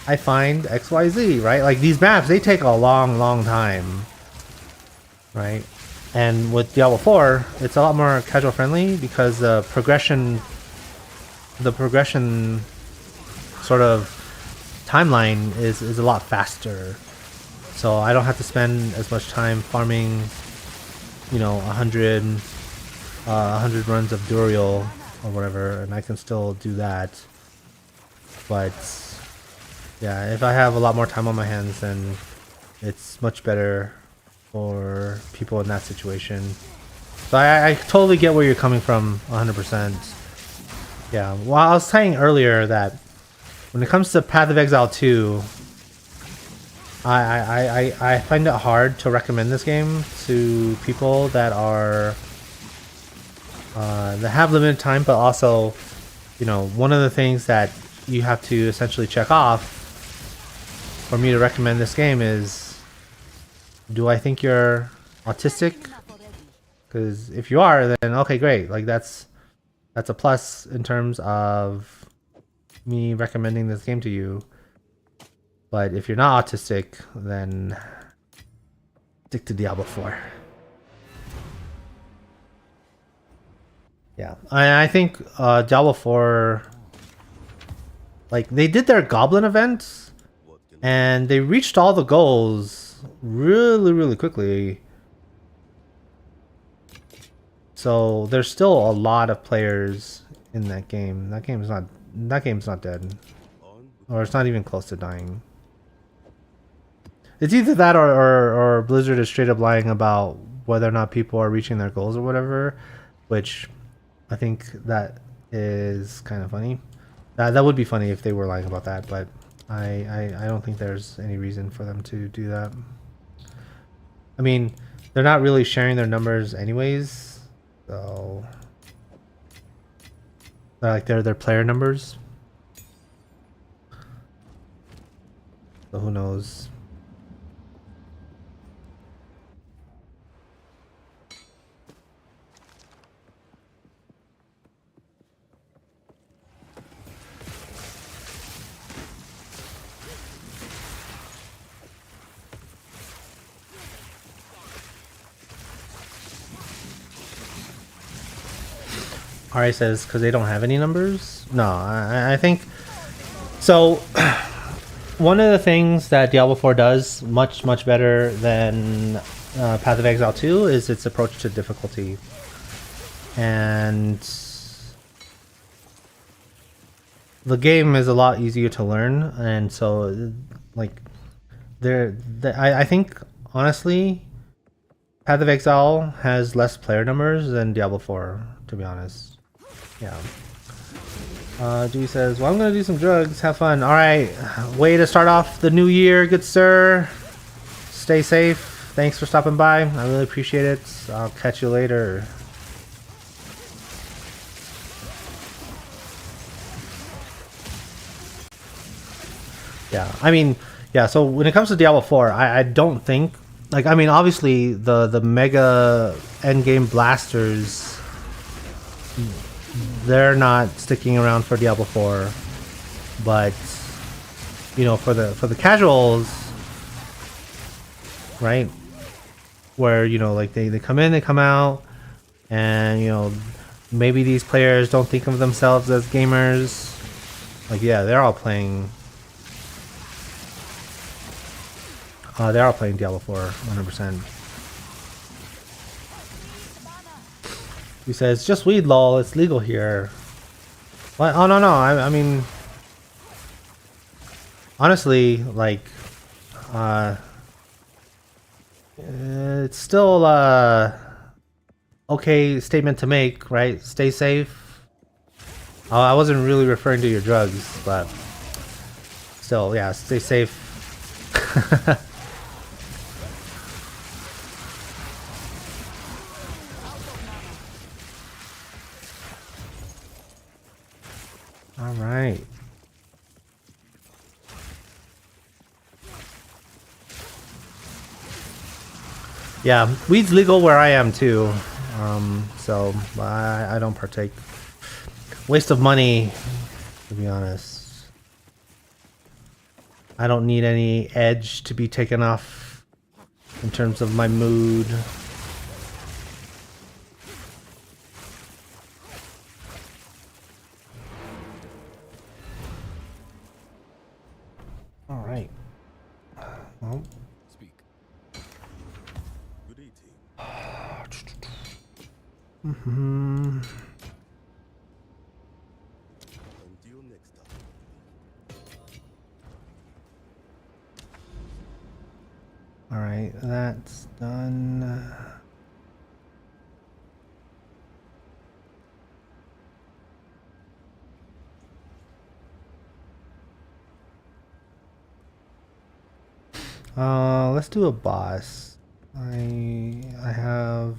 S1: I find XYZ, right? Like these maps, they take a long time, right? And with Diablo 4, it's a lot more casual friendly because the progression sort of timeline is a lot faster. So I don't have to spend as much time farming, you know, 100 runs of Duriel or whatever, and I can still do that. But yeah, if I have a lot more time on my hands, then it's much better for people in that situation. So I totally get where you're coming from, 100%. Yeah, well, I was saying earlier that when it comes to Path of Exile 2, I find it hard to recommend this game to people that are that have limited time, but also, you know, one of the things that you have to essentially check off for me to recommend this game is, do I think you're autistic? Because if you are, then okay, great. Like that's a plus in terms of me recommending this game to you. But if you're not autistic, then stick to Diablo 4. Yeah, I think Diablo 4, like they did their Goblin event and they reached all the goals really quickly. So there's still a lot of players in that game. That game's not dead, or it's not even close to dying. It's either that or Blizzard is straight up lying about whether or not people are reaching their goals or whatever, which I think that is kind of funny. That would be funny if they were lying about that, but I don't think there's any reason for them to do that. I mean, they're not really sharing their numbers anyways, so they're like their player numbers. So who knows? Ari says, because they don't have any numbers? No, I think... So, one of the things that Diablo 4 does much better than Path of Exile 2 is its approach to difficulty. And... the game is a lot easier to learn, and so like I think honestly, Path of Exile has less player numbers than Diablo 4, to be honest. Yeah. Dewey says, well, I'm gonna do some drugs, have fun. Alright, way to start off the new year, good sir. Stay safe. Thanks for stopping by. I really appreciate it. I'll catch you later. Yeah, I mean, yeah, so when it comes to Diablo 4, I don't think, like, I mean, obviously, the mega endgame blasters, they're not sticking around for Diablo 4, but, you know, for the casuals, right, where, you know, like, they come in, they come out, and, you know, maybe these players don't think of themselves as gamers, like, yeah, they're all playing Diablo 4, 100%. He says, just weed, lol, it's legal here. What? Oh, no, no, I mean... Honestly, like... it's still, okay statement to make, right? Stay safe. I wasn't really referring to your drugs, but... Still, yeah, stay safe. All right. Yeah, weed's legal where I am too, so I don't partake. Waste of money, to be honest. I don't need any edge to be taken off in terms of my mood. All right. Well.
S2: Speak. Good eating.
S1: Mm-hmm.
S2: Until next time.
S1: All right, that's done. Let's do a boss. I have...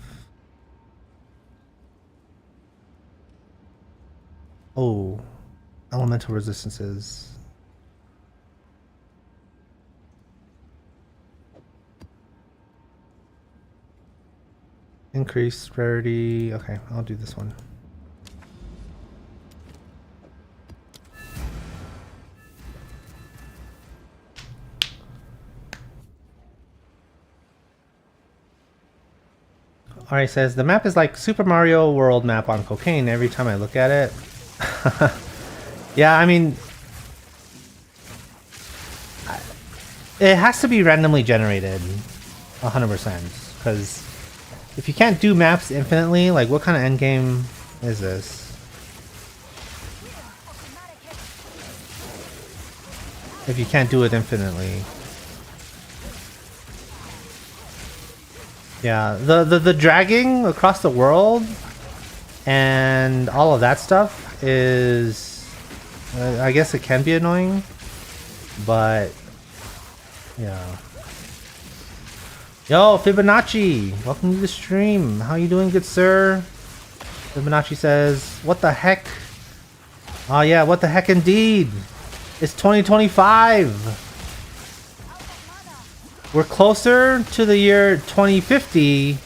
S1: Oh, elemental resistances. Increased rarity. Okay, I'll do this one. Alright, says the map is like Super Mario World map on cocaine every time I look at it. Yeah, I mean, it has to be randomly generated 100%, because if you can't do maps infinitely, like what kind of endgame is this? If you can't do it infinitely. Yeah, the dragging across the world and all of that stuff is, I guess it can be annoying, but yeah. Yo, Fibonacci, welcome to the stream. How you doing, good sir? Fibonacci says, what the heck? Oh yeah, what the heck indeed. It's 2025. We're closer to the year 2050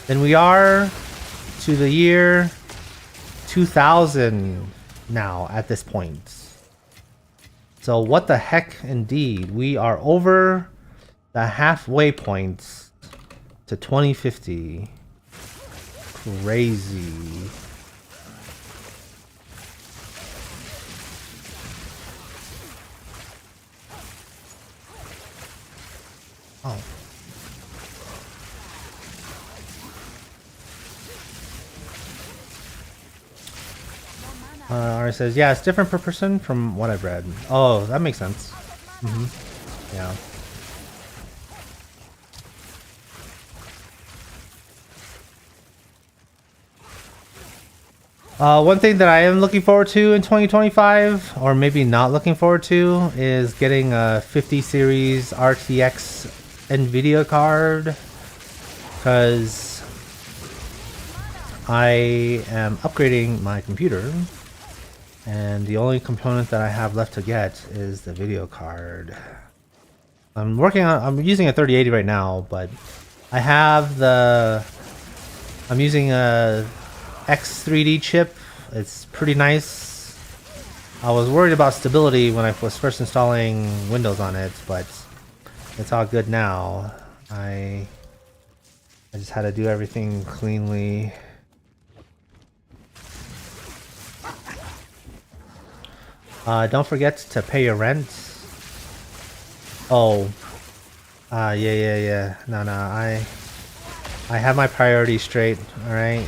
S1: than we are to the year 2000 now at this point. So what the heck indeed. We are over the halfway point to 2050. Crazy. Oh. Ari says, yeah, it's different per person from what I've read. Oh, that makes sense. Yeah. One thing that I am looking forward to in 2025, or maybe not looking forward to, is getting a 50 series RTX NVIDIA card, because I am upgrading my computer, and the only component that I have left to get is the video card. I'm using a 3080 right now, but I have I'm using a X3D chip. It's pretty nice. I was worried about stability when I was first installing Windows on it, but it's all good now. I just had to do everything cleanly. Don't forget to pay your rent. Oh. Yeah. No, I have my priorities straight, alright?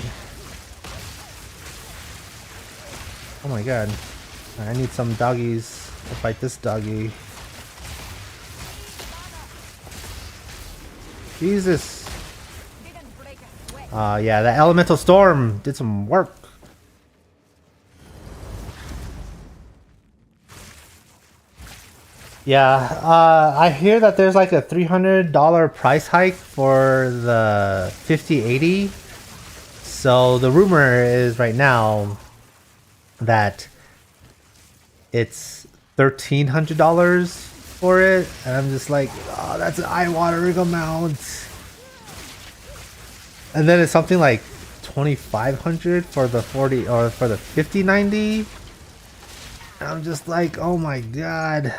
S1: Oh my god. I need some doggies to fight this doggy. Jesus. Yeah, that elemental storm did some work. Yeah, I hear that there's like a $300 price hike for the 5080. So the rumor is right now that it's $1,300 for it, and I'm just like, oh, that's an eye-watering amount. And then it's something like $2,500 for the 40 or for the 5090. And I'm just like, oh my god.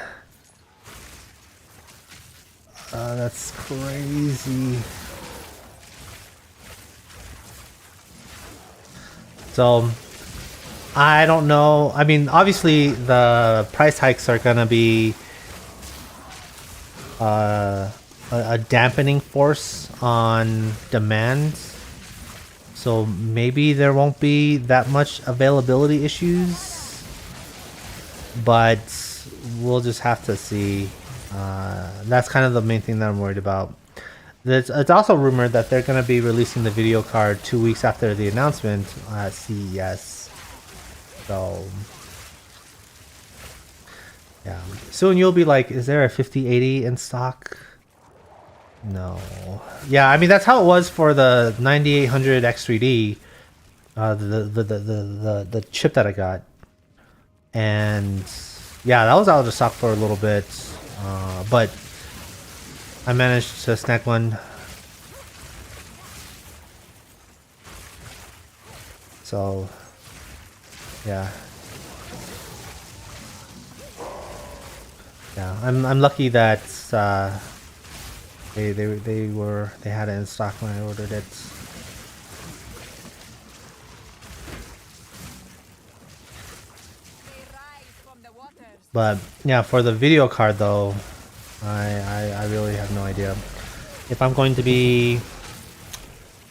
S1: That's crazy. So, I don't know. I mean, obviously the price hikes are gonna be a dampening force on demand. So maybe there won't be that much availability issues, but we'll just have to see. That's kind of the main thing that I'm worried about. It's also rumored that they're going to be releasing the video card 2 weeks after the announcement at CES. So, yeah. Soon you'll be like, is there a 5080 in stock? No. Yeah, I mean, that's how it was for the 9800 X3D, the chip that I got. And yeah, that was out of stock for a little bit. But I managed to snag one. So, yeah. Yeah, I'm lucky that they had it in stock when I ordered it. But yeah, for the video card though, I really have no idea if I'm going to be.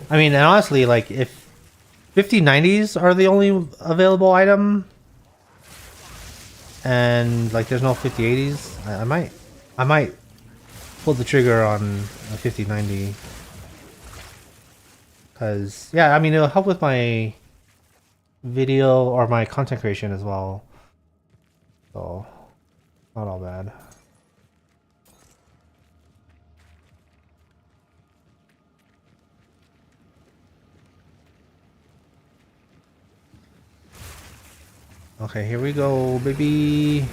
S1: I mean, and honestly, like if 5090s are the only available item, and like there's no 5080s, I might pull the trigger on a 5090. Cause yeah, I mean it'll help with my video or my content creation as well. So not all bad. Okay, here we go, baby.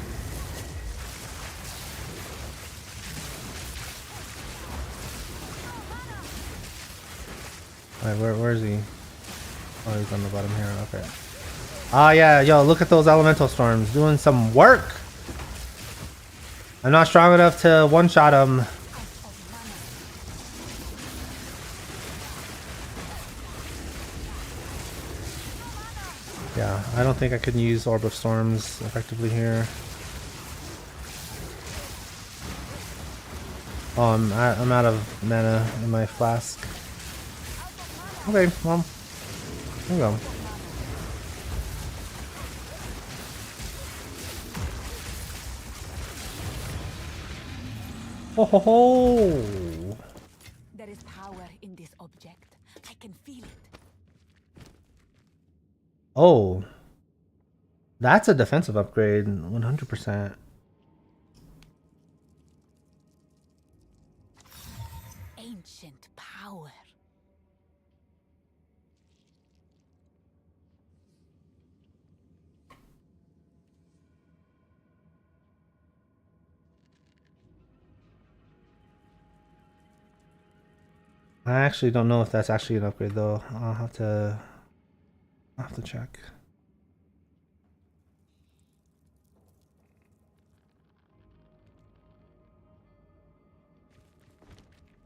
S1: Alright, where is he? Oh, he's on the bottom here. Okay. Ah, yeah, yo, look at those elemental storms doing some work. I'm not strong enough to one-shot him. Yeah, I don't think I can use Orb of Storms effectively here. Oh, I'm out of mana in my flask. Okay, well, there we go. Ho ho ho!
S3: There is power in this object. I can feel it.
S1: Oh, that's a defensive upgrade, 100%.
S3: Ancient power.
S1: I actually don't know if that's actually an upgrade though. I'll have to check.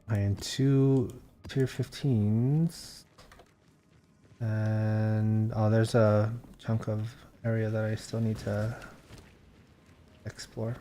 S1: And 2 tier 15s. And oh, there's a chunk of area that I still need to explore.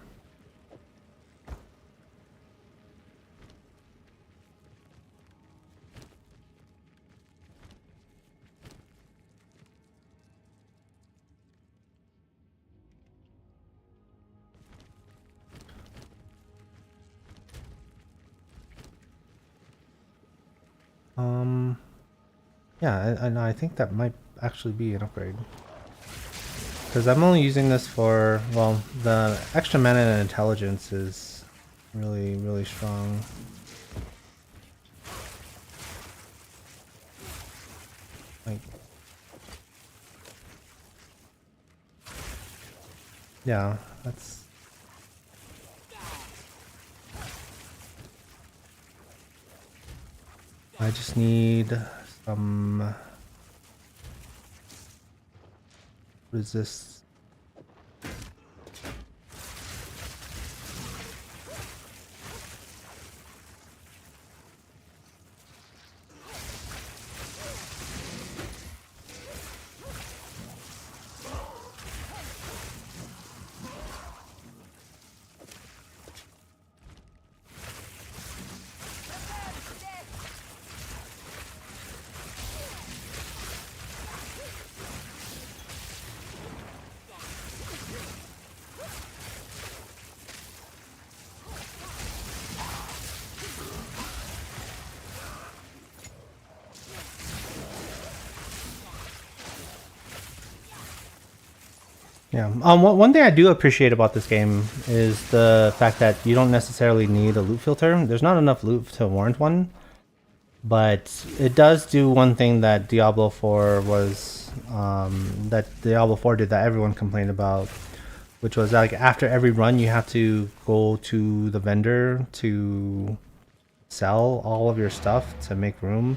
S1: Yeah, I think that might actually be an upgrade. Because I'm only using this for, well, the extra mana and intelligence is really, really strong. Like, yeah, that's... I just need some resist. Yeah. One thing I do appreciate about this game is the fact that you don't necessarily need a loot filter. There's not enough loot to warrant one, but it does do one thing that Diablo 4 was that Diablo 4 did that everyone complained about, which was like after every run you have to go to the vendor to sell all of your stuff to make room.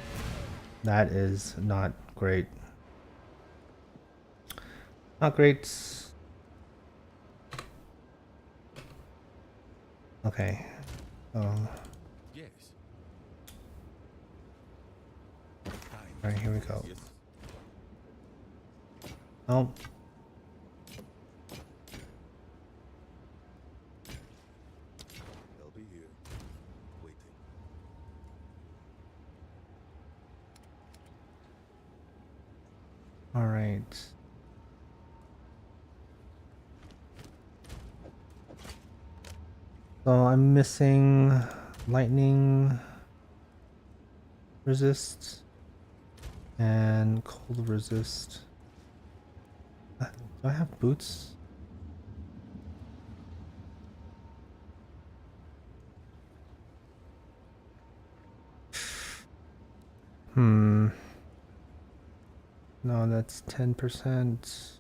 S1: That is not great. Not great. Okay.
S2: Yes.
S1: Alright, here we go.
S2: Yes.
S1: Oh.
S2: They'll be here, waiting.
S1: Alright. So I'm missing lightning resist and cold resist. Do I have boots? No, that's 10%.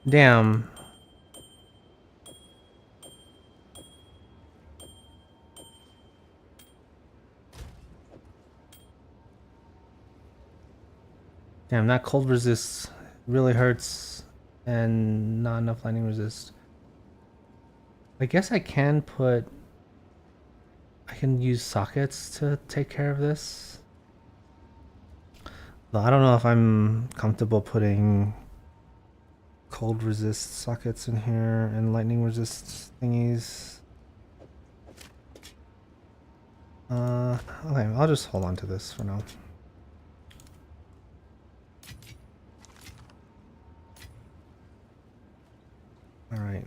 S1: Damn. Damn, that cold resist really hurts and not enough lightning resist. I guess I can use sockets to take care of this. Though I don't know if I'm comfortable putting cold resist sockets in here and lightning resist thingies. Okay, I'll just hold on to this for now. All right.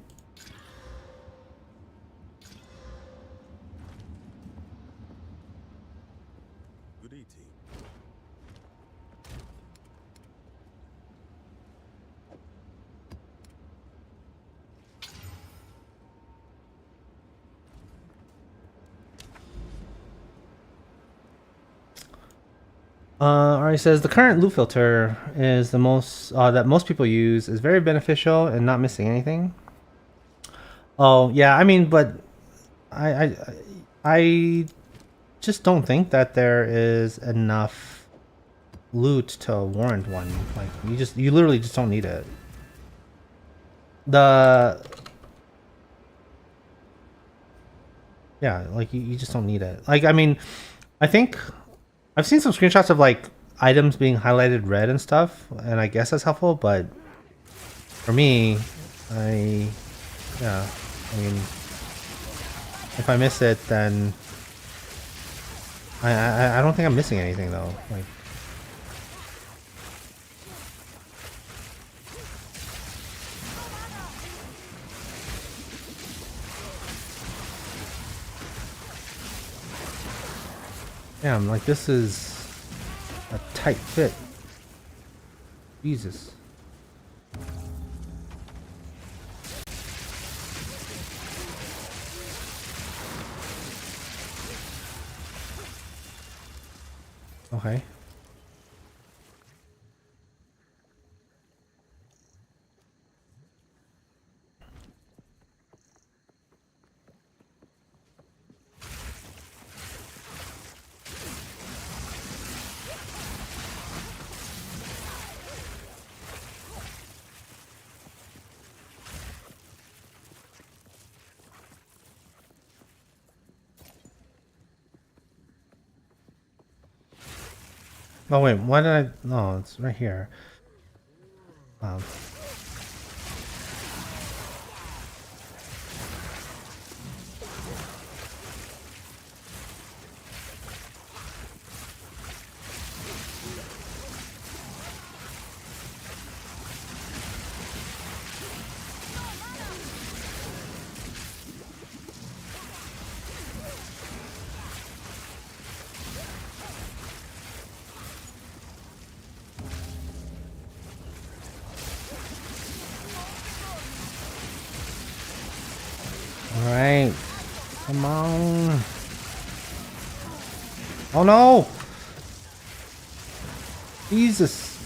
S2: Good eating.
S1: Alright, says the current loot filter is the most that most people use, is very beneficial and not missing anything. Oh yeah, I mean, but I just don't think that there is enough loot to warrant one. Like you literally just don't need it. Yeah, like you just don't need it. Like I mean, I think I've seen some screenshots of like items being highlighted red and stuff, and I guess that's helpful, but for me, yeah, I mean, if I miss it, then I don't think I'm missing anything though. Like, damn, like this is a tight fit. Jesus. Okay. Oh wait, why did I? No, it's right here. Um, all right, come on. Oh no! Jesus.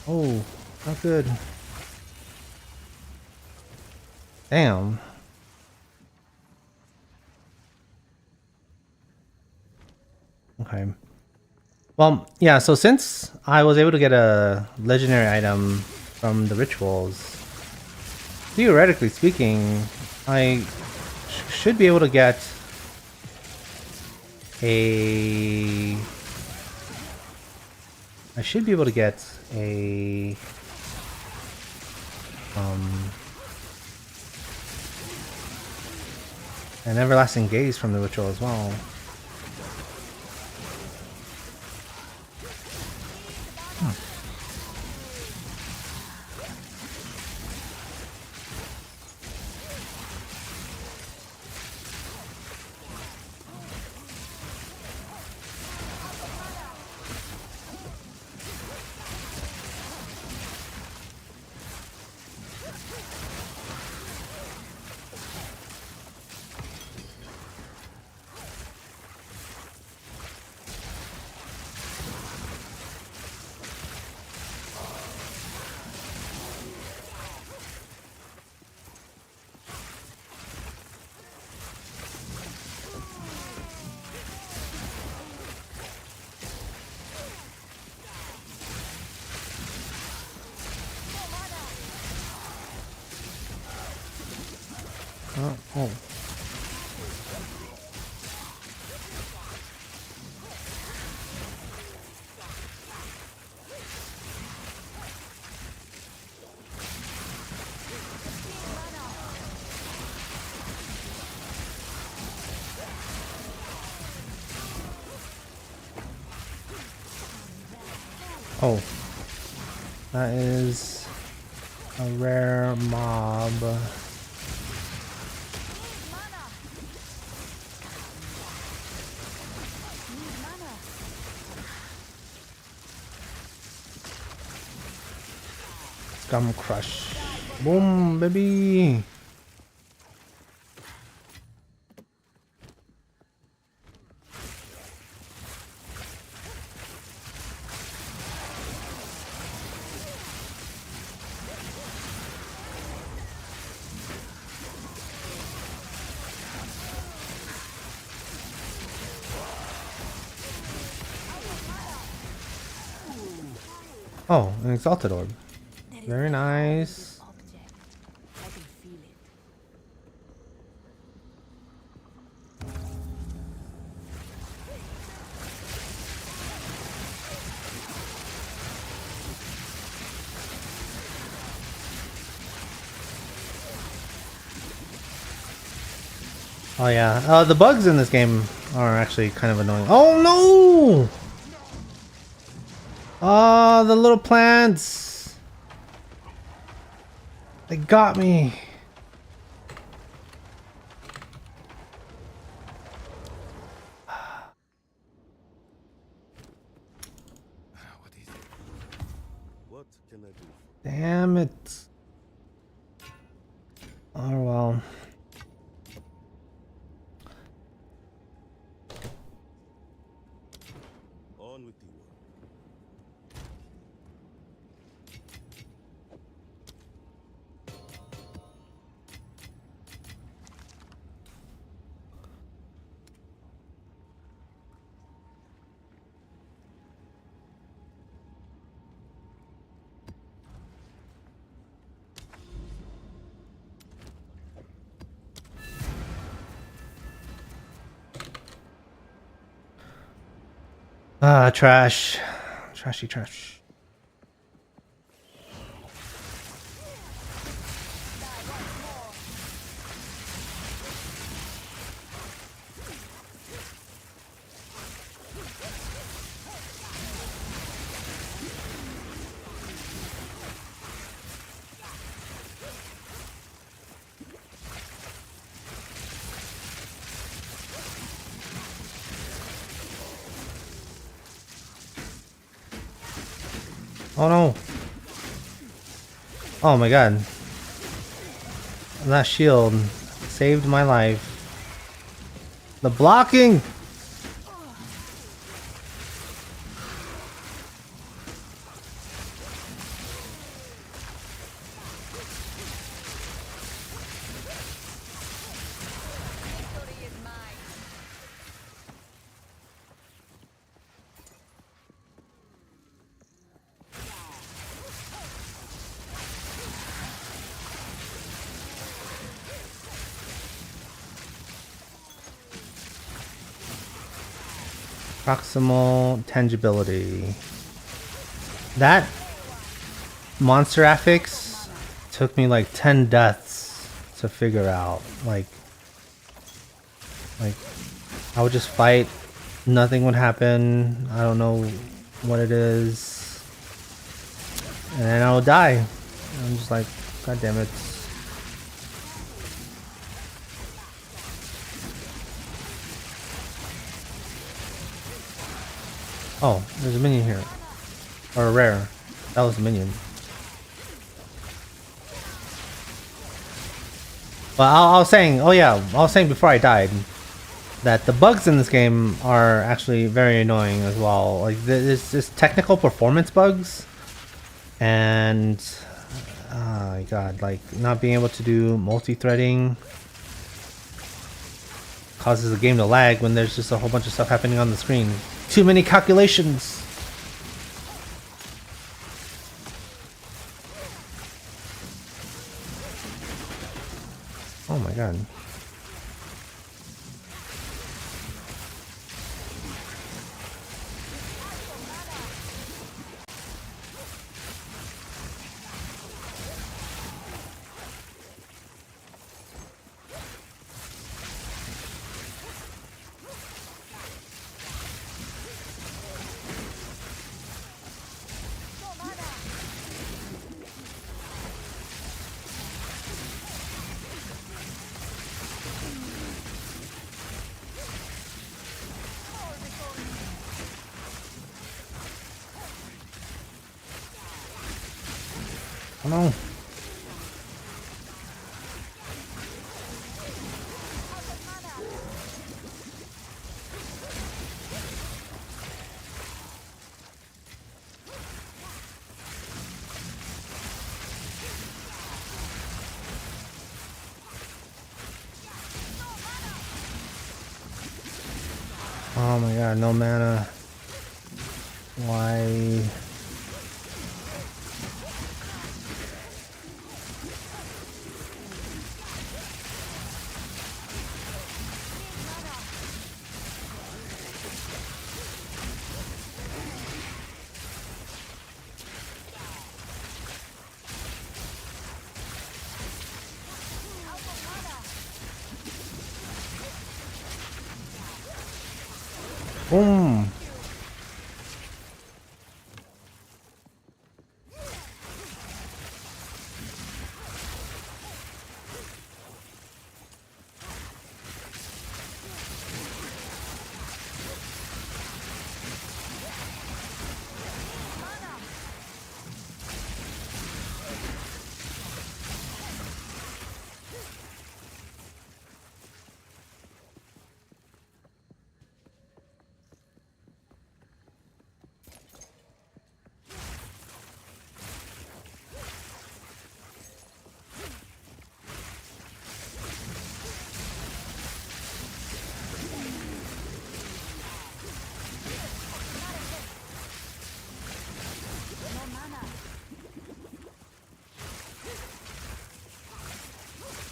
S1: Oh, not good. Damn. Okay. Well, yeah, so since I was able to get a legendary item from the rituals, theoretically speaking, I should be able to get a... I should be able to get a... an everlasting gaze from the ritual as well. Oh. Oh, that is a rare mob. Scum crush. Boom, baby. Oh, an exalted orb.
S3: There is
S1: Very
S3: power in
S1: nice.
S3: this object. I can feel it.
S1: Oh yeah, the bugs in this game are actually kind of annoying. Oh no! Ah, the little plants! They got me!
S2: What is it? What can I do for you?
S1: Damn it. Oh well.
S2: On with the work.
S1: Ah, trash. Trashy trash. Oh no! Oh my god. That shield saved my life. The blocking! Proximal tangibility. That monster affix took me like 10 deaths to figure out. Like I would just fight, nothing would happen. I don't know what it is, and then I would die. I'm just like, god damn it. Oh, there's a minion here. Or a rare. That was a minion. But I was saying, oh yeah, I was saying before I died that the bugs in this game are actually very annoying as well. Like there's just technical performance bugs, and oh my god, like not being able to do multi-threading causes the game to lag when there's just a whole bunch of stuff happening on the screen. Too many calculations. Oh my god. Come on. Oh my god, no mana. Why? Boom!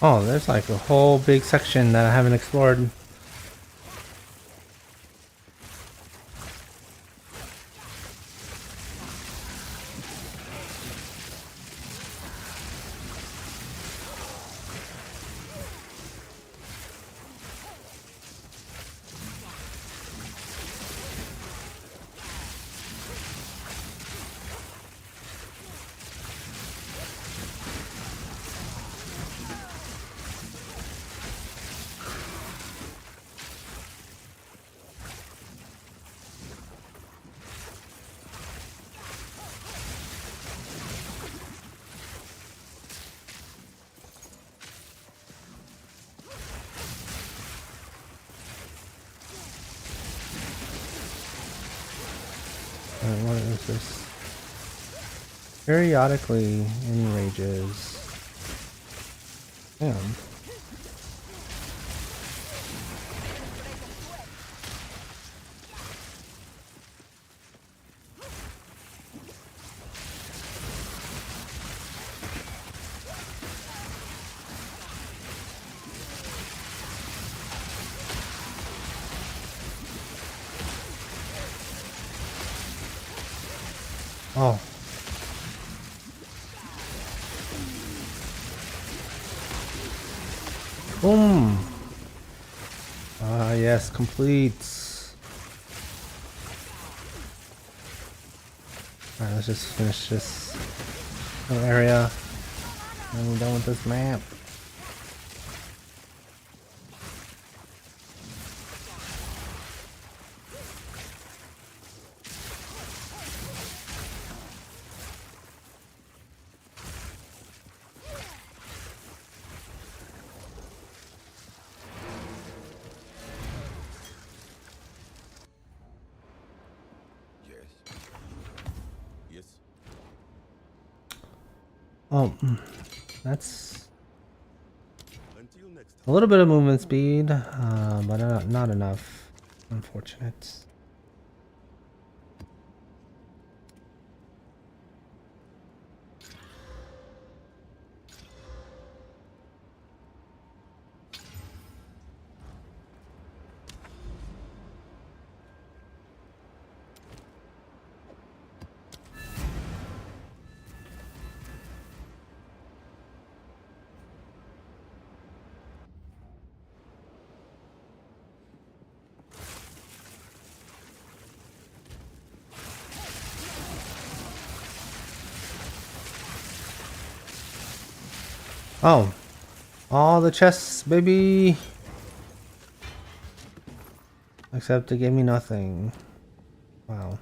S1: Oh, there's like a whole big section that I haven't explored. What is this? Periodically enrages. Damn. Oh. Boom. Ah, yes, completes. Alright, let's just finish this little area. And we're done with this map.
S2: Yes. Yes.
S1: Oh, that's
S2: Until next
S1: a
S2: time.
S1: little bit of movement speed, but not enough. Unfortunate. Oh, all the chests, baby. Except it gave me nothing. Wow.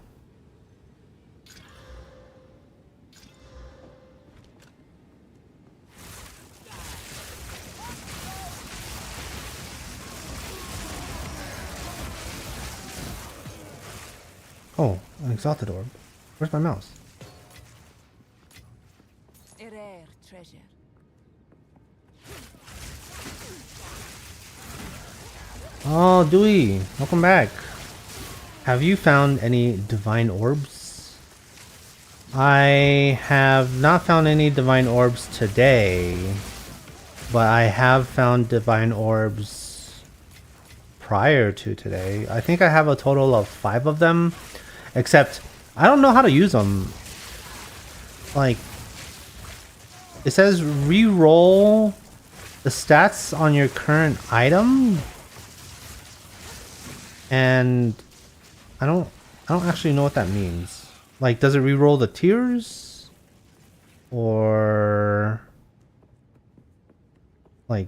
S1: Oh, an exalted orb. Where's my mouse?
S3: A rare treasure.
S1: Oh, Dewey, welcome back. Have you found any divine orbs? I have not found any divine orbs today, but I have found divine orbs prior to today. I think I have a total of 5 of them, except I don't know how to use them. Like, it says re-roll the stats on your current item, and I don't actually know what that means. Like, does it re-roll the tiers, or like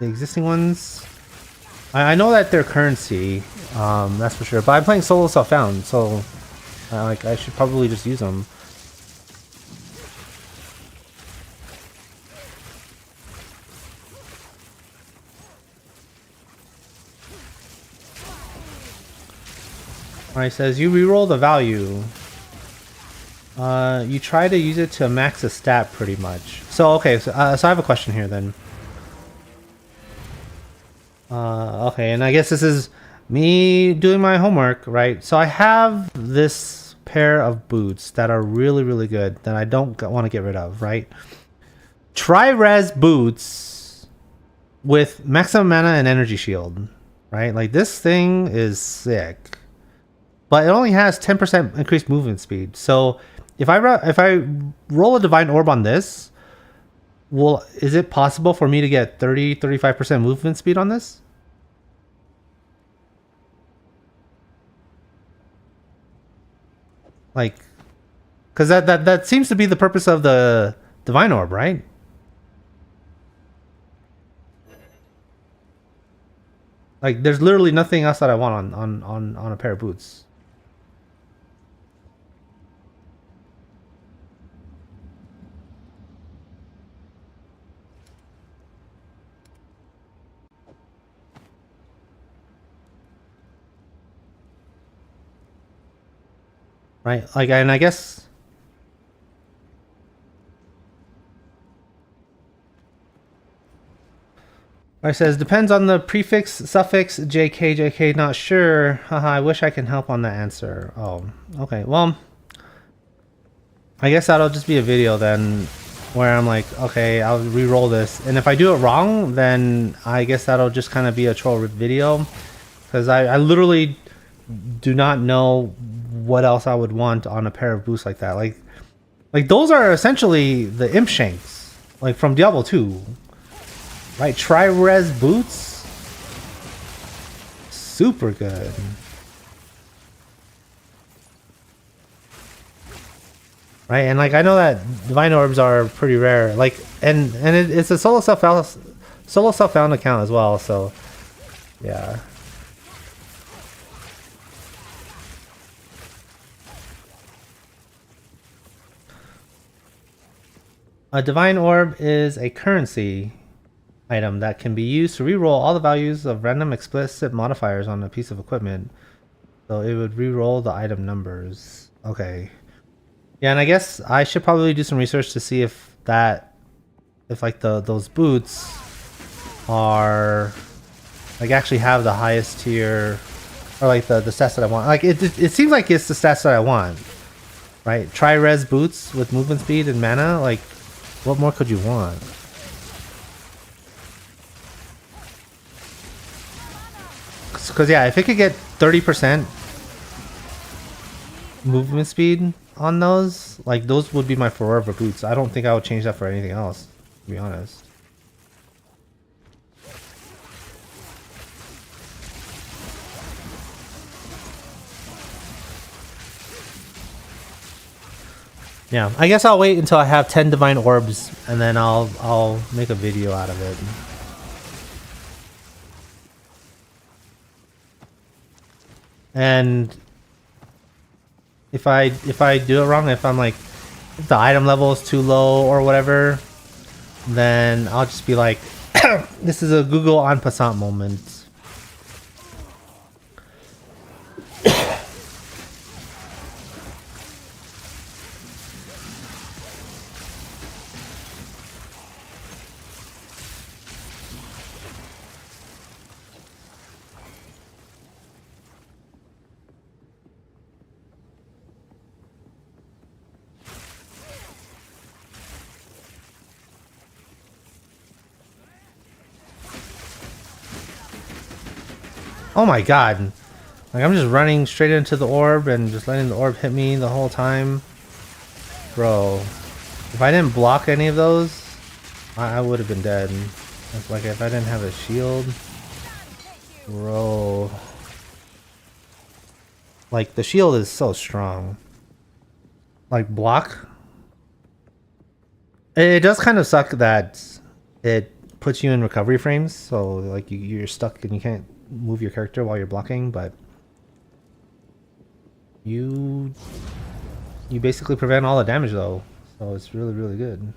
S1: the existing ones? I know that they're currency, that's for sure. But I'm playing solo self-found, so like I should probably just use them. Alright, says you reroll the value. You try to use it to max a stat pretty much. So okay, so I have a question here then. Okay, and I guess this is me doing my homework, right? So I have this pair of boots that are really, really good that I don't want to get rid of, right? Tri-res boots with maximum mana and energy shield, right? Like, this thing is sick. But it only has 10% increased movement speed. So if I roll a divine orb on this, is it possible for me to get 35% movement speed on this? Like, because that seems to be the purpose of the divine orb, right? Like, there's literally nothing else that I want on a pair of boots. Right, like, and I guess it says depends on the prefix, suffix, JK, not sure. Haha, I wish I can help on the answer. Oh, okay. Well, I guess that'll just be a video then, where I'm like, okay, I'll re-roll this, and if I do it wrong, then I guess that'll just kind of be a troll video, because I literally do not know what else I would want on a pair of boots like that. Like those are essentially the imp shanks, like from Diablo 2, right? Tri-res boots, super good. Right, and like I know that divine orbs are pretty rare. Like, and it's a solo self-found account as well. So, yeah. A divine orb is a currency item that can be used to reroll all the values of random explicit modifiers on a piece of equipment. So it would reroll the item numbers. Okay. Yeah, and I guess I should probably do some research to see if like those boots are like actually have the highest tier, or like the stats that I want. Like it seems like it's the stats that I want, right? Tri-res boots with movement speed and mana. Like, what more could you want? Because yeah, if it could get 30% movement speed on those, like, those would be my forever boots. I don't think I would change that for anything else, to be honest. Yeah, I guess I'll wait until I have 10 divine orbs, and then I'll make a video out of it. And if I do it wrong, if I'm like, if the item level is too low or whatever, then I'll just be like, this is a Google en passant moment. Oh my god. Like, I'm just running straight into the orb and just letting the orb hit me the whole time. Bro, if I didn't block any of those, I would have been dead. It's like if I didn't have a shield. Bro. Like, the shield is so strong. Like, block. It does kind of suck that it puts you in recovery frames. So, like, you're stuck and you can't move your character while you're blocking, but you basically prevent all the damage though, so it's really, really good.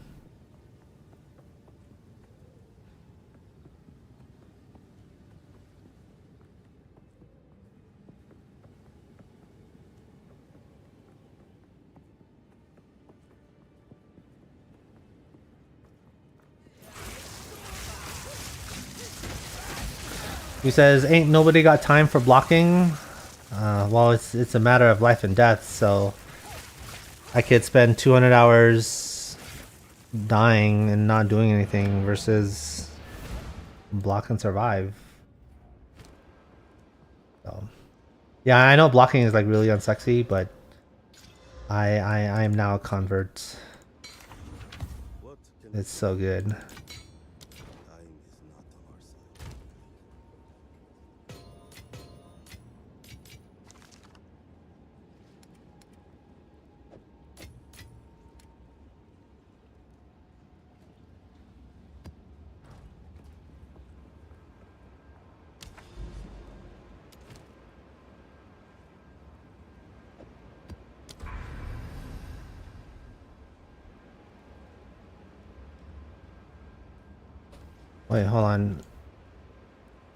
S1: He says, "Ain't nobody got time for blocking." Well, it's a matter of life and death, so I could spend 200 hours dying and not doing anything versus block and survive. So, yeah, I know blocking is like really unsexy, but I am now a convert.
S2: What can
S1: It's so good.
S2: time is not on our side.
S1: Wait, hold on.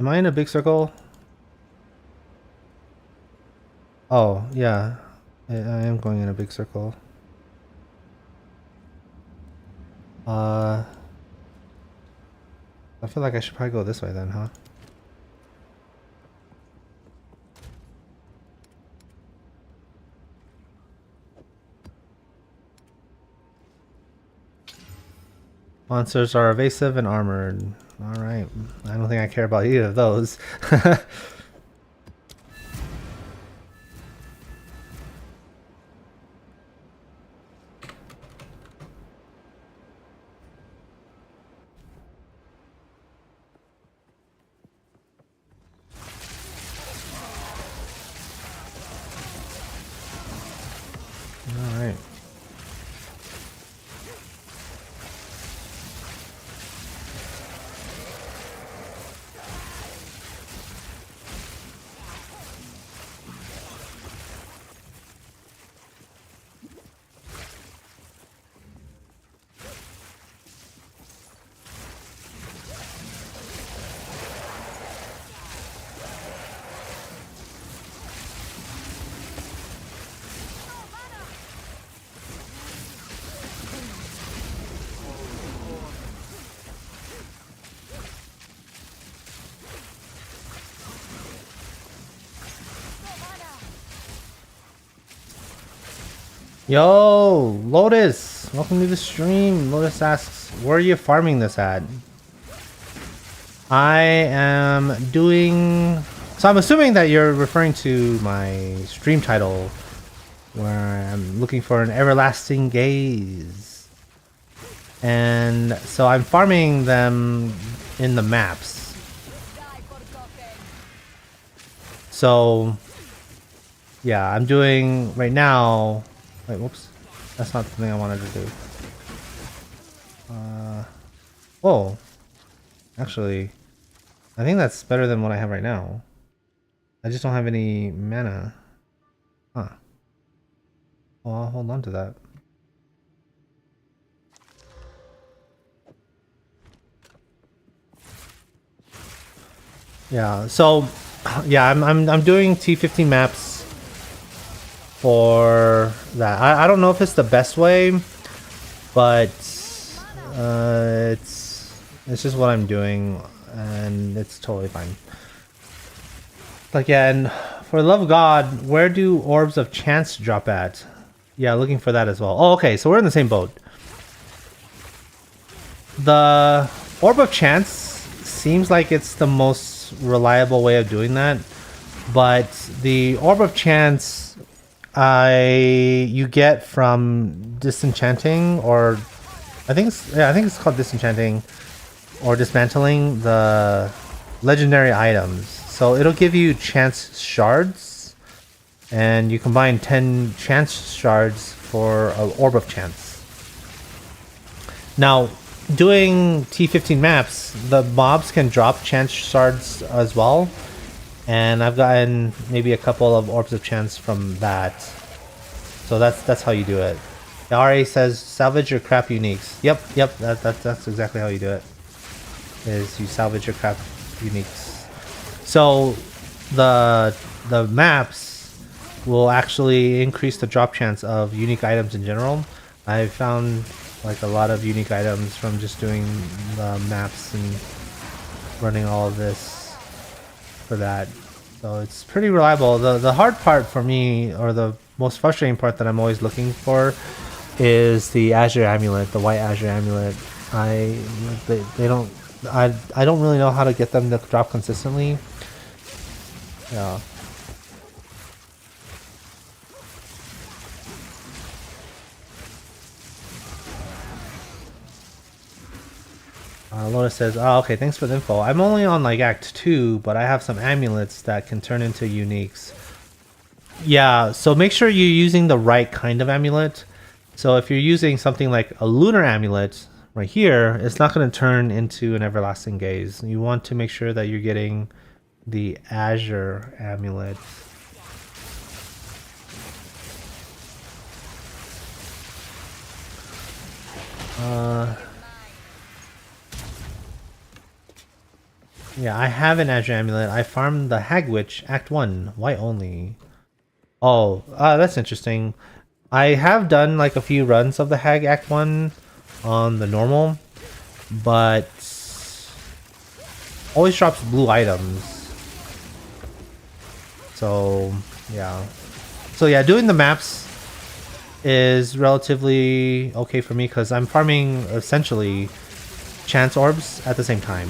S1: Am I in a big circle? Oh, yeah. I am going in a big circle. I feel like I should probably go this way then, huh? Monsters are evasive and armored. Alright. I don't think I care about either of those. Alright. Yo, Lotus! Welcome to the stream. Lotus asks, where are you farming this at? I am doing... So I'm assuming that you're referring to my stream title, where I'm looking for an everlasting gaze. And so I'm farming them in the maps. So, yeah, I'm doing right now... Wait, whoops. That's not the thing I wanted to do. Whoa. Actually, I think that's better than what I have right now. I just don't have any mana. Huh. Well, I'll hold on to that. Yeah, so yeah, I'm doing T15 maps for that. I don't know if it's the best way, but it's just what I'm doing, and it's totally fine. Like, yeah, and for the love of God, where do orbs of chance drop at? Yeah, looking for that as well. Oh, okay, so we're in the same boat. The orb of chance seems like it's the most reliable way of doing that. but the Orb of Chance you get from disenchanting, or I think it's called disenchanting or dismantling the legendary items. So it'll give you chance shards, and you combine 10 chance shards for an Orb of Chance. Now, doing T15 maps, the mobs can drop chance shards as well, and I've gotten maybe a couple of Orbs of Chance from that. So that's how you do it. The RA says salvage your crap uniques. Yep, that's exactly how you do it. Is you salvage your crap uniques. So the maps will actually increase the drop chance of unique items in general. I found like a lot of unique items from just doing the maps and running all of this for that. So it's pretty reliable. The hard part for me, or the most frustrating part that I'm always looking for, is the Azure Amulet, the white Azure Amulet. They don't. I don't really know how to get them to drop consistently. Yeah. Lotus says, "Oh, okay. Thanks for the info. I'm only on like Act 2, but I have some amulets that can turn into uniques." Yeah. So make sure you're using the right kind of amulet. So if you're using something like a lunar amulet right here, it's not going to turn into an everlasting gaze. You want to make sure that you're getting the Azure amulet. Yeah, I have an Azure amulet. I farmed the Hag Witch Act 1. Why only? Oh, that's interesting. I have done like a few runs of the Hag Act 1 on the normal, but always drops blue items. So, yeah. So yeah, doing the maps is relatively okay for me because I'm farming essentially chance orbs at the same time.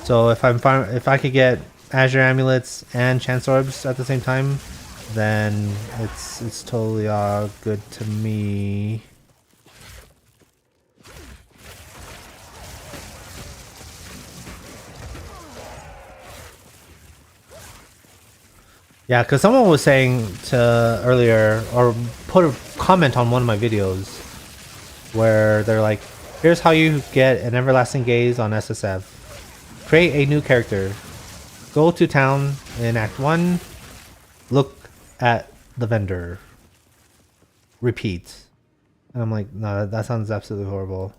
S1: So if I could get Azure amulets and chance orbs at the same time, then it's totally good to me. Yeah, because someone was saying to earlier, or put a comment on one of my videos, where they're like, here's how you get an everlasting gaze on SSF. Create a new character. Go to town in Act 1. Look at the vendor. Repeat. And I'm like, no, that sounds absolutely horrible.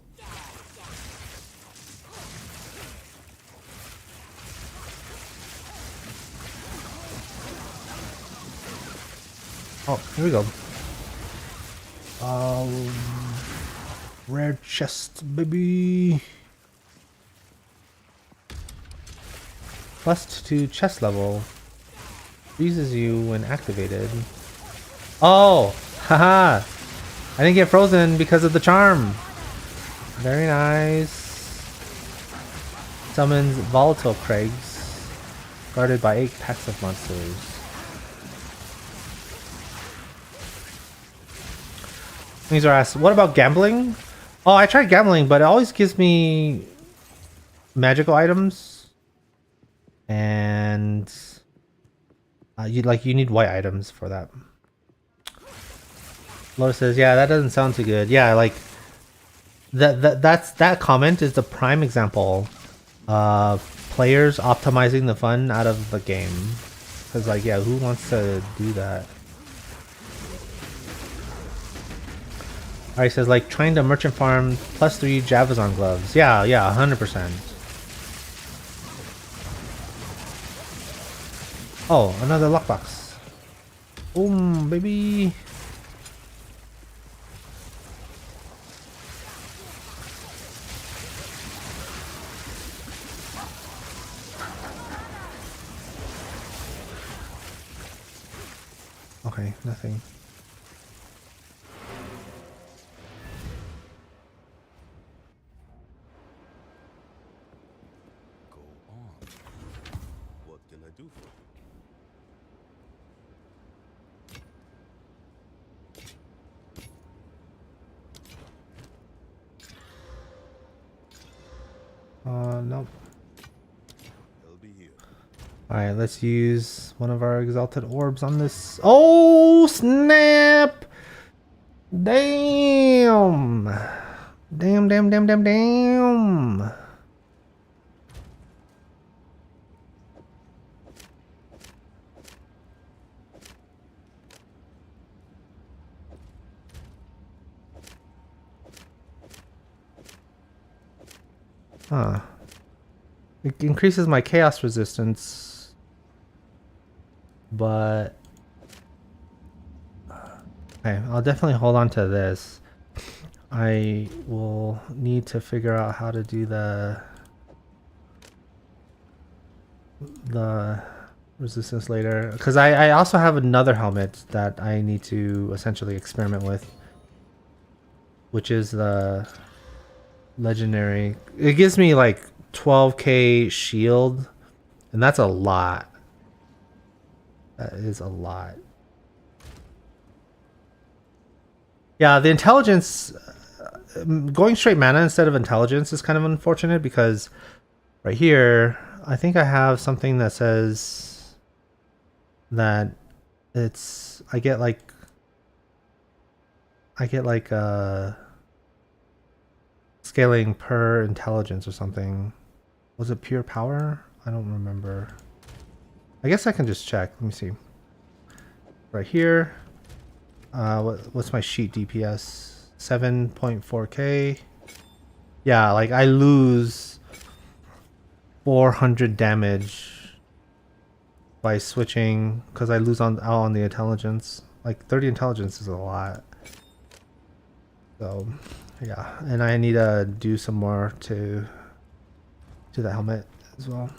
S1: Oh, here we go. Rare chest, baby. +2 chest level. Freezes you when activated. Oh, haha. I didn't get frozen because of the charm. Very nice. Summons volatile Craigs. Guarded by 8 packs of monsters. Things are asked, what about gambling? Oh, I tried gambling, but it always gives me magical items. And you need white items for that. Lotus says, yeah, that doesn't sound too good. Yeah, like that comment is the prime example of players optimizing the fun out of the game. Because like, yeah, who wants to do that? Alright, says like trying to merchant farm +3 Javazon gloves. Yeah, 100%. Oh, another lockbox. Boom, baby. Okay, nothing.
S2: Go on.
S1: Nope.
S2: They'll be here.
S1: Alright, let's use one of our exalted orbs on this. Oh, snap! Damn! Damn, damn, damn, damn, damn! Huh. It increases my chaos resistance, but okay, I'll definitely hold on to this. I will need to figure out how to do the resistance later, because I also have another helmet that I need to essentially experiment with, which is the legendary. It gives me like 12k shield, and that's a lot. That is a lot. Yeah, the intelligence, going straight mana instead of intelligence is kind of unfortunate, because right here I think I have something that says that it's I get like scaling per intelligence or something. Was it pure power? I don't remember. I guess I can just check. Let me see. Right here. What's my sheet DPS? 7.4k. Yeah, like I lose 400 damage by switching, because I lose out on the intelligence. Like 30 intelligence is a lot. So yeah, and I need to do some more to the helmet as well.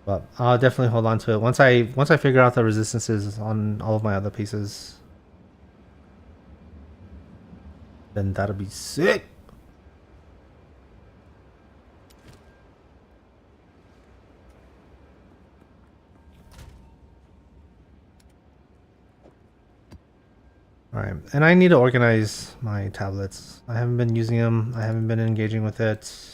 S1: But I'll definitely hold on to it once I figure out the resistances on all of my other pieces. Then that'll be sick. Alright, and I need to organize my tablets. I haven't been using them. I haven't been engaging with it.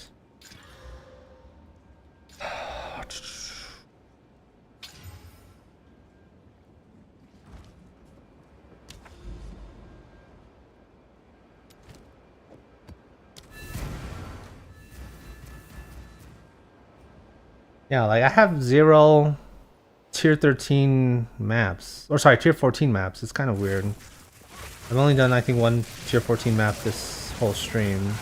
S1: Yeah, like I have 0 tier 13 maps. Or sorry, tier 14 maps. It's kind of weird. I've only done, I think, 1 tier 14 map this whole stream.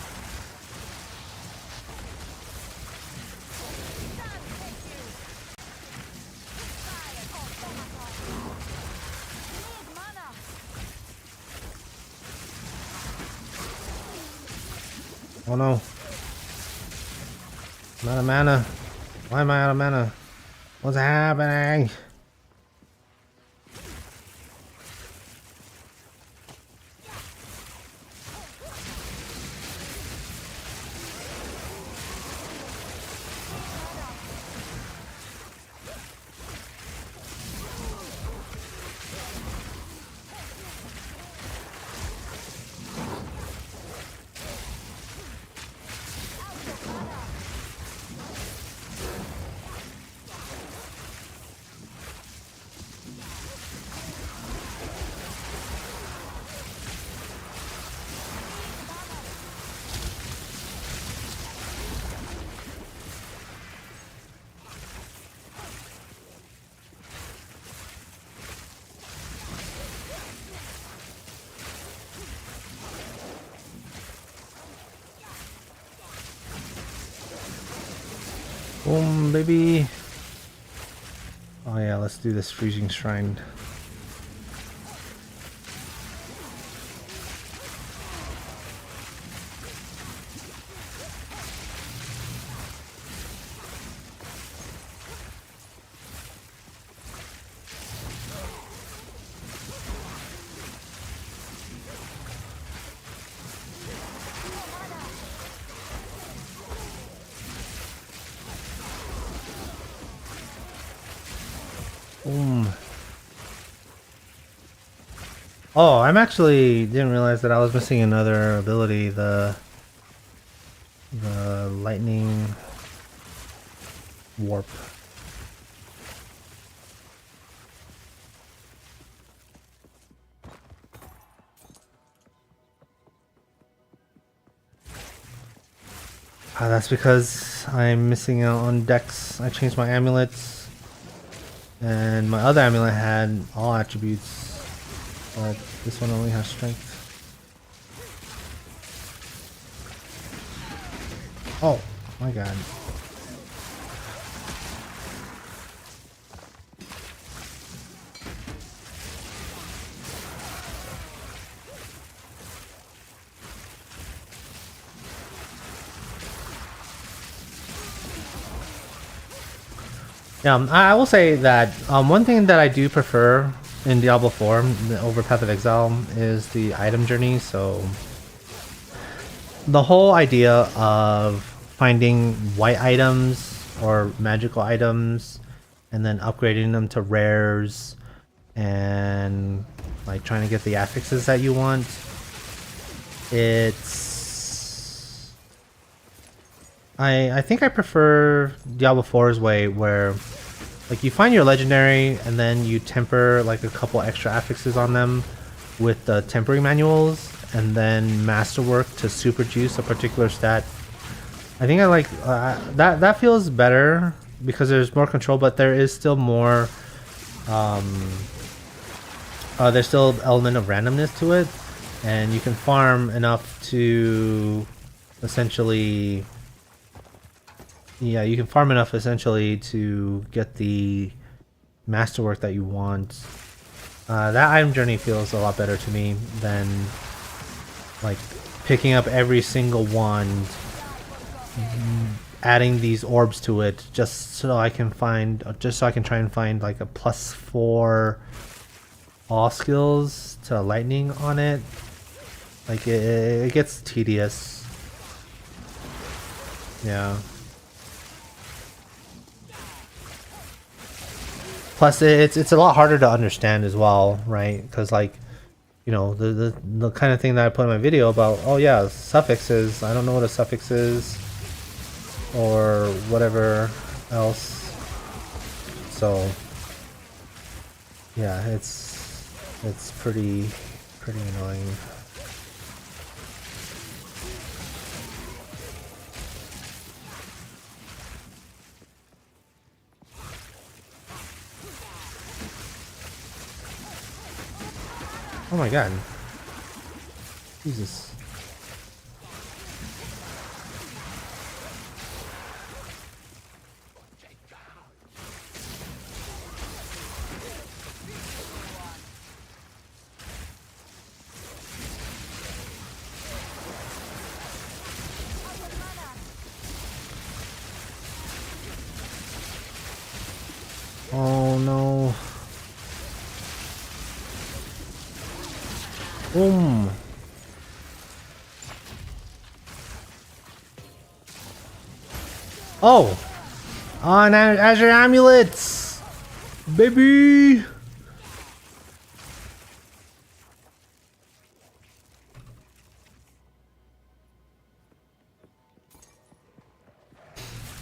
S1: Oh no. I'm out of mana. Why am I out of mana? What's happening? Boom, baby. Oh yeah, let's do this freezing shrine. Boom. Oh, I'm actually didn't realize that I was missing another ability. The the lightning warp. That's because I'm missing out on decks. I changed my amulets, and my other amulet had all attributes, but this one only has strength. Oh my god. Yeah, I will say that one thing that I do prefer in Diablo 4 over Path of Exile is the item journey. So the whole idea of finding white items or magical items and then upgrading them to rares and like trying to get the affixes that you want, I think I prefer Diablo 4's way, where like you find your legendary and then you temper like a couple extra affixes on them with the tempering manuals, and then masterwork to super juice a particular stat. I think I like that. That feels better because there's more control, but there is still more. There's still an element of randomness to it, and you can farm enough to essentially. Yeah, you can farm enough essentially to get the masterwork that you want. That item journey feels a lot better to me than like picking up every single wand, adding these orbs to it just so I can try and find like a +4 all skills to lightning on it. Like it gets tedious. Yeah. Plus, it's a lot harder to understand as well, right? Because like, you know, the kind of thing that I put in my video about, oh yeah, suffixes. I don't know what a suffix is, or whatever else. So, yeah, it's pretty annoying. Oh my god. Jesus. Oh no. Boom. Oh! On Azure Amulets! Baby!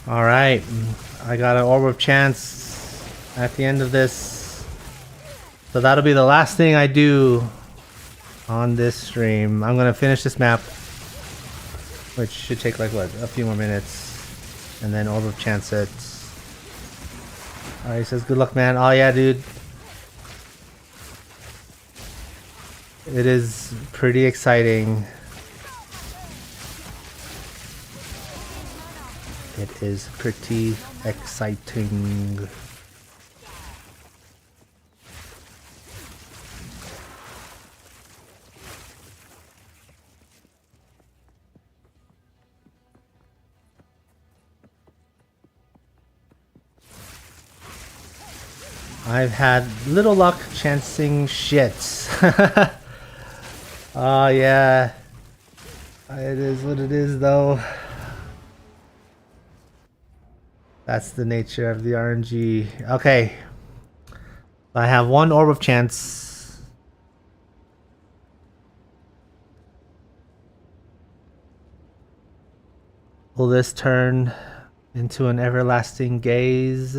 S1: Alright. I got an Orb of Chance at the end of this. So that'll be the last thing I do on this stream. I'm gonna finish this map, which should take like what, a few more minutes, and then Orb of Chance it. Alright, he says good luck, man. Oh yeah, dude. It is pretty exciting. It is pretty exciting. I've had little luck chancing shits. Oh yeah. It is what it is though. That's the nature of the RNG. Okay. I have one Orb of Chance. Will this turn into an everlasting gaze?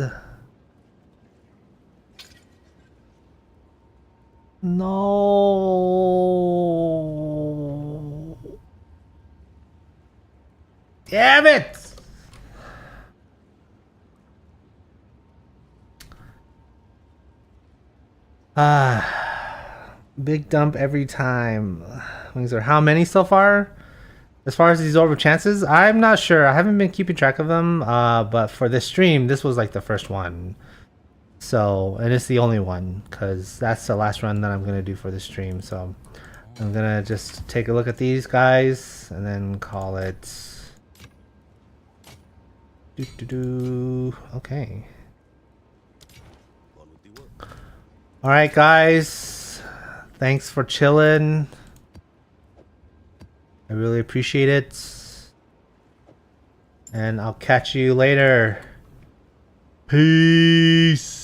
S1: No. Damn it! Big dump every time. Wings are how many so far? As far as these orb chances, I'm not sure. I haven't been keeping track of them. But for this stream, this was like the first one. So, and it's the only one because that's the last run that I'm gonna do for the stream. So, I'm gonna just take a look at these guys and then call it. Okay. All right, guys. Thanks for chilling. I really appreciate it. And I'll catch you later. Peace.